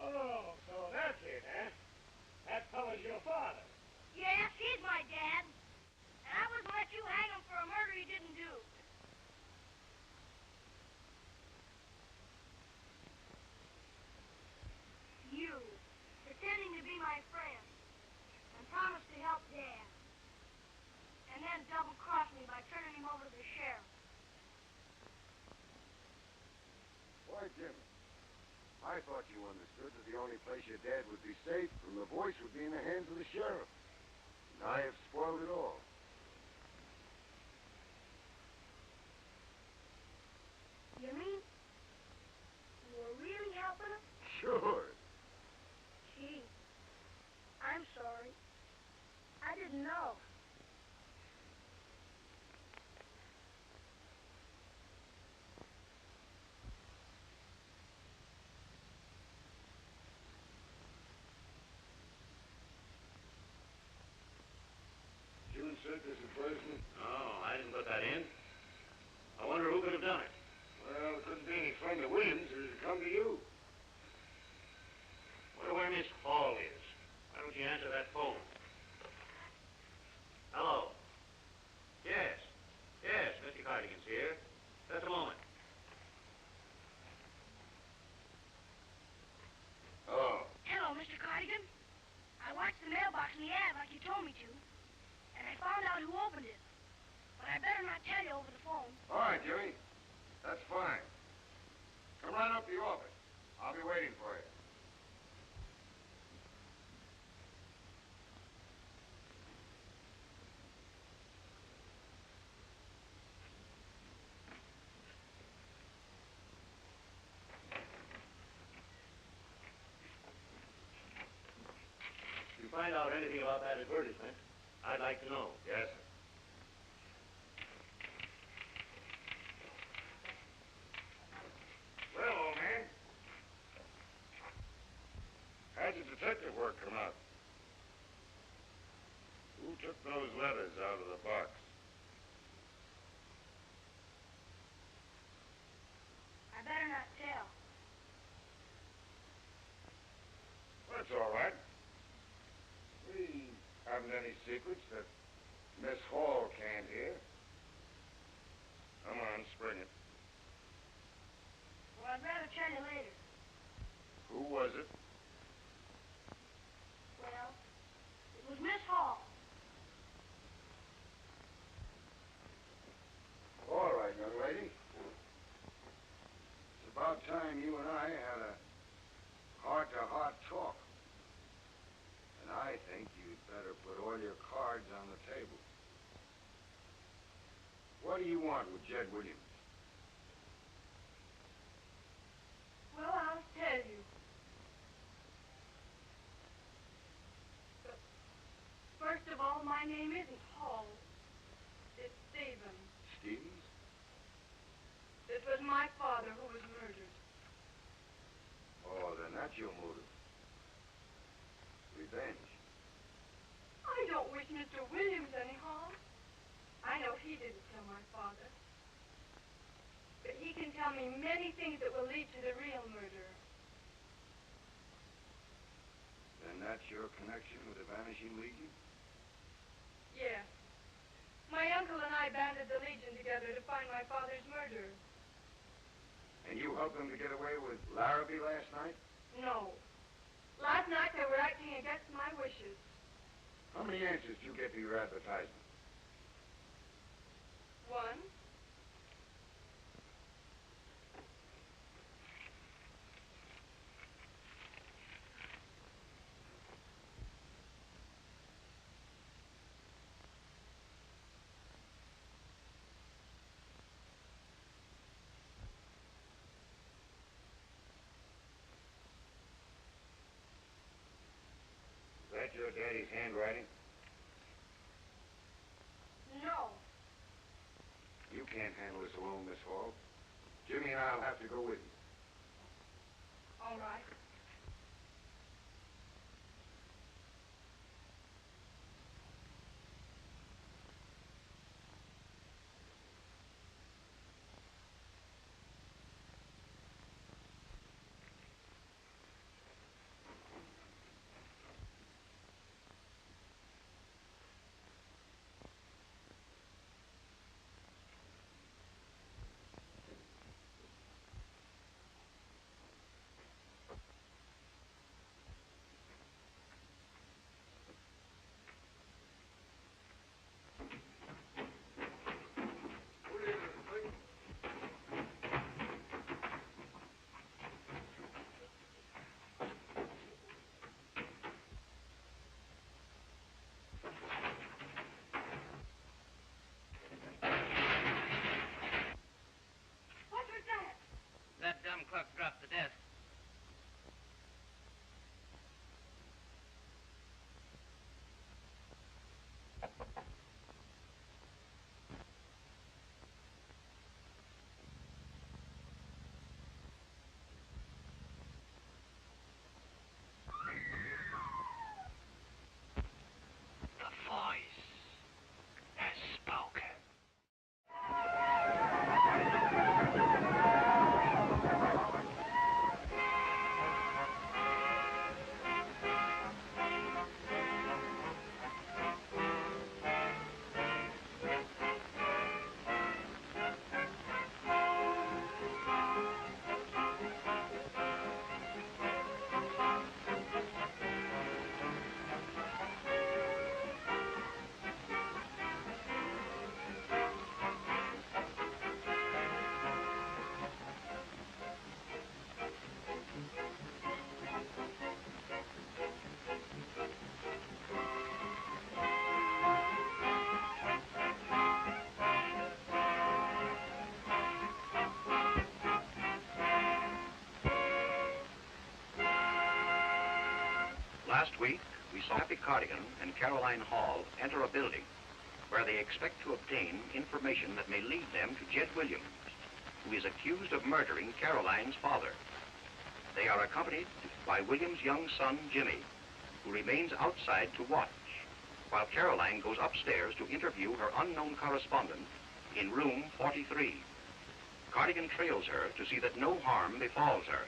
Oh, so that's it, huh? That fella's your father. Yes, he's my dad. And I wouldn't let you hang him for a murder he didn't do. You, pretending to be my friend, and promised to help Dad. And then double-crossed me by turning him over to the sheriff. Why, Jimmy? I thought you understood that the only place your dad would be safe from the voice would be in the hands of the sheriff. And I have spoiled it all. You mean you were really helping him? Sure. Gee, I'm sorry. I didn't know. You insert this advertisement? Oh, I didn't put that in. I wonder who could have done it. Well, it couldn't be any friend of Williams, or it'd come to you. Wonder where Miss Hall is. Why don't you answer that phone? told me to, and I found out who opened it. But I better not tell you over the phone. All right, Jimmy. That's fine. Come right up to the office. I'll be waiting for you. If you find out anything about that advertisement, I'd like to know. Yes, sir. Well, old man. How'd your detective work come out? Who took those letters out of the box? I better not tell. That's all right. We haven't any secrets that Miss Hall can't hear. Come on, spring it. Well, I'd rather tell you later. Who was it? Well, it was Miss Hall. All right, young lady. It's about time you and I had a heart-to-heart talk. And I think you'd better put all your cards on the table. What do you want with Jed Williams? Well, I'll tell you. But first of all, my name isn't Hall. It's Stevens. Stevens? It was my father who was murdered. Oh, then that's your motive. Revenge. I don't wish Mr. Williams any harm. I know he didn't kill my father. But he can tell me many things that will lead to the real murderer. Then that's your connection with the Vanishing Legion? Yes. My uncle and I banded the Legion together to find my father's murderer. And you helped them to get away with Larrabee last night? No. Last night they were acting against my wishes. How many answers did you get to your advertisement? One. Is that your daddy's handwriting? No. You can't handle this alone, Miss Hall. Jimmy and I'll have to go with you. All right. Last week, we saw Happy Cardigan and Caroline Hall enter a building where they expect to obtain information that may lead them to Jed Williams, who is accused of murdering Caroline's father. They are accompanied by Williams' young son, Jimmy, who remains outside to watch, while Caroline goes upstairs to interview her unknown correspondent in room 43. Cardigan trails her to see that no harm befalls her.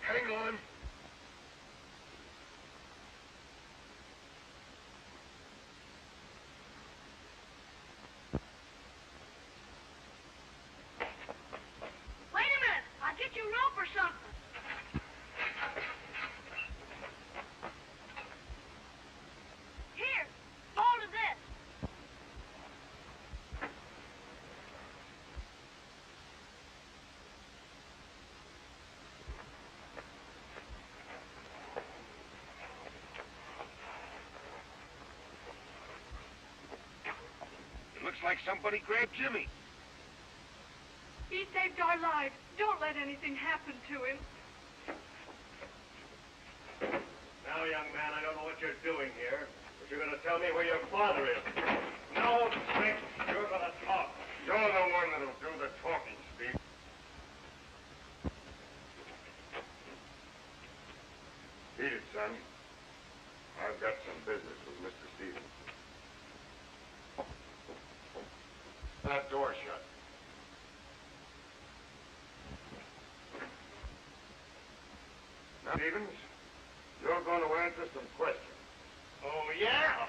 Hang on. Wait a minute. I'll get you rope or something. Here, hold of this. Looks like somebody grabbed Jimmy. He saved our lives. Don't let anything happen to him. Now, young man, I don't know what you're doing here, but you're going to tell me where your father is. No, Trick, you're going to talk. You're the one that'll do the talking, Steve. Beat it, son. I've got some business with Mr. Stevens. That door shut. Now, Stevens, you're going to answer some questions. Oh, yeah?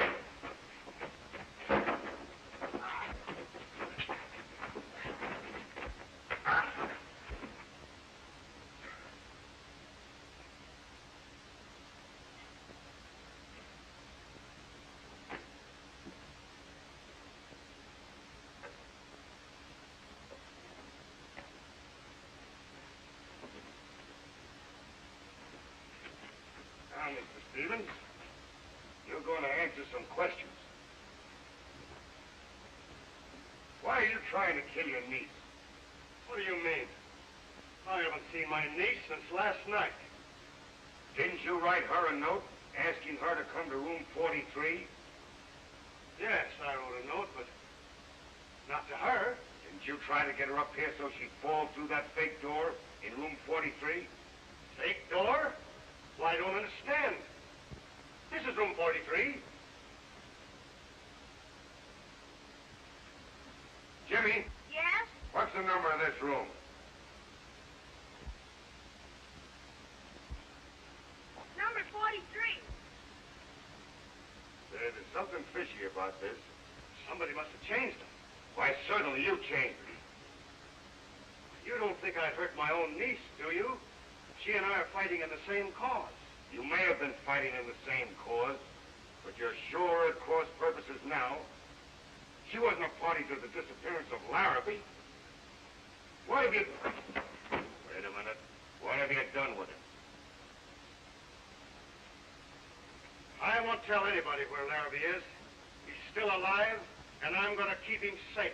Now, Mr. Stevens, you're going to answer some questions. Why are you trying to kill your niece? What do you mean? I haven't seen my niece since last night. Didn't you write her a note asking her to come to room 43? Yes, I wrote a note, but not to her. Didn't you try to get her up here so she'd fall through that fake door in room 43? Fake door? Well, I don't understand. This is room 43. Jimmy, Yes? what's the number of this room? Number 43. There's something fishy about this. Somebody must have changed them. Why, certainly you changed it. You don't think I'd hurt my own niece, do you? She and I are fighting in the same cause. You may have been fighting in the same cause, but you're sure at cross purposes now. She wasn't a party to the disappearance of Larrabee. What have you... Wait a minute. What have you done with him? I won't tell anybody where Larrabee is. He's still alive, and I'm going to keep him safe.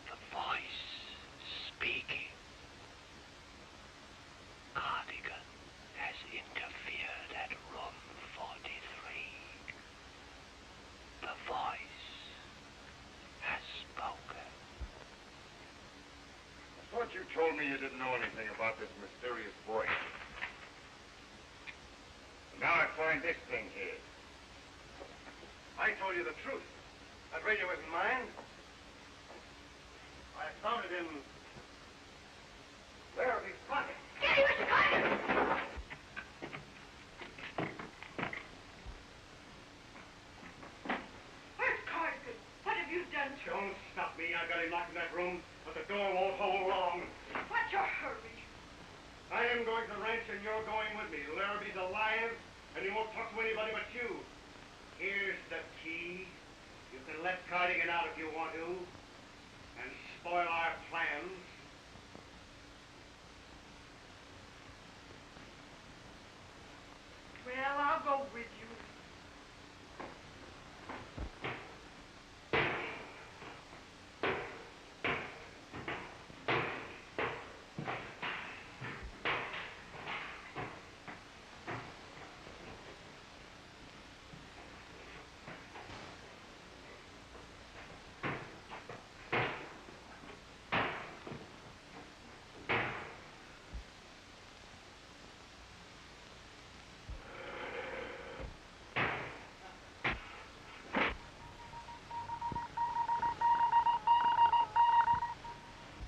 The voice speaking. Cardigan has interfered at room 43. The voice has spoken. I thought you told me you didn't know anything about this mysterious voice. Now I find this thing here. I told you the truth. That radio isn't mine. I found it in Larrabee's pocket. Get him, Mr. Carter! Where's Cardigan? What have you done to him? Don't stop me. I got him locked in that room, but the door won't hold long. What's your hurry? I am going to the ranch and you're going with me. Larrabee's alive, and he won't talk to anybody but you. Here's the key. You can let Cardigan out if you want to, and spoil our plans. Well, I'll go with you.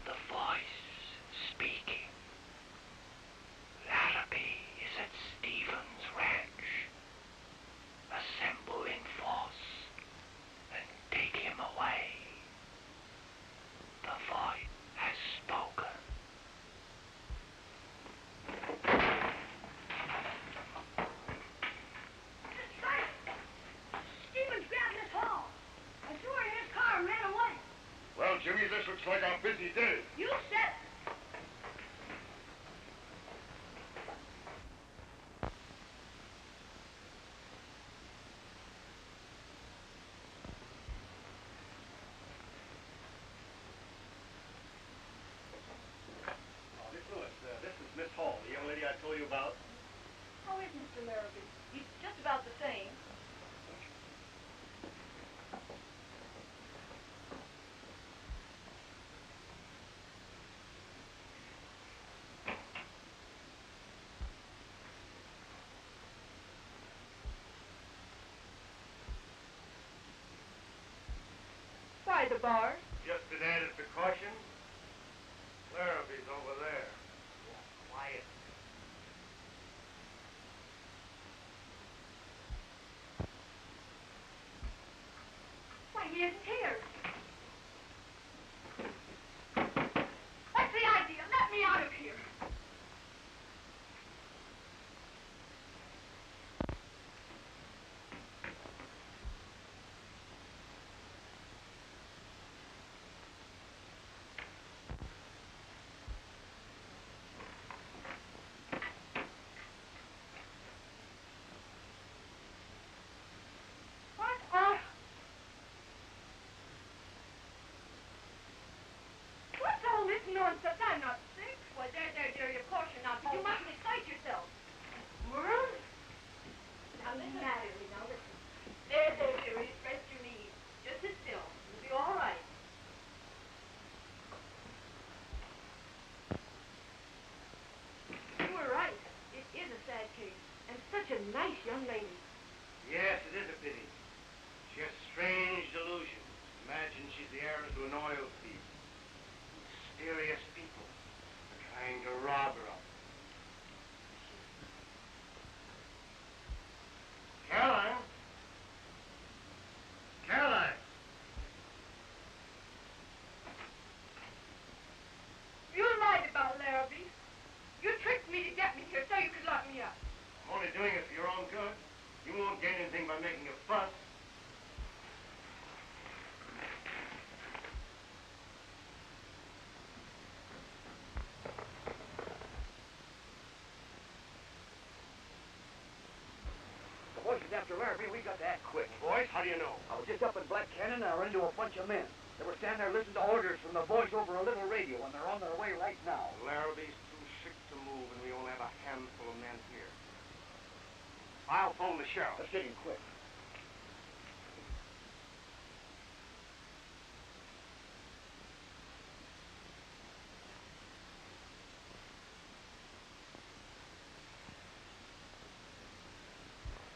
The voice speaking. Larrabee is at Stevens Ranch. Assemble in force and take him away. The voice has spoken. Stephen's grabbed Miss Hall. I threw her in his car and ran away. Well, Jimmy, this looks like a busy day. You said it. Oh, Miss Lewis, this is Miss Hall, the young lady I told you about. How is Mr. Larrabee? He's just about the same. By the bar. Just an added precaution. Larrabee's over there. Quiet. Why, he isn't here. What's the idea? Let me out of here. What are... What's all this nonsense? I'm not sick. Well, there, dearie, of course you're not. But you mustn't excite yourself. Well? Now, listen. Now, listen. There, dearie, rest your knees. Just sit still. You'll be all right. You were right. It is a sad case. And such a nice young lady. Yes, it is a pity. She has strange delusions. Imagine she's the heiress to an oil thief. Mysterious people are trying to rob her of it. Caroline? Caroline! You lied about Larrabee. You tricked me to get me here so you could lock me up. I'm only doing it for your own good. You won't gain anything by making a fuss. The boys is after Larrabee. We got to act quick. Boys, how do you know? I was just up in Black Canyon and I ran into a bunch of men. They were standing there listening to orders from the boys over a little radio, and they're on their way right now. Larrabee's too sick to move, and we only have a handful of men here. I'll phone the sheriff. Let's get him quick.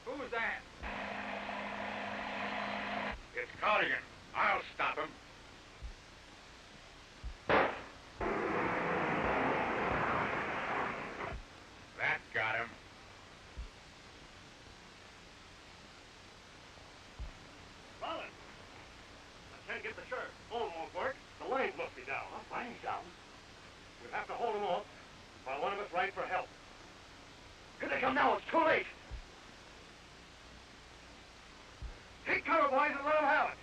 Who's that? It's Cardigan. stop him. That got him. Rollins, I can't get the sheriff. Phone won't work. The lines must be down. Lines down? We'll have to hold them off while one of us ride for help. Here they come now. It's too late. Take cover, boys, and let them have it.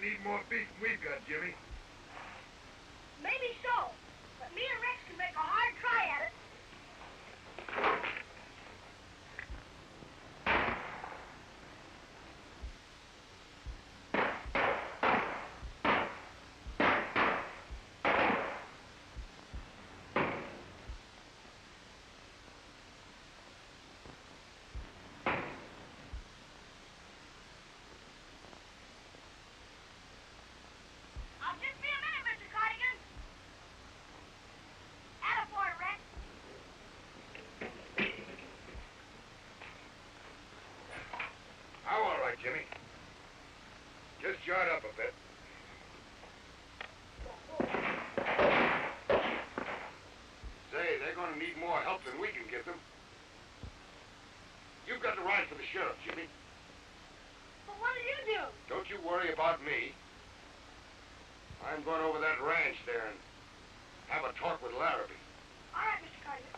Need more beef than we've got, Jimmy. Maybe so, but me and Rex can make a hard try at it. Jimmy. Just yard up a bit. Say, they're going to need more help than we can give them. You've got to ride for the sheriff, Jimmy. But what do you do? Don't you worry about me. I'm going over that ranch there and have a talk with Larrabee. All right, Mr. Carter.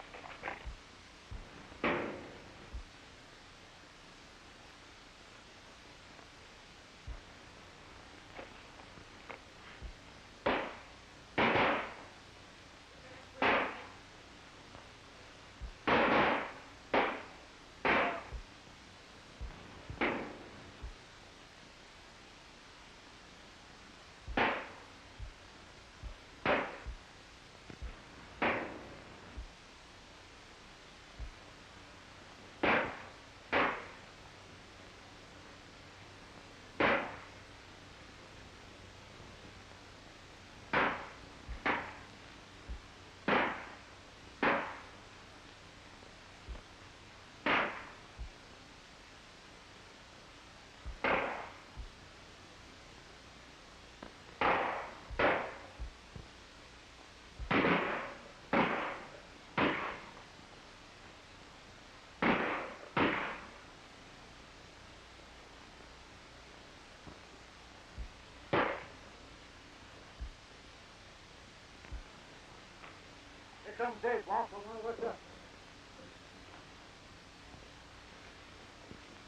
Here comes Dave, boss. What's up?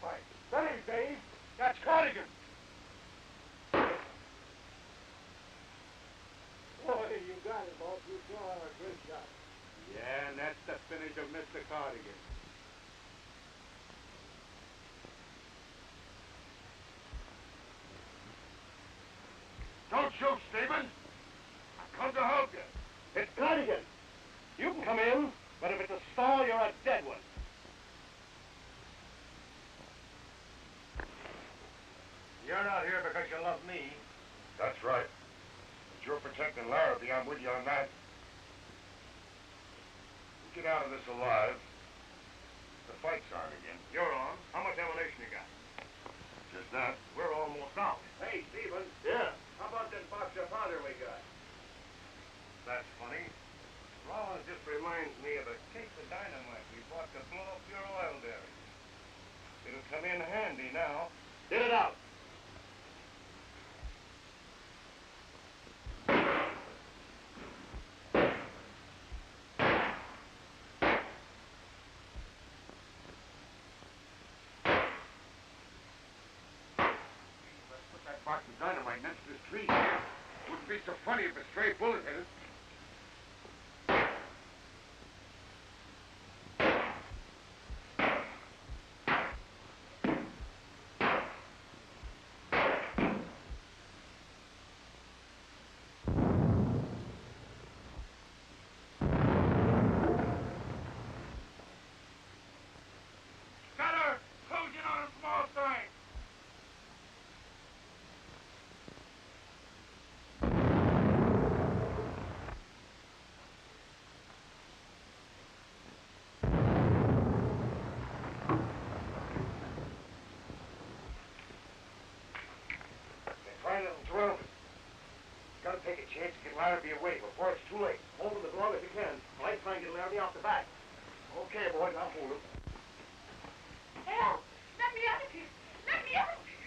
Why, that ain't Dave. That's Cardigan. Boy, you got it, boss. You sure are a good shot. Yeah, and that's the finish of Mr. Cardigan. Don't shoot, Stephen. I've come to help you. It's Cardigan. You can come in, but if it's a stall, you're a dead one. You're not here because you love me. That's right. But you're protecting Larrabee. I'm with you on that. We get out of this alive. The fight's on again. You're on. How much ammunition you got? Just that. We're almost out. Hey, Stephen. Yeah. How about that box of powder we got? That's funny. Rollins just reminds me of a case of dynamite we bought to blow up your oil derrick. It'll come in handy now. Get it out. Let's put that box of dynamite next to this tree here. Wouldn't be so funny if a stray bullet hit it. a chance to get Larrabee away before it's too late. Hold him as long as you can. I'll try and get Larry off the back. Okay, boys, I'll hold him. Help! Let me out of here! Let me out of here!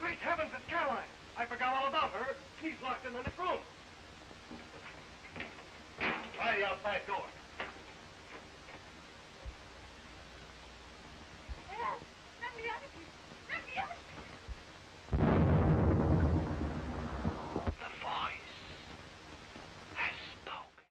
Great heavens, it's Caroline. I forgot all about her. She's locked in the next room. Try the outside door. Help! Let me out of here! Let me out of here! The voice has spoken.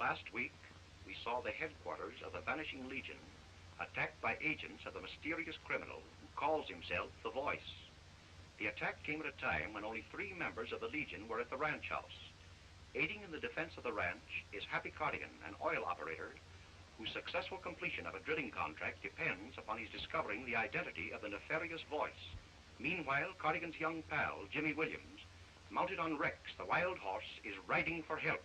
Last week, we saw the headquarters of the Vanishing Legion attacked by agents of the mysterious criminal who calls himself the Voice. The attack came at a time when only 3 members of the Legion were at the ranch house. Aiding in the defense of the ranch is Happy Cardigan, an oil operator whose successful completion of a drilling contract depends upon his discovering the identity of the nefarious Voice. Meanwhile, Cardigan's young pal, Jimmy Williams, mounted on Rex, the wild horse, is riding for help.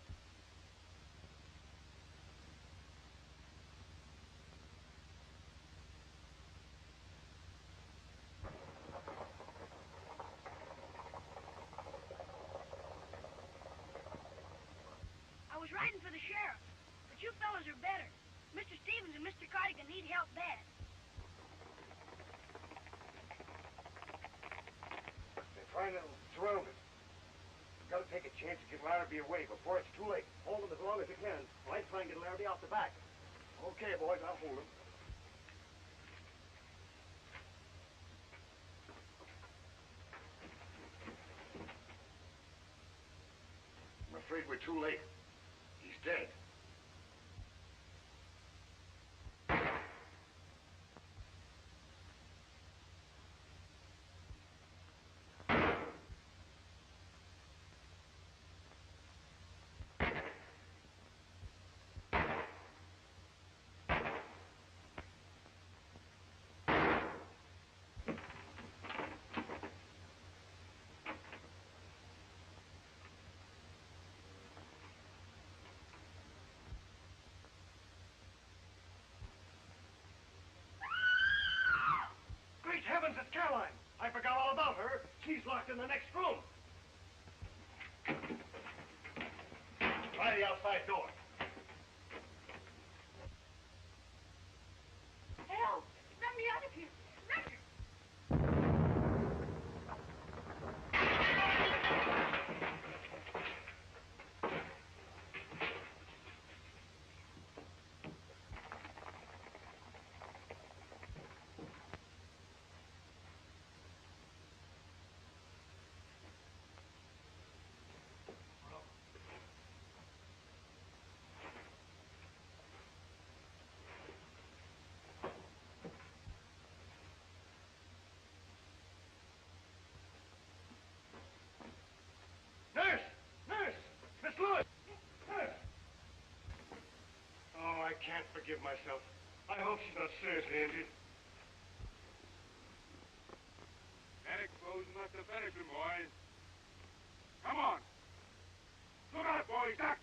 I was riding for the sheriff, but you fellas are better. Mr. Stevens and Mr. Cardigan need help bad. They're trying to surround us. We've got to take a chance to get Larrabee away before it's too late. Hold him as long as you can. I'll try and get Larry off the back. Okay, boys, I'll hold him. I'm afraid we're too late. He's dead. Great heavens, it's Caroline. I forgot all about her. She's locked in the next room. Try the outside door. Help! Let me out of here! Let me... Nurse! Nurse! Miss Lewis! Nurse! Oh, I can't forgive myself. I hope she's not seriously injured. That explosion must have finished him, boys. Come on. Look out, boys. Duck.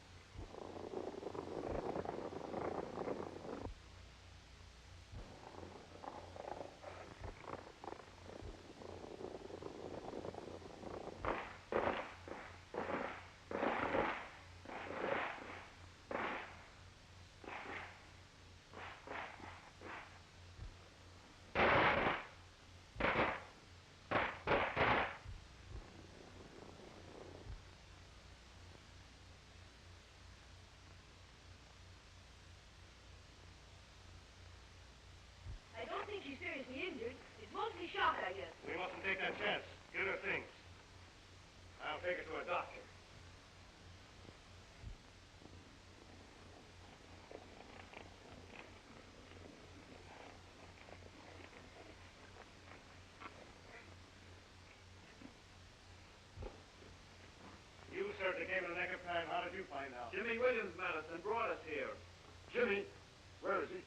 take her to a doctor. You certainly came in the nick of time. How did you find out? Jimmy Williams met us and brought us here. Jimmy, where is he?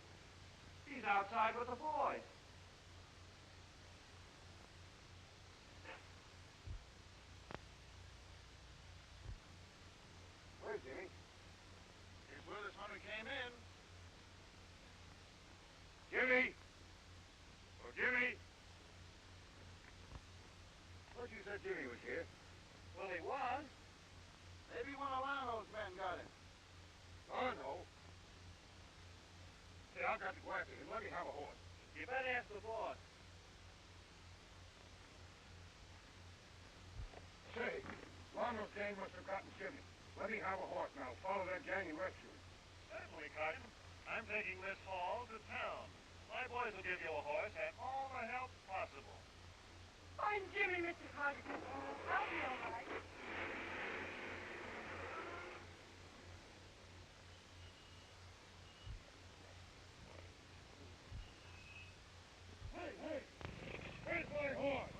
He's outside with the boys. Where's Jimmy? He's with us when we came in. Jimmy! Oh, Jimmy! Thought you said Jimmy was here. Well, he was. Maybe one of Lano's men got him. Oh, no. Hey, I've got to go after him. Let me have a horse. You better ask the boss. Say, Lano's gang must have gotten Jimmy. Let me have a horse now. Follow that gang and rescue him. Certainly, Carden. I'm taking Miss Hall to town. My boys will give you a horse and all the help possible. Find Jimmy, Mr. Cardigan. I'll be all right. Hey! Where's my horse?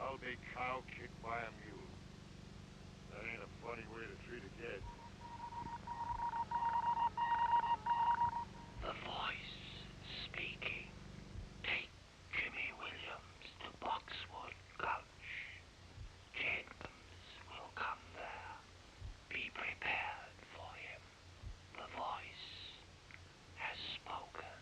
I'll be cow kicked by a mule. That ain't a funny way to treat a kid. The voice speaking. Take Jimmy Williams to Boxwood Gulch. Jenkins will come there. Be prepared for him. The voice has spoken.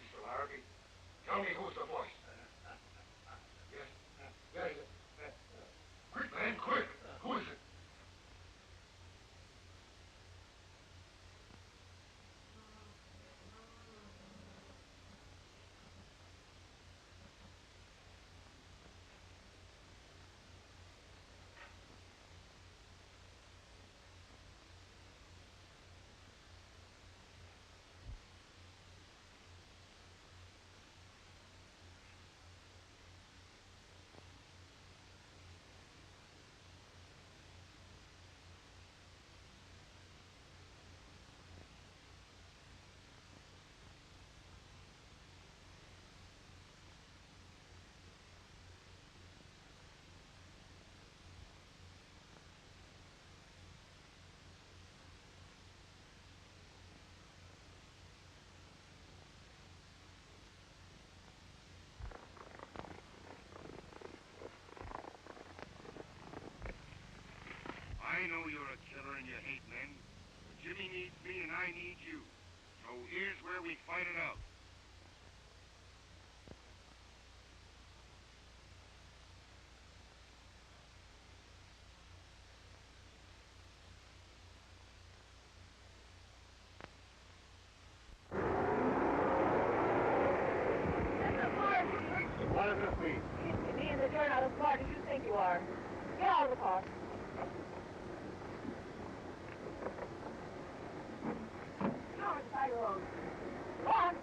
Mr. Larrabee, tell me who's the voice. Yes. Quick, man, quick. Who is it? I know you're a killer and you hate men, but Jimmy needs me and I need you. So here's where we fight it out. Mr. Cardigan, What does this mean? you being the turn out as smart as you think you are. Get out of the car. Now it's by your own. Go on.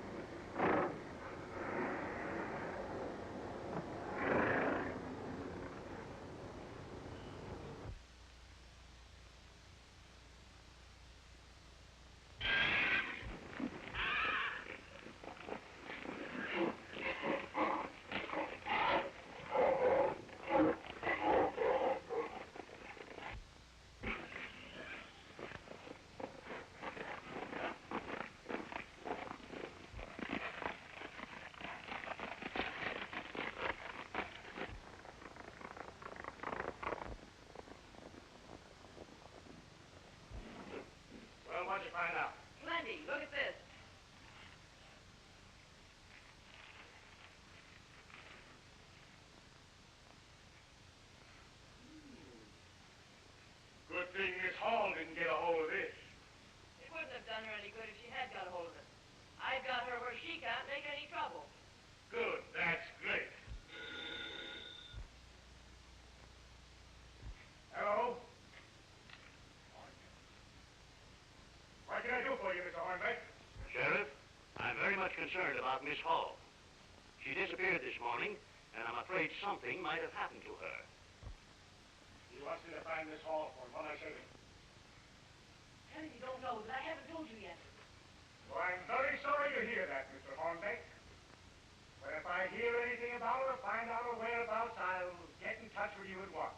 about Miss Hall. She disappeared this morning, and I'm afraid something might have happened to her. He wants me to find Miss Hall for him. What I say to him? Tell him you don't know, but I haven't told you yet. Well, I'm very sorry to hear that, Mr. Hornbeck. But if I hear anything about her or find out her whereabouts, I'll get in touch with you at once.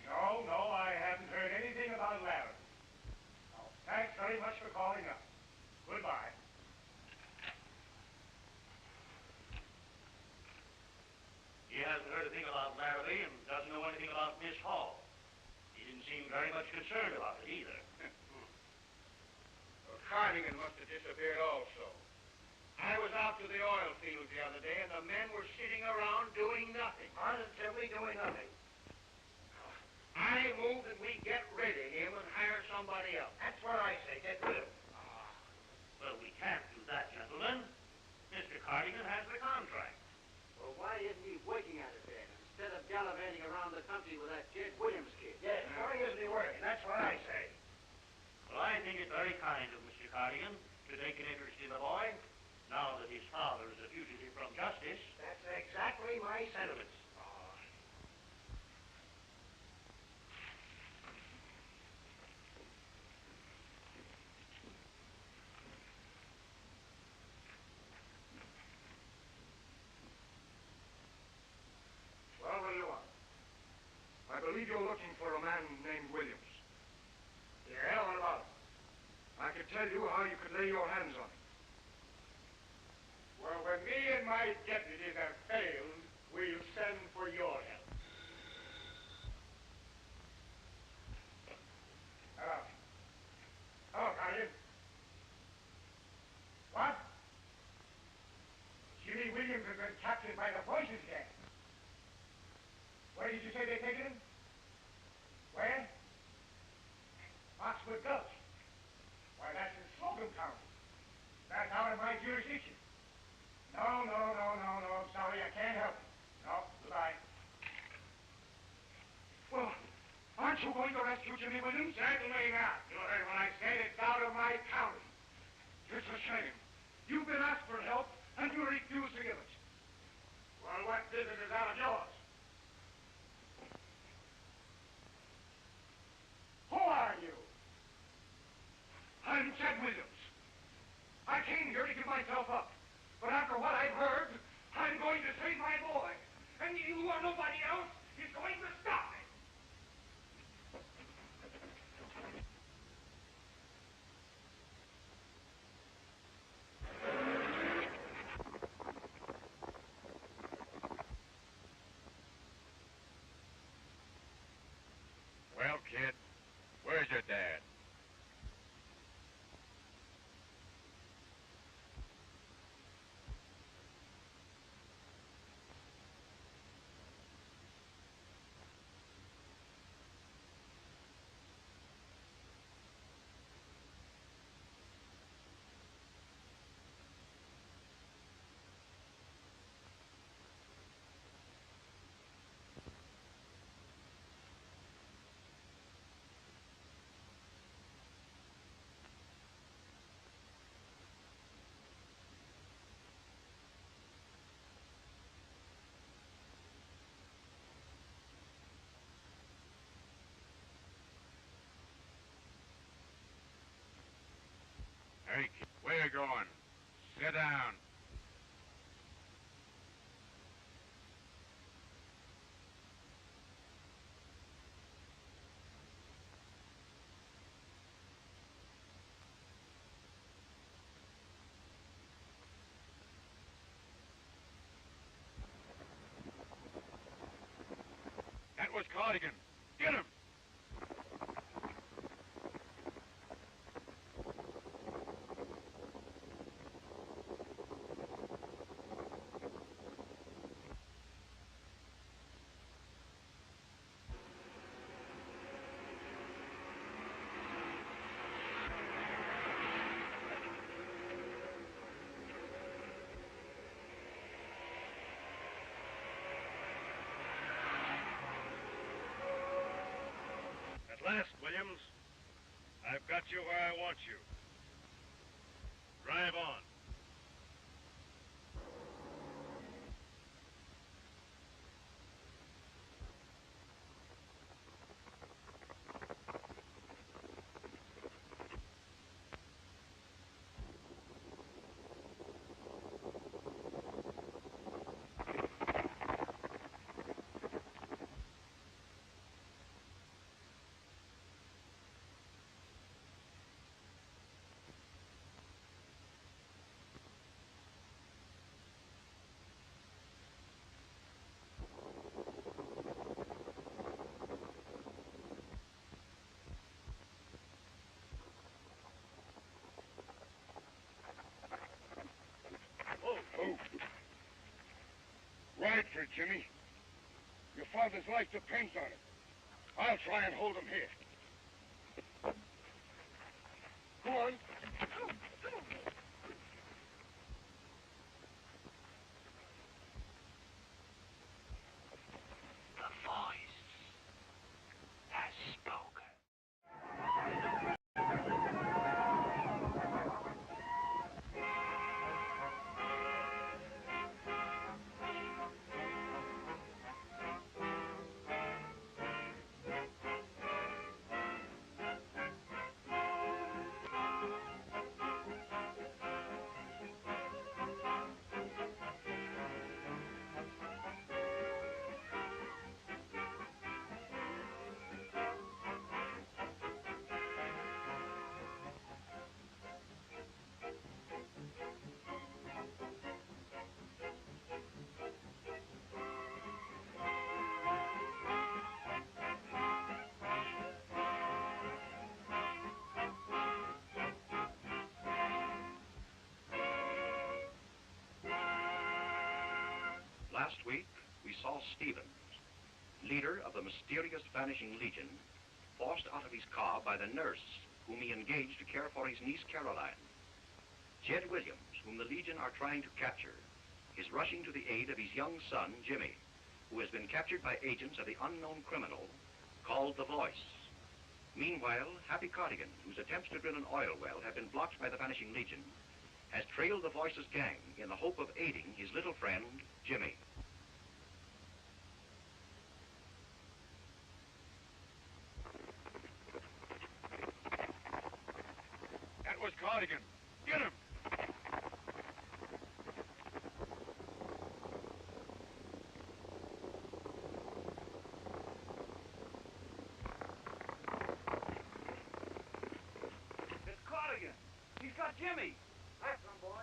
No, I haven't heard anything about Larry. No, thanks very much for calling up. Goodbye. He hasn't heard a thing about Larry and doesn't know anything about Miss Hall. He didn't seem very much concerned about it either. Well, Cardigan must have disappeared also. I was out to the oil fields the other day, and the men were sitting around doing nothing. Positively doing nothing. I move that we get rid of him and hire somebody else. That's what I say. Get rid of him. Well, we can't do that, gentlemen. Mr. Cardigan has the contract. Well, why isn't he working at it then, instead of gallivanting around the country with that Jed Williams kid? Yes, why isn't he working? That's what I say. Well, I think it's very kind of Mr. Cardigan to take an interest in the boy, now that his father is a fugitive from justice. That's exactly my sentiments. Well, what do you want? I believe you're looking for a man named Williams. Yeah, what about him? I can tell you how you could lay your hands on him. Well, when me and my deputies have failed, we'll send for your help. Hello. Hello, Cardigan. What? Jimmy Williams has been captured by the poison gang. Where did you say they taken him? Where? Oxford Gulch. Why, that's in Slocum County. That's out of my jurisdiction. No. Sorry, I can't help you. No, goodbye. Well, aren't you going to rescue Jimmy Williams? Certainly not. You heard what I said. It's out of my county. It's a shame. You've been asked for help, and you refuse to give it. Well, what business is out of yours? Who are you? I'm Jed Williams. I came here to give myself up. But after what I've heard, I'm going to save my boy. And you or nobody else is going to stop me. Well, kid, where's your dad? Hey, kid, where you going? Sit down. That was Cardigan. Get him! At last, Williams. I've got you where I want you. Drive on. Ride for it, Jimmy. Your father's life depends on it. I'll try and hold him here. Go on. The voice has spoken. Last week, we saw Stevens, leader of the mysterious Vanishing Legion, forced out of his car by the nurse whom he engaged to care for his niece Caroline. Jed Williams, whom the Legion are trying to capture, is rushing to the aid of his young son, Jimmy, who has been captured by agents of the unknown criminal called The Voice. Meanwhile, Happy Cardigan, whose attempts to drill an oil well have been blocked by the Vanishing Legion, has trailed The Voice's gang in the hope of aiding his little friend, Jimmy. That was Cardigan. Get him! It's Cardigan. He's got Jimmy. That's him, boys.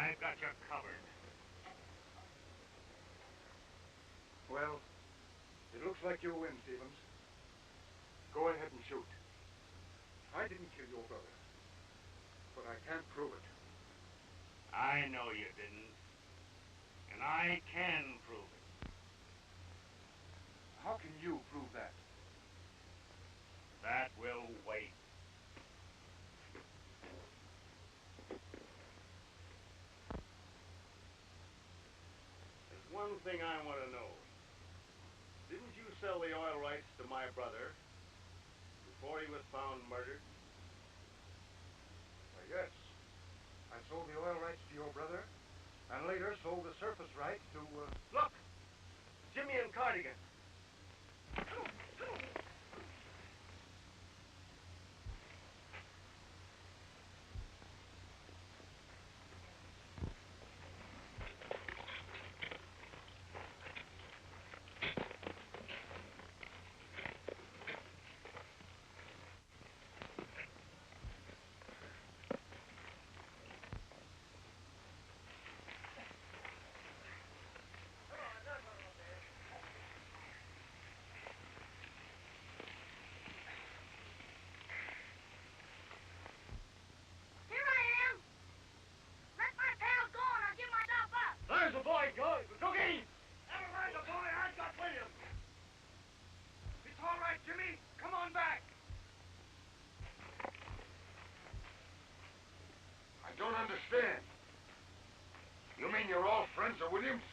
I've got you covered. Well, it looks like you win, Stevens. Go ahead and shoot. I didn't kill your brother, but I can't prove it. I know you didn't. And I can prove it. How can you prove that? That will wait. There's one thing I want to know. Didn't you sell the oil rights to my brother before he was found murdered? Why, yes. I sold the oil rights to your brother, and later sold the surface rights to, Look! Jimmy and Cardigan. on back. I don't understand. You mean you're all friends of Williams?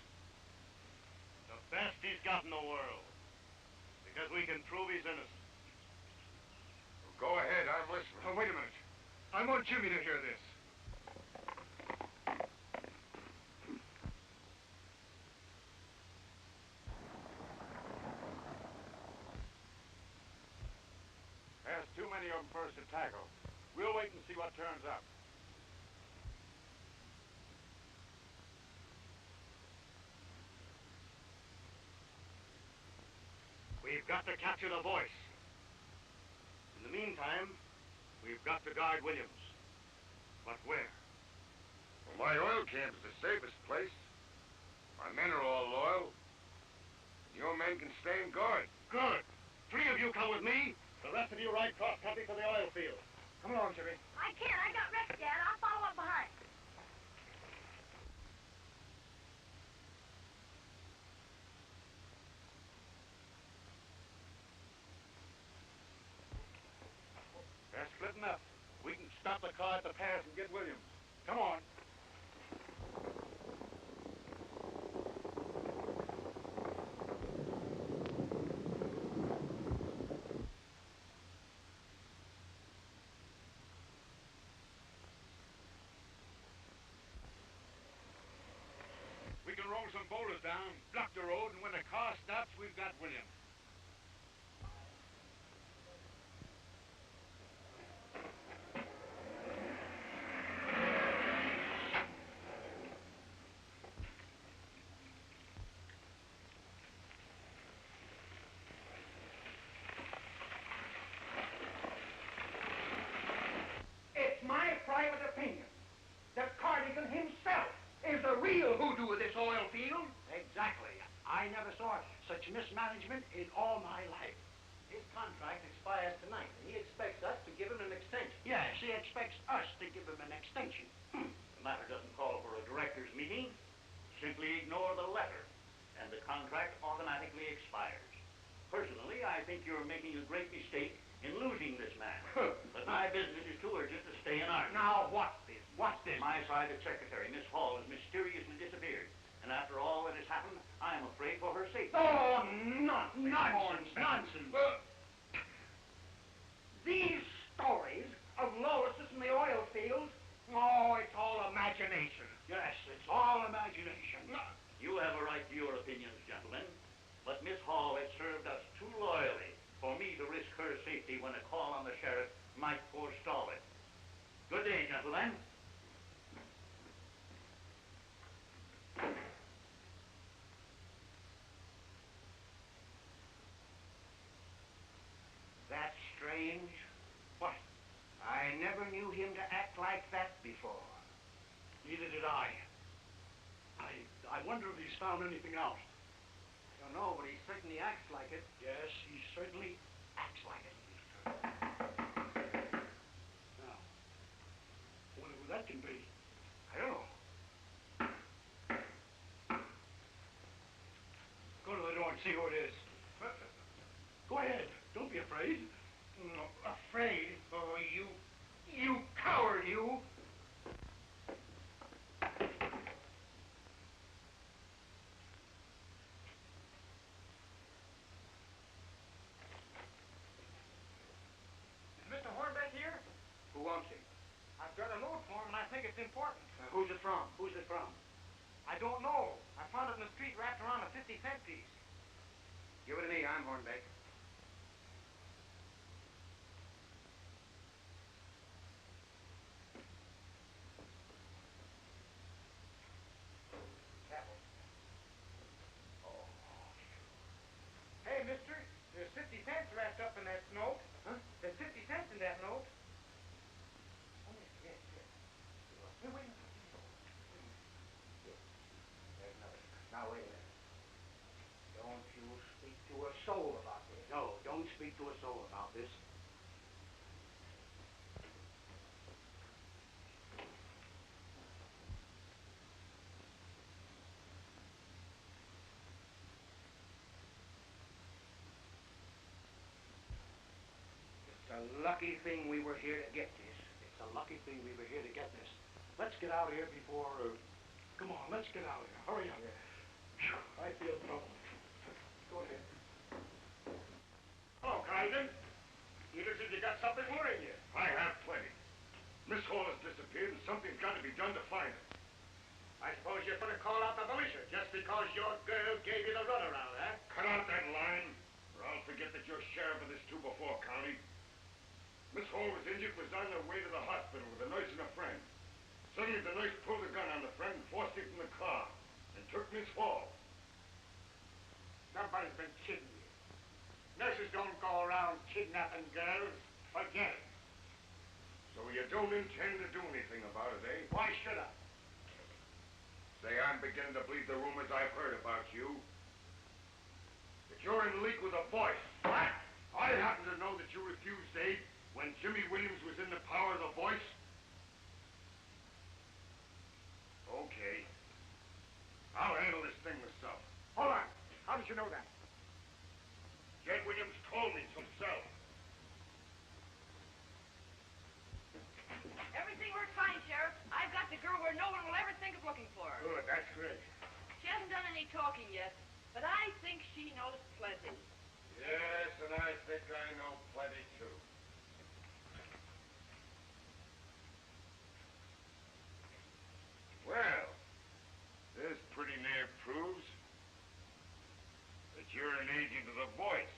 The best he's got in the world. Because we can prove he's innocent. Well, go ahead, I'm listening. Oh, wait a minute. I want Jimmy to hear this. There's too many of them for us to tackle. We'll wait and see what turns up. We've got to capture the voice. In the meantime, we've got to guard Williams. But where? Well, my oil camp's the safest place. My men are all loyal. Your men can stay and guard. Good. 3 of you come with me. The rest of you ride cross country for the oil field. Come along, Jimmy. I can't. I got wrecked, Dad. I'll follow up behind. They're splitting up. We can stop the car at the pass and get Williams. Come on. We can roll some boulders down, block the road, and when the car stops, we've got Williams. It's my private opinion that Cardigan himself is the real hoodoo of this oil field. Exactly. I never saw such mismanagement in all my life. His contract expires tonight, and he expects us to give him an extension. Yes, he expects us to give him an extension. The matter doesn't call for a director's meeting. Simply ignore the letter, and the contract automatically expires. Personally, I think you're making a great mistake in losing this man. But my business is too urgent to stay in Ireland. Now, what's this? What's this? My private secretary, Miss Hall, has mysteriously disappeared. And after all that has happened, I am afraid for her safety. Oh, nonsense, nonsense. These stories of lawlessness in the oil fields, oh, it's all imagination. Yes, it's all imagination. You have a right to your opinions, gentlemen. But Miss Hall has served us too loyally for me to risk her safety when a call on the sheriff might forestall it. Good day, gentlemen. That's strange. What? I never knew him to act like that before. Neither did I. I wonder if he's found anything out. I don't know, but he certainly acts like it. Yes, he certainly acts like it. Now, I wonder who that can be. I don't know. Go to the door and see who it is. Go ahead. Don't be afraid. Afraid? Oh, you coward, you! Is Mr. Hornbeck here? Who wants him? I've got a note for him, and I think it's important. Who's it from? Who's it from? I don't know. I found it in the street wrapped around a 50-cent piece. Give it to me. I'm Hornbeck. Hey, mister, there's 50 cents wrapped up in that note. Huh? There's 50 cents in that note. Oh, yes. Hey, wait a minute. Here. There's another. Now, wait a minute. Don't you speak to a soul about this. No, don't speak to a soul about this. lucky thing we were here to get this. It's a lucky thing we were here to get this. Let's get out of here before... Come on, let's get out of here. Hurry up. Phew, I feel trouble. Go ahead. Hello, Carlton. You look as if you got something worrying you. I have plenty. Miss Hall has disappeared and something's got to be done to find her. I suppose you're going to call out the militia just because your girl gave you the runaround, huh? Cut out that line, or I'll forget that you're sheriff of this 2-4 county. Miss Hall was injured, was on her way to the hospital with a nurse and a friend. Suddenly the nurse pulled a gun on the friend, forced it in the car, and took Miss Hall. Somebody's been kidding you. Nurses don't go around kidnapping girls. Forget it. So you don't intend to do anything about it, eh? Why should I? Say, I'm beginning to believe the rumors I've heard about you. That you're in league with a voice. What? I happen to know that you refused aid when Jimmy Williams was in the power of the voice. Okay. I'll handle this thing myself. Hold on. How did you know that? Jed Williams told me so himself. Everything works fine, Sheriff. I've got the girl where no one will ever think of looking for her. Good, that's great. She hasn't done any talking yet, but I think she knows plenty. Yes, and I think I know plenty too. Well, this pretty near proves that you're an agent of the voice.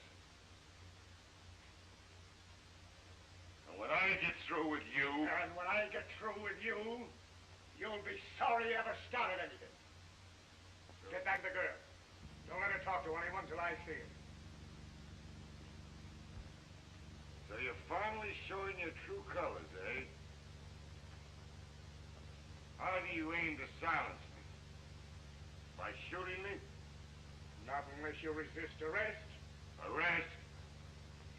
And when I get through with you... And when I get through with you, you'll be sorry you ever started anything. Get back the girl. Don't let her talk to anyone till I see her. So you're finally showing your true colors, eh? How do you aim to silence me? By shooting me? Not unless you resist arrest. Arrest?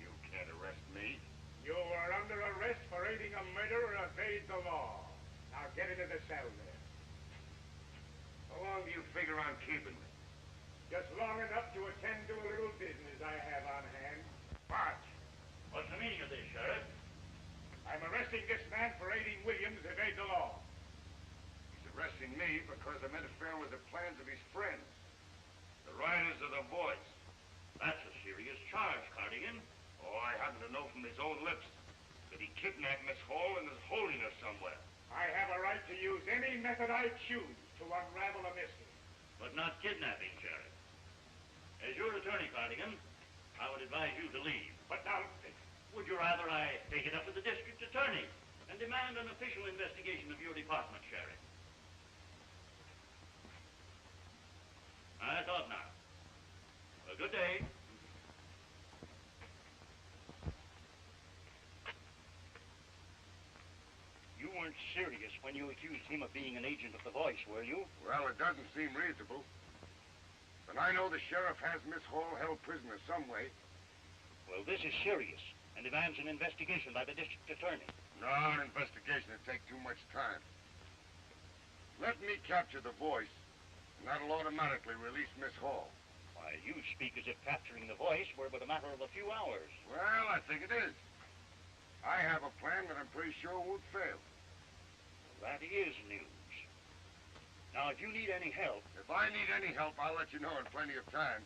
You can't arrest me. You are under arrest for aiding a murder or evade the law. Now get into the cell there. How long do you figure on keeping me? Just long enough to attend to a little business I have on hand. March. What's the meaning of this, Sheriff? I'm arresting this man for aiding Williams evade the law. He's arresting me because I'm interfering with the plans of his friends, the writers of the voice. That's a serious charge, Cardigan. Oh, I happen to know from his own lips that he kidnapped Miss Hall and is holding her somewhere. I have a right to use any method I choose to unravel a mystery. But not kidnapping, Sheriff. As your attorney, Cardigan, I would advise you to leave. But now... Would you rather I take it up with the district attorney and demand an official investigation of your department, Sheriff? I thought not. Well, good day. You weren't serious when you accused him of being an agent of the voice, were you? Well, it doesn't seem reasonable. But I know the sheriff has Miss Hall held prisoner some way. Well, this is serious and demands an investigation by the district attorney. No, an investigation would take too much time. Let me capture the voice, and that'll automatically release Miss Hall. Why, you speak as if capturing the voice were but a matter of a few hours. Well, I think it is. I have a plan that I'm pretty sure won't fail. That is news. Now, if you need any help... If I need any help, I'll let you know in plenty of time.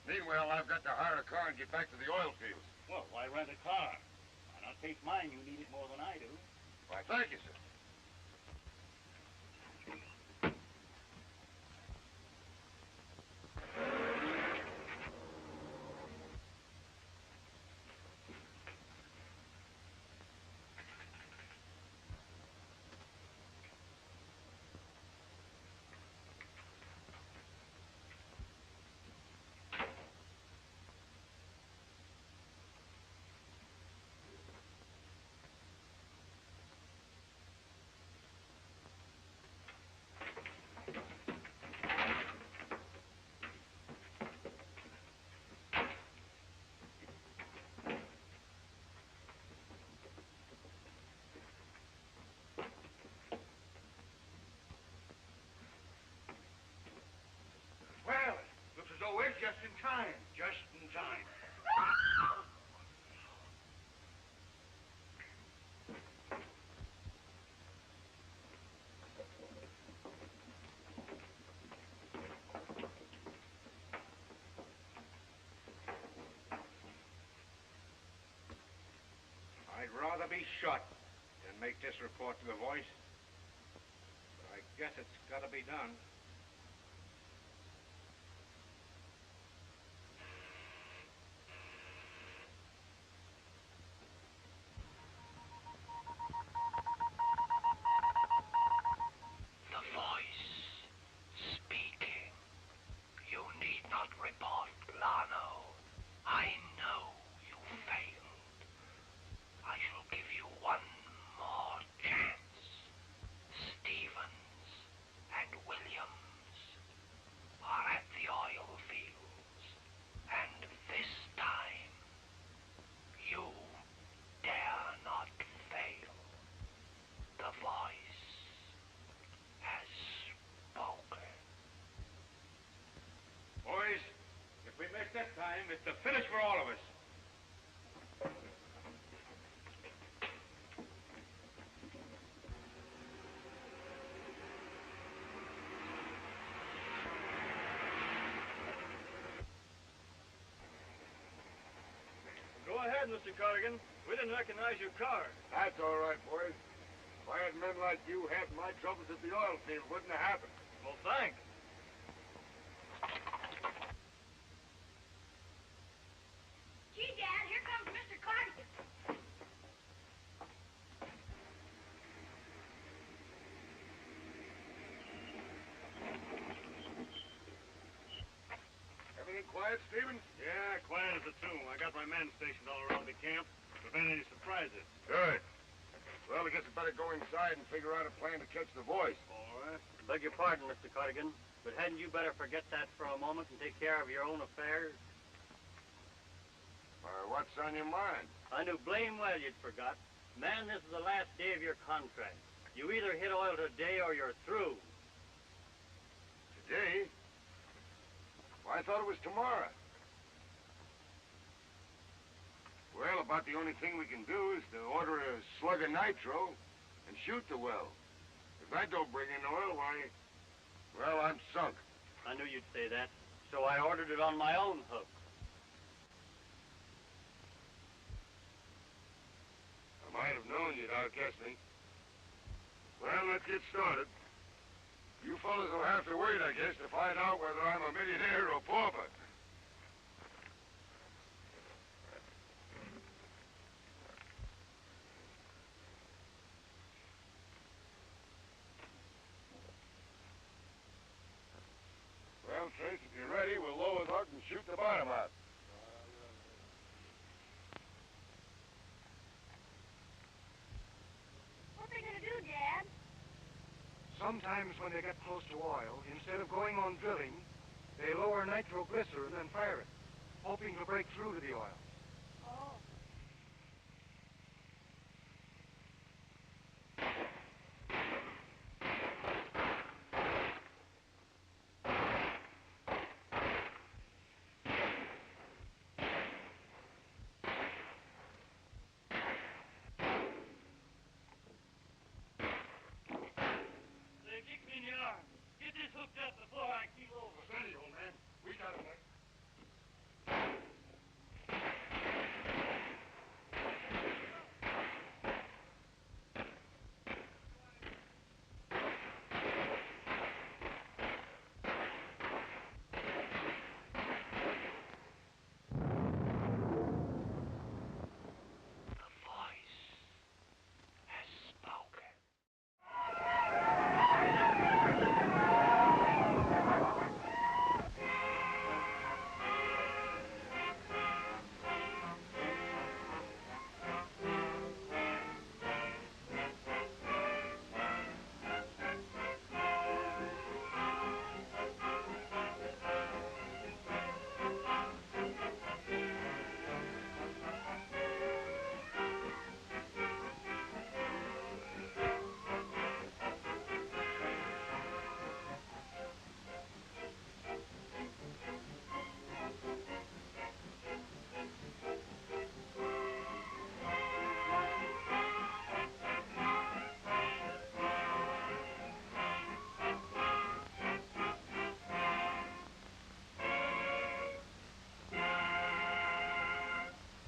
Meanwhile, I've got to hire a car and get back to the oil fields. Well, why rent a car? Why not take mine? You need it more than I do. Why, thank you, sir. Well, looks as though we're just in time. Just in time. me shut and make this report to the Voice. But I guess it's got to be done. The Voice speaking. You need not report, Lano. I know you failed. I shall give you one more chance. Stevens and Williams are at the oil fields, and this time you dare not fail. The Voice has spoken. Boys, if we miss this time, it's the finish for all of us. Go ahead, Mr. Cardigan. We didn't recognize your car. That's all right, boys. If I had men like you having my troubles at the oil field, wouldn't have happened. Well, thanks. Gee, Dad, here comes Mr. Cardigan. Everything quiet, Stevens? Yeah, quiet as a tomb. I got my men stationed all around the camp to prevent any surprises. Good. Well, I guess I better go inside and figure out a plan to catch the Voice. All right. Beg your pardon, Mr. Cardigan, but hadn't you better forget that for a moment and take care of your own affairs? What's on your mind? I knew blame well you'd forgot. Man, this is the last day of your contract. You either hit oil today or you're through. Today? Well, I thought it was tomorrow. Well, about the only thing we can do is to order a slug of nitro and shoot the well. If that don't bring in oil, why, well, I'm sunk. I knew you'd say that, so I ordered it on my own hook. I might have known you'd outguess me. Well, let's get started. You fellas will have to wait, I guess, to find out whether I'm a millionaire or pauper. Well, Trace, if you're ready, we'll lower the hook and shoot the bottom out. What are they gonna do, Dad? Sometimes when they get close to oil, instead of going on drilling, they lower nitroglycerin and fire it, hoping to break through to the oil. Oh. They kicked me in the arm. Get this hooked up before I keel over. Steady, old man. We got it, Mike. The Voice has spoken.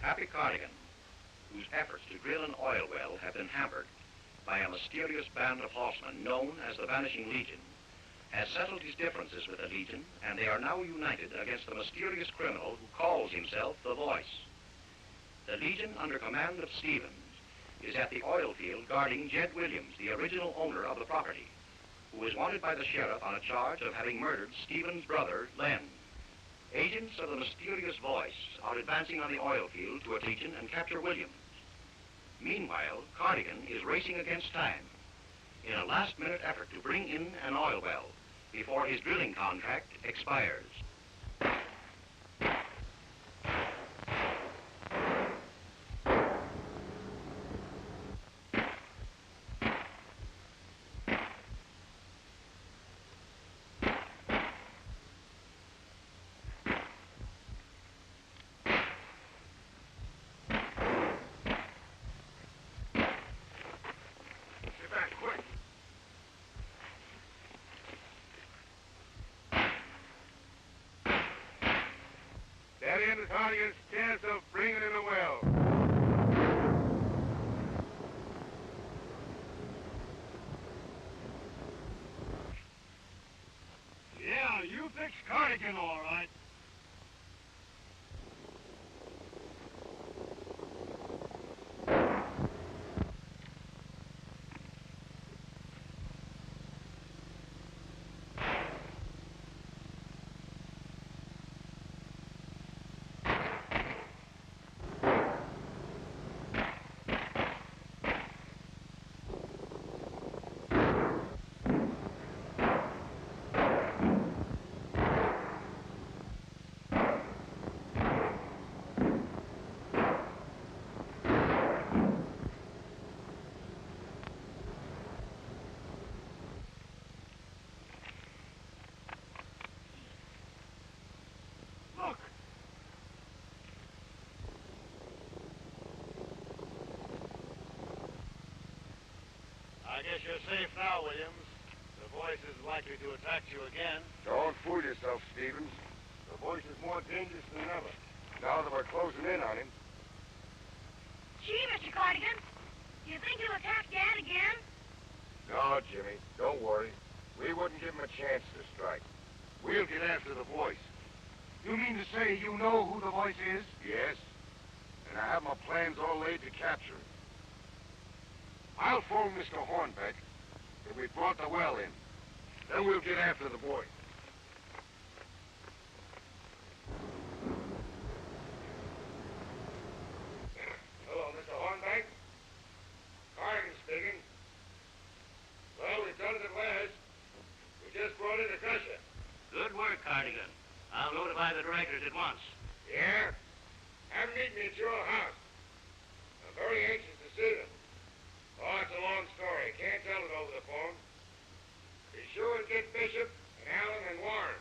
Happy Cardigan, whose efforts to drill an oil well have been hampered by a mysterious band of horsemen known as the Vanishing Legion, has settled his differences with the Legion, and they are now united against the mysterious criminal who calls himself the Voice. The Legion, under command of Stevens, is at the oil field guarding Jed Williams, the original owner of the property, who is wanted by the sheriff on a charge of having murdered Stevens' brother, Len. Agents of the mysterious Voice are advancing on the oil field to Legion and capture Williams. Meanwhile, Cardigan is racing against time in a last-minute effort to bring in an oil well before his drilling contract expires. That ends Cardigan's chance of bringing in a well. Yeah, you fix Cardigan all right. I guess you're safe now, Williams. The Voice is likely to attack you again. Don't fool yourself, Stevens. The Voice is more dangerous than ever, now that we're closing in on him. Gee, Mr. Cardigan, do you think he'll attack Dad again? No, Jimmy, don't worry. We wouldn't give him a chance to strike. We'll get after the Voice. You mean to say you know who the Voice is? Yes, and I have my plans all laid to capture him. I'll phone Mr. Hornbeck that we brought the well in. Then we'll get after the Voice. Hello, Mr. Hornbeck. Cardigan speaking. Well, we've done it at last. We just brought in a gusher. Good work, Cardigan. I'll notify the directors at once. Yeah? Have them meet me at your house. I'm very anxious to see them. Oh, it's a long story. Can't tell it over the phone. Be sure and get Bishop and Allen and Warren.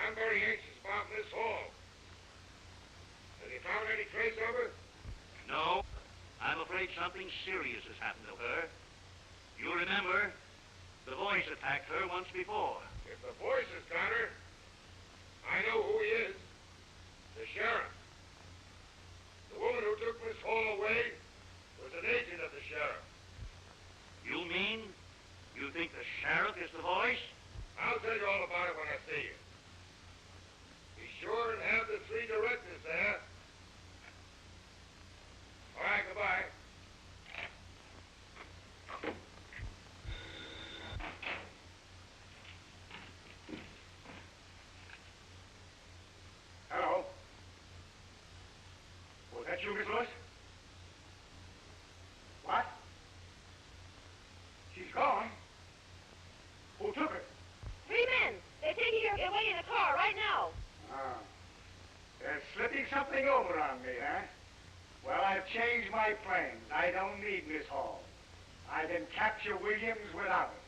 I'm very anxious about Miss Hall. Have you found any trace of her? No, I'm afraid something serious has happened to her. You remember, the Voice attacked her once before. If the Voice has got her, I know who he is. The sheriff. The woman who took Miss Hall away was an agent of the sheriff. You mean you think the sheriff is the Voice? I'll tell you all about it when I see you. Be sure and have the three directors there. All right, goodbye. Hello? Was that you, Miss Lewis? What? She's gone? Who took her? 3 men. They're taking her away in a car right now. Oh. They're slipping something over on me, huh? Well, I've changed my plans. I don't need Miss Hall. I can capture Williams without her.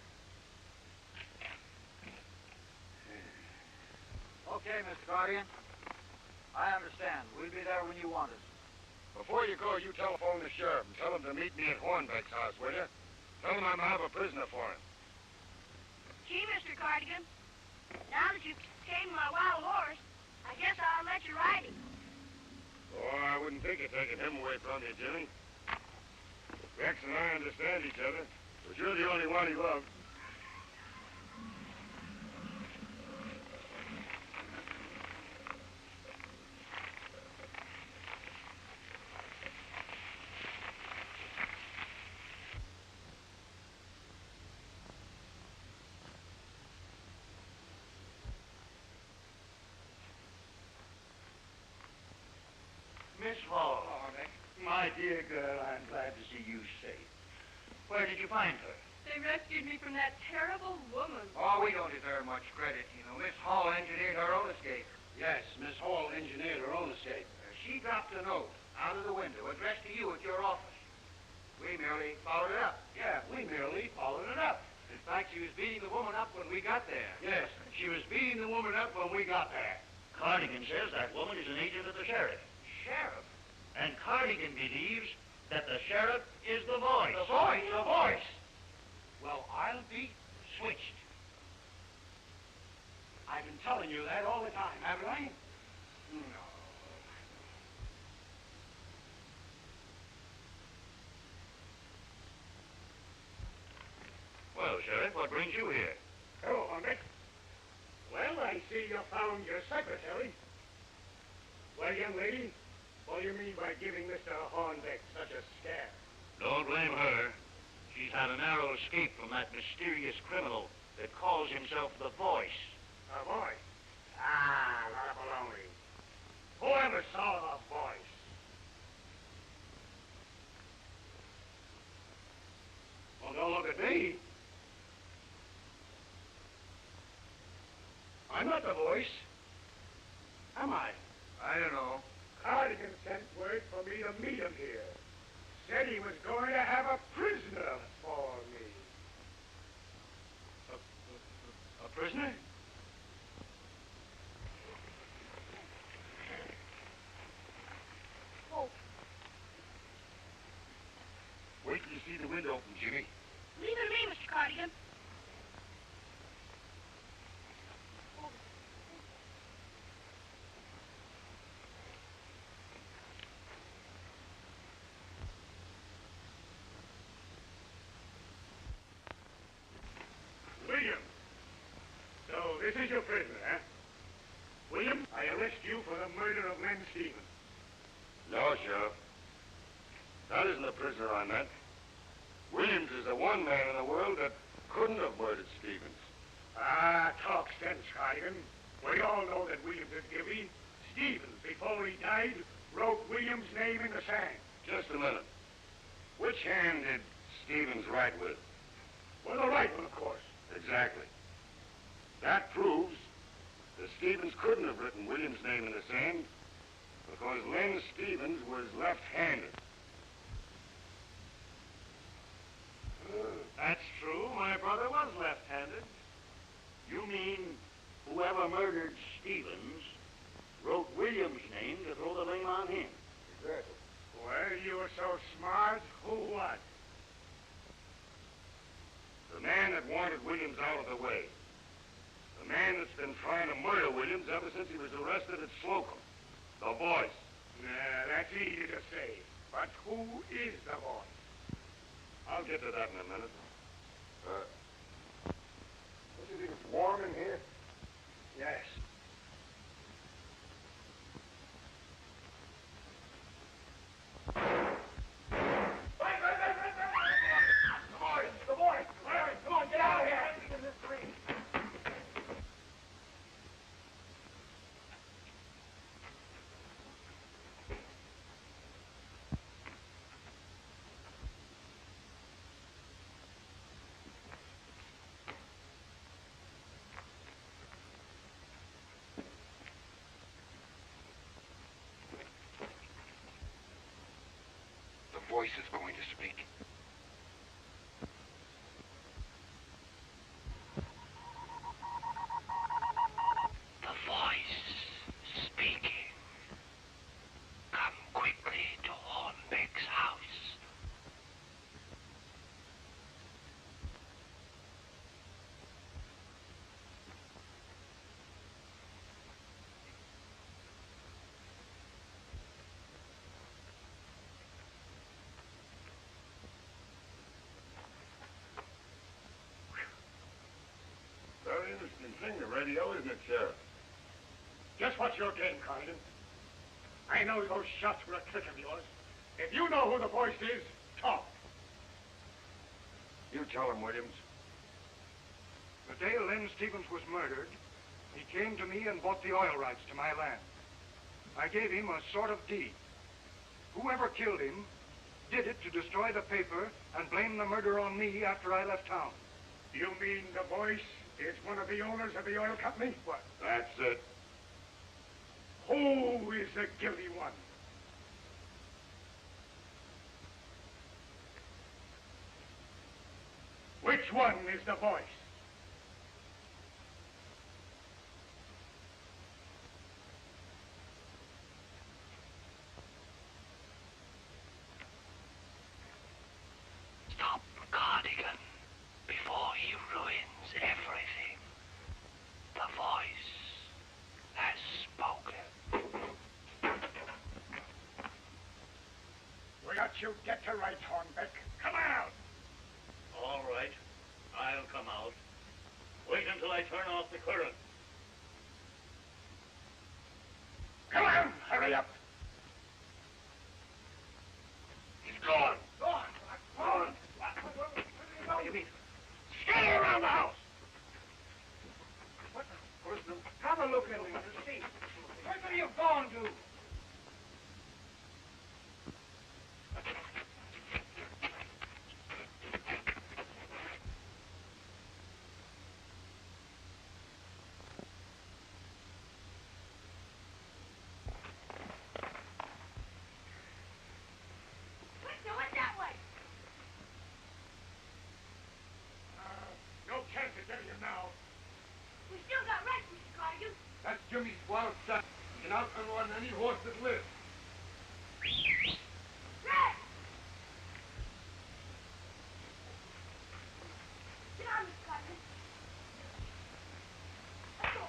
Okay, Mr. Cardigan. I understand. We'll be there when you want us. Before you go, you telephone the sheriff and tell him to meet me at Hornbeck's house, will you? Tell him I'm have a prisoner for him. Gee, Mr. Cardigan, now that you've tamed my wild horse, I guess I'll let you ride him. Oh, I I wouldn't think of taking him away from you, Jimmy. Rex and I understand each other, but you're the only one he loved. Miss Hall. Oh, my dear girl, I'm glad to see you safe. Where did you find her? They rescued me from that terrible woman. Oh, we don't deserve much credit, you know. Miss Hall engineered her own escape. Yes, Miss Hall engineered her own escape. She dropped a note out of the window addressed to you at your office. We merely followed it up. Yeah, we merely followed it up. In fact, she was beating the woman up when we got there. Yes, she was beating the woman up when we got there. Cardigan says that woman is an agent of the sheriff. Sheriff? And Cardigan believes that the sheriff is the voice. The voice? The voice! Well, I'll be switched. I've been telling you that all the time, haven't I? No. Well, Sheriff, what brings you here? Hello, Hombre. Well, I see you found your secretary. Well, young lady, what do you mean by giving Mr. Hornbeck such a scare? Don't blame her. She's had a narrow escape from that mysterious criminal that calls himself the Voice. A voice? Ah, a lot of baloney. Whoever saw a voice? Well, don't look at me. I'm not the Voice. Am I? I don't know. Cardigan sent word for me to meet him here. Said he was going to have a prisoner for me. A prisoner? Oh, Wait till you see the window open, Jimmy. Leave it to me, Mr. Cardigan. William. So this is your prisoner, huh? William, I arrest you for the murder of Len Stevens. No, Sheriff. That isn't the prisoner I meant. Williams is the one man in the world that couldn't have murdered Stevens. Ah, talk sense, Cardigan. We all know that Williams is guilty. Stevens, before he died, wrote Williams' name in the sand. Just a minute. Which hand did Stevens write with? Well, the right one, of course. Exactly. That proves that Stevens couldn't have written Williams' name in the sand because Len Stevens was left-handed. That's true. My brother was left-handed. You mean whoever murdered Stevens wrote Williams' name to throw the blame on him? Exactly. Well, you were so smart, who what? The man that wanted Williams out of the way. The man that's been trying to murder Williams ever since he was arrested at Slocum. The Voice. Nah, that's easy to say. But who is the voice? I'll get to that in a minute. Don't you think it's warm in here? Yes. The voice! Larry, come on, get out of here! In this street. The Voice is going to speak. The Voice speaking. Come quickly to Hornbeck's house. Vanishing, the radio, isn't it, Sheriff? Just what's your game, Cardigan? I know those shots were a trick of yours. If you know who the voice is, talk. You tell him, Williams. The day Len Stevens was murdered, he came to me and bought the oil rights to my land. I gave him a sort of deed. Whoever killed him did it to destroy the paper and blame the murder on me after I left town. You mean the voice is one of the owners of the oil company? What? That's it. Who is the guilty one? Which one is the voice? Stop Cardigan before he ruins everything. The voice has spoken. We got you get to right, Hornbeck. Come out! All right. I'll come out. Wait until I turn off the current. Come on! Hurry up! He's gone. Gone! What do you mean? Scurry around the house! Have a look in there to see. Where could he have gone to? Quick, went that way. No chance of getting him now. We still got rest, Mr. Cardigan. That's Jimmy's wild son. He can outrun any horse that lives. Rest! Get on, Mr. Cardigan. Let's go.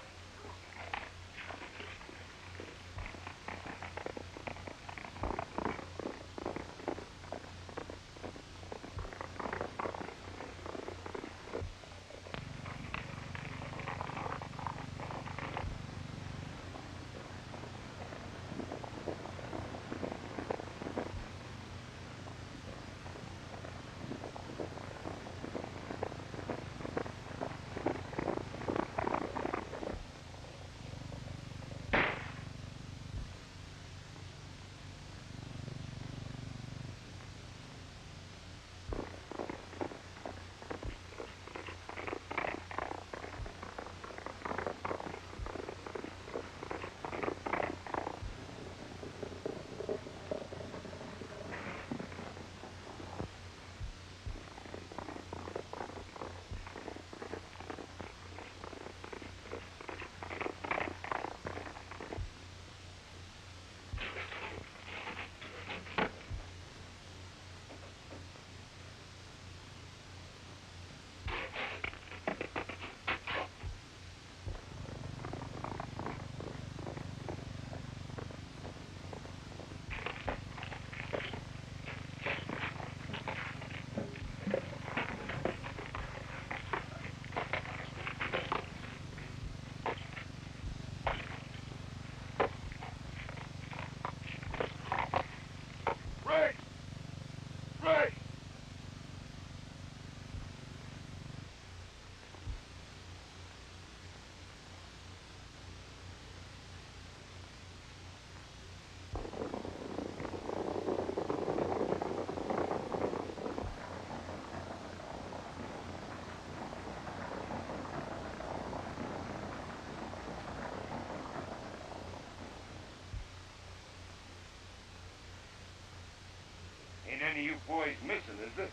Ain't any of you boys missing, is there?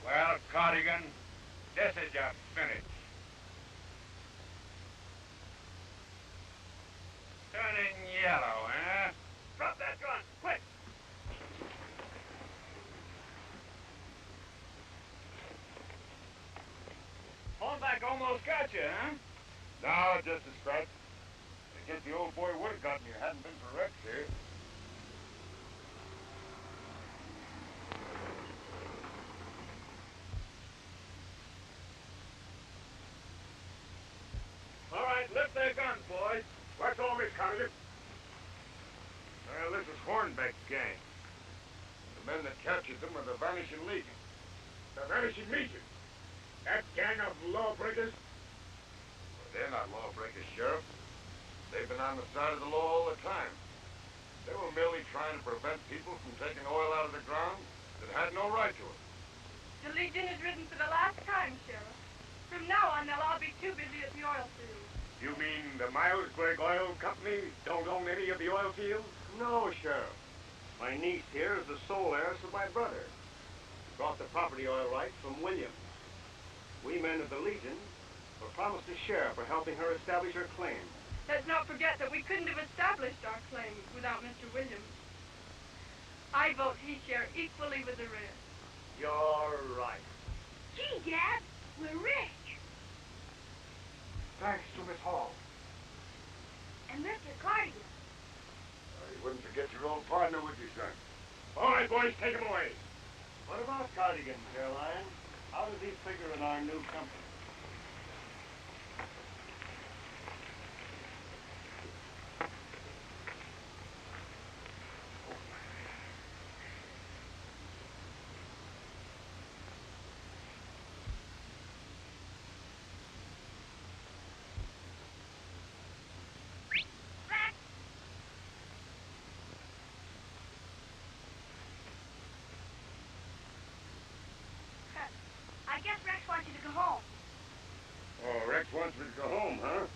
Well, Cardigan, this is your finish. Turning yellow, huh? Drop that gun, quick! Hornback almost got you, huh? No, just a scratch. I guess the old boy would have gotten you hadn't been for Rex here. What's all this, Cardigan? Well, this is Hornbeck's gang. The men that captured them are the Vanishing Legion. The Vanishing Legion? That gang of lawbreakers? Well, they're not lawbreakers, Sheriff. They've been on the side of the law all the time. They were merely trying to prevent people from taking oil out of the ground that had no right to it. The Legion is ridden for the last time, Sheriff. From now on, they'll all be too busy at the oil fields. You mean the Milesburg Oil Company don't own any of the oil fields? No, Sheriff. My niece here is the sole heiress of my brother. Brought the property oil rights from Williams. We men of the Legion were promised a share for helping her establish her claim. Let's not forget that we couldn't have established our claim without Mr. Williams. I vote he share equally with the rest. You're right. Gee, Dad, we're rich. Thanks to Miss Hall. And Mr. Cardigan. You wouldn't forget your old partner, would you, son? All right, boys, take him away. What about Cardigan, Caroline? How does he figure in our new company? I guess Rex wants you to go home. Oh, Rex wants me to go home, huh?